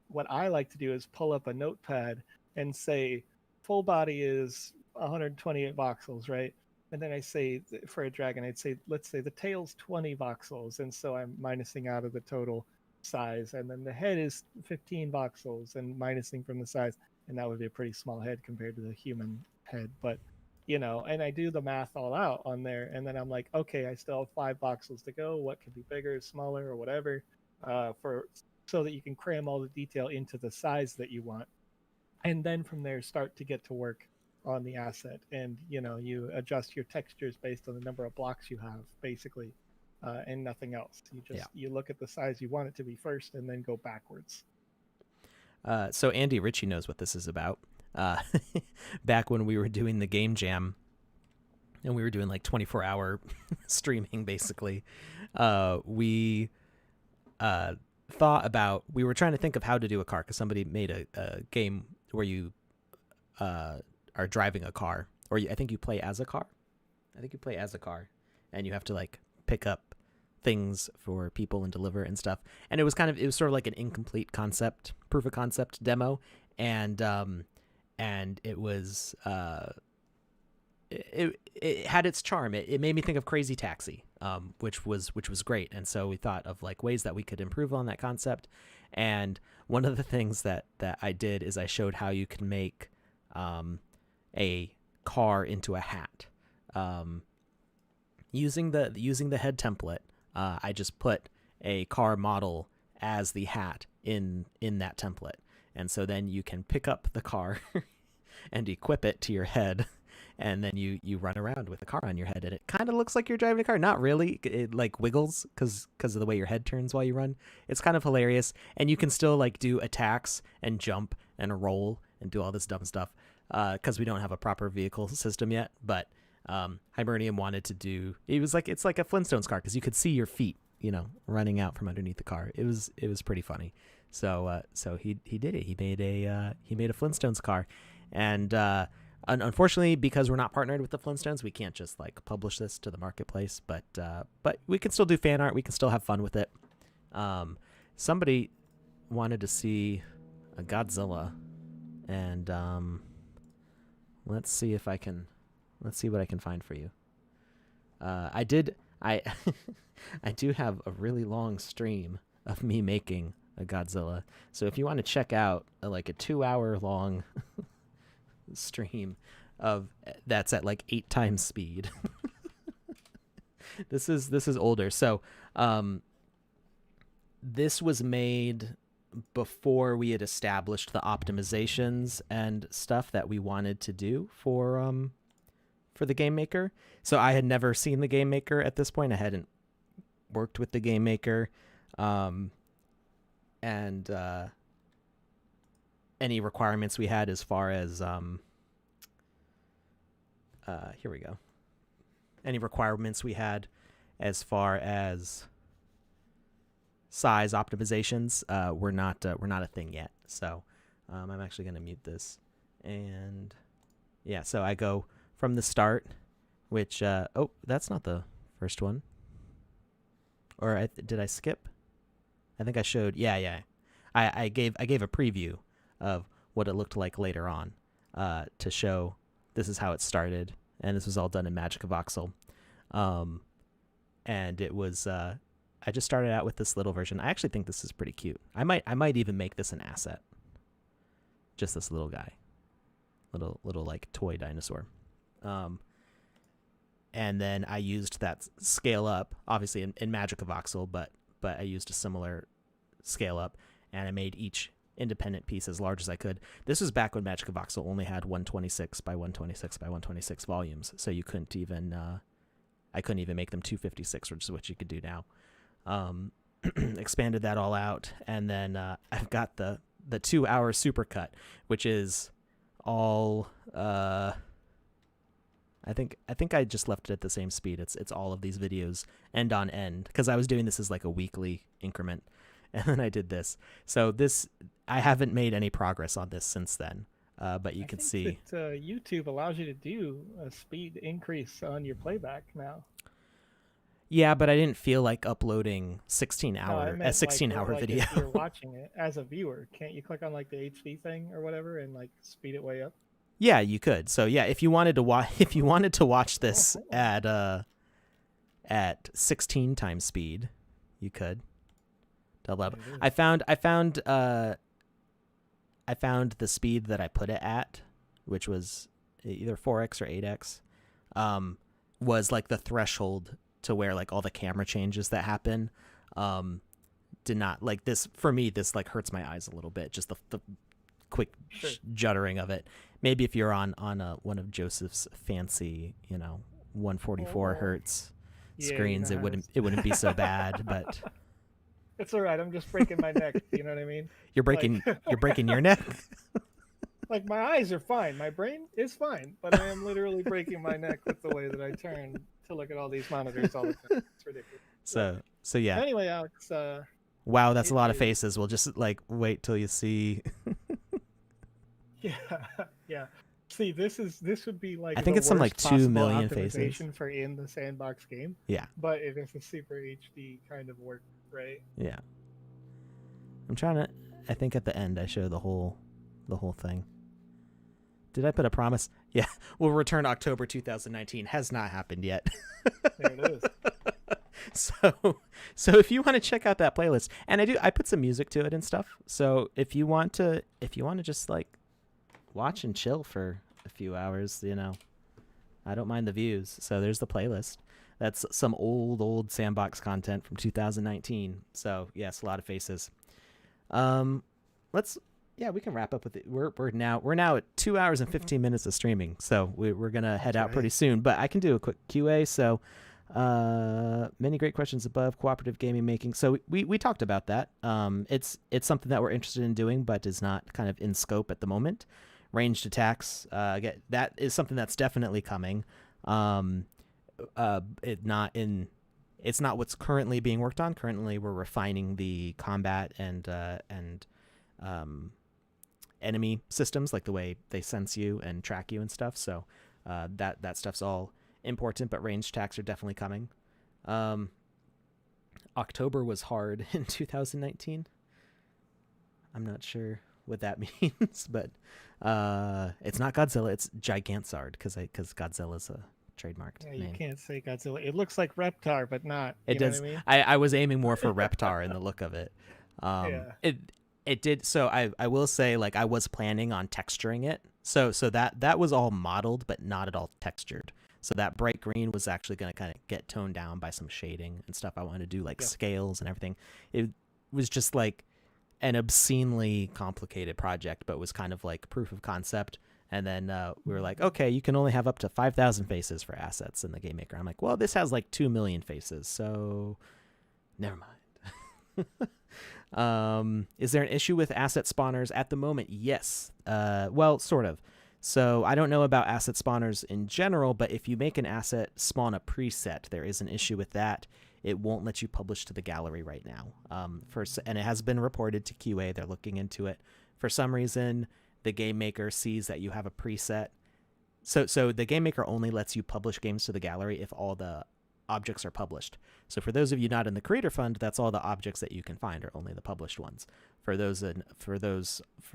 what I like to do is pull up a notepad and say full body is 128 voxels, right? And then I say for a dragon, I'd say, let's say the tail's 20 voxels, and so I'm minusing out of the total size, and then the head is 15 voxels and minusing from the size, and that would be a pretty small head compared to the human head. But and I do the math all out on there, and then I'm like, okay, I still have 5 voxels to go. What can be bigger, smaller, or whatever, for so that you can cram all the detail into the size that you want, and then from there start to get to work on the asset, and you adjust your textures based on the number of blocks you have, basically, and nothing else. You look at the size you want it to be first, and then go backwards. So Andy Ritchie knows what this is about. Back when we were doing the game jam, and we were doing like 24-hour streaming, basically, we we were trying to think of how to do a car, because somebody made a game where you are driving a car, or I think you play as a car. And you have to like pick up things for people and deliver and stuff. And it was sort of like an incomplete proof of concept demo, and it was it had its charm. It made me think of Crazy Taxi, which was great. And so we thought of like ways that we could improve on that concept. And one of the things that I did is I showed how you can make a car into a hat. Using the head template, I just put a car model as the hat in that template. And so then you can pick up the car and equip it to your head, and then you run around with the car on your head, and it kind of looks like you're driving a car. Not really. It like wiggles because of the way your head turns while you run. It's kind of hilarious, and you can still like do attacks and jump and roll and do all this dumb stuff because we don't have a proper vehicle system yet. But Hibernium wanted to do. It's like a Flintstones car because you could see your feet, running out from underneath the car. It was pretty funny. So he did it. He made a Flintstones car, and unfortunately, because we're not partnered with the Flintstones, we can't just like publish this to the marketplace. But we can still do fan art. We can still have fun with it. Somebody wanted to see a Godzilla, and let's see what I can find for you. I do have a really long stream of me making a Godzilla. So if you want to check out a 2-hour long stream that's at like 8 times speed. This is older. So this was made before we had established the optimizations and stuff that we wanted to do for the Game Maker. So I had never seen the Game Maker at this point. I hadn't worked with the Game Maker. And any requirements we had as far as here we go. Any requirements we had as far as size optimizations were not a thing yet. So I'm actually going to mute this. And yeah, so I go from the start, which that's not the first one. Or did I skip? I think I showed. Yeah. I gave a preview of what it looked like later on to show this is how it started, and this was all done in Magic of Voxel. And it was I just started out with this little version. I actually think this is pretty cute. I might even make this an asset. Just this little guy, little like toy dinosaur. And then I used that scale up, obviously in Magic of Voxel, but I used a similar scale up, and I made each independent piece as large as I could. This was back when Magic of Voxel only had 126 by 126 by 126 volumes, so you couldn't even I couldn't even make them 256, which is what you could do now. Expanded that all out, and then I've got the 2-hour supercut, which is all I think I just left it at the same speed. It's all of these videos end on end, because I was doing this as like a weekly increment, and then I did this. So I haven't made any progress on this since then, but you can see that, YouTube allows you to do a speed increase on your playback now. Yeah, but I didn't feel like uploading 16-hour video. If you're watching it as a viewer, can't you click on like the HD thing or whatever and like speed it way up? Yeah, you could. So yeah, if you wanted to watch this at 16 times speed, you could. I found the speed that I put it at, which was either 4x or 8x, was like the threshold to where like all the camera changes that happen did not like this for me. This like hurts my eyes a little bit. Just the quick Sure. juddering of it. Maybe if you're on one of Joseph's fancy 144 hertz Yeah, screens, you know it wouldn't be so bad. But it's all right. I'm just breaking my neck. You know what I mean? you're breaking your neck. Like my eyes are fine, my brain is fine, but I am literally breaking my neck with the way that I turn to look at all these monitors all the time. It's ridiculous. So yeah. Anyway, Alex. Wow, that's a lot of faces. We'll just like wait till you see. Yeah. See, this would be like I think the it's some like worst 2 possible million faces. optimization for in the Sandbox game. Yeah. But it is a super HD kind of work, right? Yeah. I'm trying to. I think at the end I show the whole thing. Did I put a promise? Yeah, we'll return October 2019. Has not happened yet. There it is. So if you want to check out that playlist, and I put some music to it and stuff. So if you want to just like watch and chill for a few hours, I don't mind the views. So there's the playlist. That's some old Sandbox content from 2019. So yes, a lot of faces. We can wrap up with it. We're now at 2 hours and 15 minutes of streaming, so we're gonna head out pretty soon. But I can do a quick QA. So, many great questions above. Cooperative gaming making. So we talked about that. It's something that we're interested in doing, but is not kind of in scope at the moment. Ranged attacks. That is something that's definitely coming. It's not what's currently being worked on. Currently, we're refining the combat and enemy systems, like the way they sense you and track you and stuff. So that stuff's all important, but ranged attacks are definitely coming. October was hard in 2019. I'm not sure what that means, but it's not Godzilla, it's Gigantsard, because Godzilla's a trademarked Yeah, name. you can't say Godzilla. It looks like Reptar, but not. It you know does. what I mean? I was aiming more for Reptar in the look of it. Yeah. It did. So I will say, like, I was planning on texturing it. So that was all modeled, but not at all textured. So that bright green was actually going to kind of get toned down by some shading and stuff. I wanted to do like scales and everything. It was just like an obscenely complicated project, but was kind of like proof of concept. And then we were like, okay, you can only have up to 5,000 faces for assets in the game maker. I'm like, well, this has like 2 million faces, so never mind. Is there an issue with asset spawners at the moment? Yes. Well, sort of. So I don't know about asset spawners in general, but if you make an asset spawn a preset, there is an issue with that. It won't let you publish to the gallery right now. And it has been reported to QA. They're looking into it. For some reason, the game maker sees that you have a preset. So the game maker only lets you publish games to the gallery if all the objects are published. So for those of you not in the creator fund, that's all the objects that you can find are only the published ones. For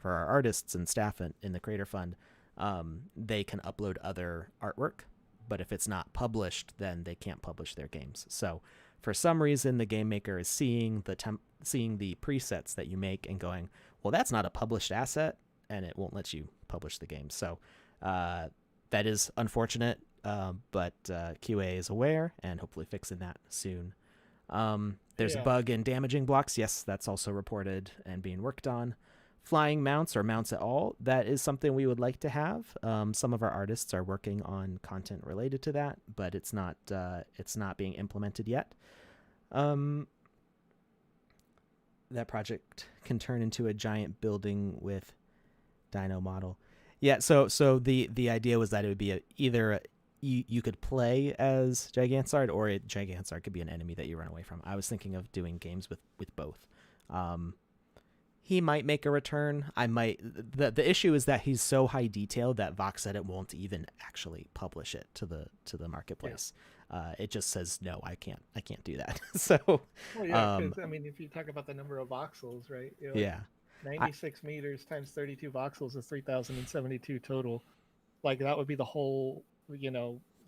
our artists and staff in the creator fund, they can upload other artwork, but if it's not published, then they can't publish their games. So for some reason, the game maker is seeing the presets that you make and going, well, that's not a published asset, and it won't let you publish the game. So that is unfortunate, but QA is aware and hopefully fixing that soon. There's a bug in damaging blocks. Yes, that's also reported and being worked on. Flying mounts or mounts at all, that is something we would like to have. Some of our artists are working on content related to that, but it's not being implemented yet. That project can turn into a giant building with Dino model. Yeah, so the idea was that it would be you could play as Gigantsard, or Gigantsard could be an enemy that you run away from. I was thinking of doing games with both. He might make a return. I might. The issue is that he's so high detailed that VoxEdit won't even actually publish it to the marketplace. It just says no, I can't do that. So, well, yeah, 'cause, I mean, if you talk about the number of voxels, right? You're like 96 meters times 32 voxels is 3,072 total. Like that would be the whole,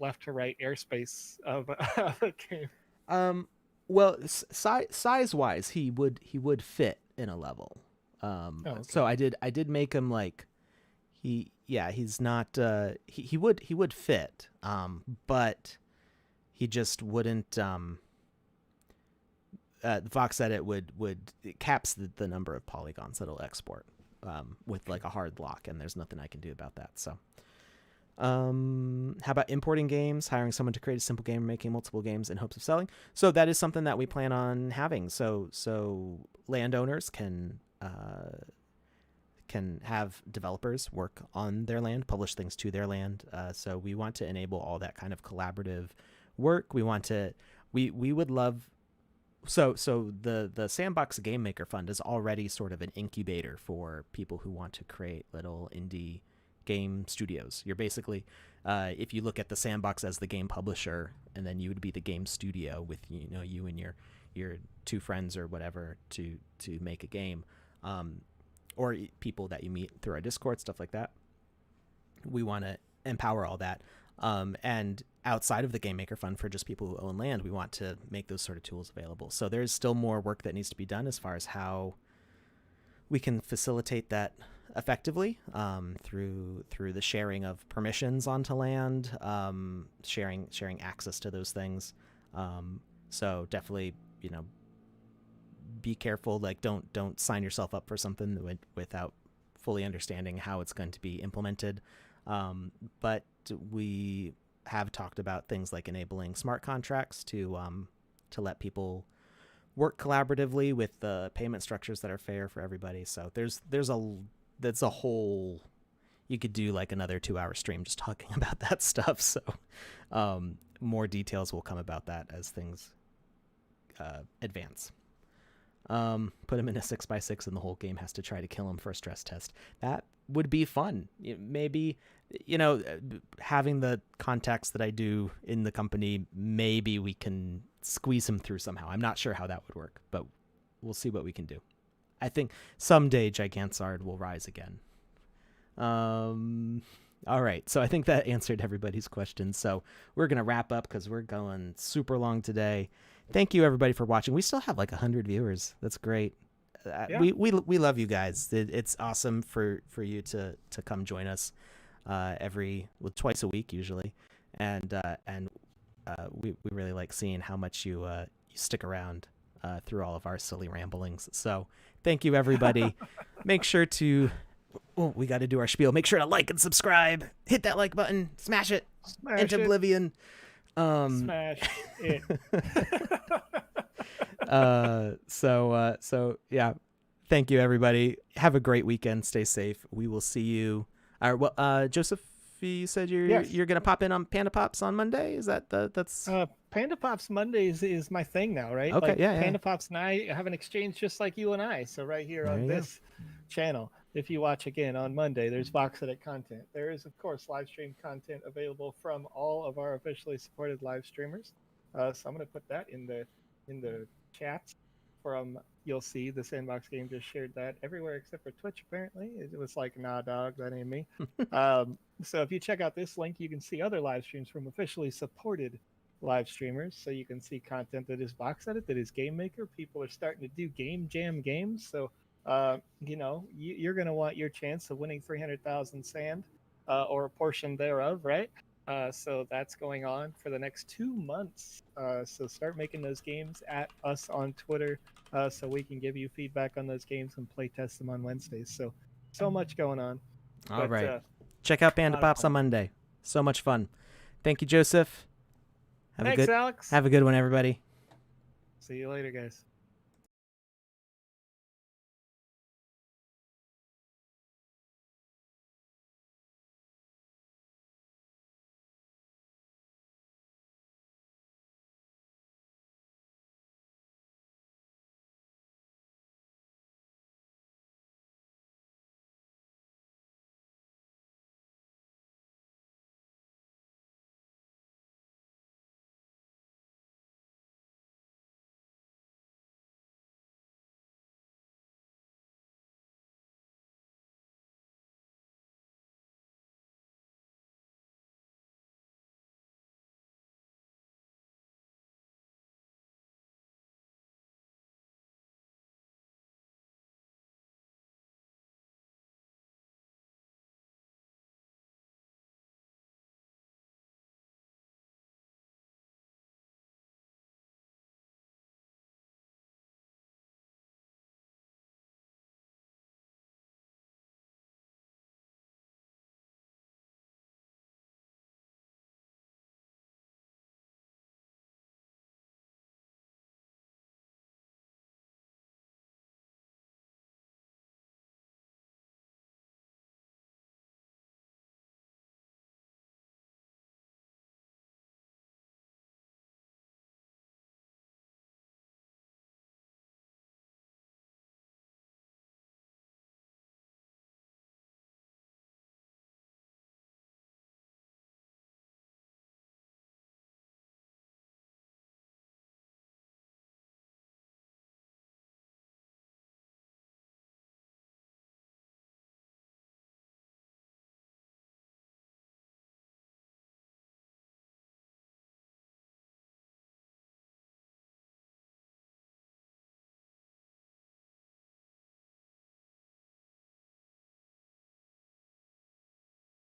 left to right airspace of a game. Well, size wise, he would fit in a level. So I did make him like he yeah, he's not. He would fit, but he just wouldn't. VoxEdit would it caps the number of polygons that it'll export with like a hard lock, and there's nothing I can do about that. So, how about importing games, hiring someone to create a simple game, making multiple games in hopes of selling? So that is something that we plan on having. So landowners can have developers work on their land, publish things to their land. So we want to enable all that kind of collaborative work. We would love. So the Sandbox Game Maker Fund is already sort of an incubator for people who want to create little indie game studios. You're basically, if you look at the Sandbox as the game publisher, and then you would be the game studio with you and your two friends or whatever to make a game, or people that you meet through our Discord, stuff like that. We want to empower all that. And outside of the Game Maker Fund for just people who own land, we want to make those sort of tools available. So there's still more work that needs to be done as far as how we can facilitate that effectively, through the sharing of permissions onto land, sharing access to those things. So definitely, be careful. Like don't sign yourself up for something without fully understanding how it's going to be implemented. But we have talked about things like enabling smart contracts to let people work collaboratively with the payment structures that are fair for everybody. So that's a whole, you could do like another 2-hour stream just talking about that stuff. So more details will come about that as things advance. Put him in a 6x6 and the whole game has to try to kill him for a stress test. That would be fun. Maybe, having the contacts that I do in the company, maybe we can squeeze him through somehow. I'm not sure how that would work, but we'll see what we can do. I think someday Gigantsard will rise again. All right. So I think that answered everybody's questions. So we're going to wrap up because we're going super long today. Thank you, everybody, for watching. We still have like 100 viewers. That's great. Yeah. We love you guys. It's awesome for you to come join us twice a week usually, and we really like seeing how much you stick around through all of our silly ramblings. So thank you, everybody. Make sure to we got to do our spiel. Make sure to like and subscribe. Hit that like button. Smash it into oblivion. Smash it. So yeah, thank you, everybody. Have a great weekend. Stay safe. We will see you. Joseph, you said you're gonna pop in on Panda Pops on Monday. Is that's Panda Pops Mondays is my thing now, right? Okay, yeah. Panda Pops and I have an exchange just like you and I. So right here on this channel, if you watch again on Monday, there's VoxEdit content. There is, of course, live stream content available from all of our officially supported live streamers. So I'm gonna put that in the chats. You'll see the Sandbox game just shared that everywhere except for Twitch. Apparently, it was like, nah, dog, that ain't me. So if you check out this link, you can see other live streams from officially supported live streamers. So you can see content that is VoxEdit, that is Game Maker. People are starting to do game jam games. So you're going to want your chance of winning 300,000 sand or a portion thereof, right? So that's going on for the next 2 months. So start making those games at us on Twitter so we can give you feedback on those games and play test them on Wednesdays. So much going on. All right. Check out Panda Pops on Monday. So much fun. Thank you, Joseph. Thanks, Alex. Have a good one, everybody. See you later, guys.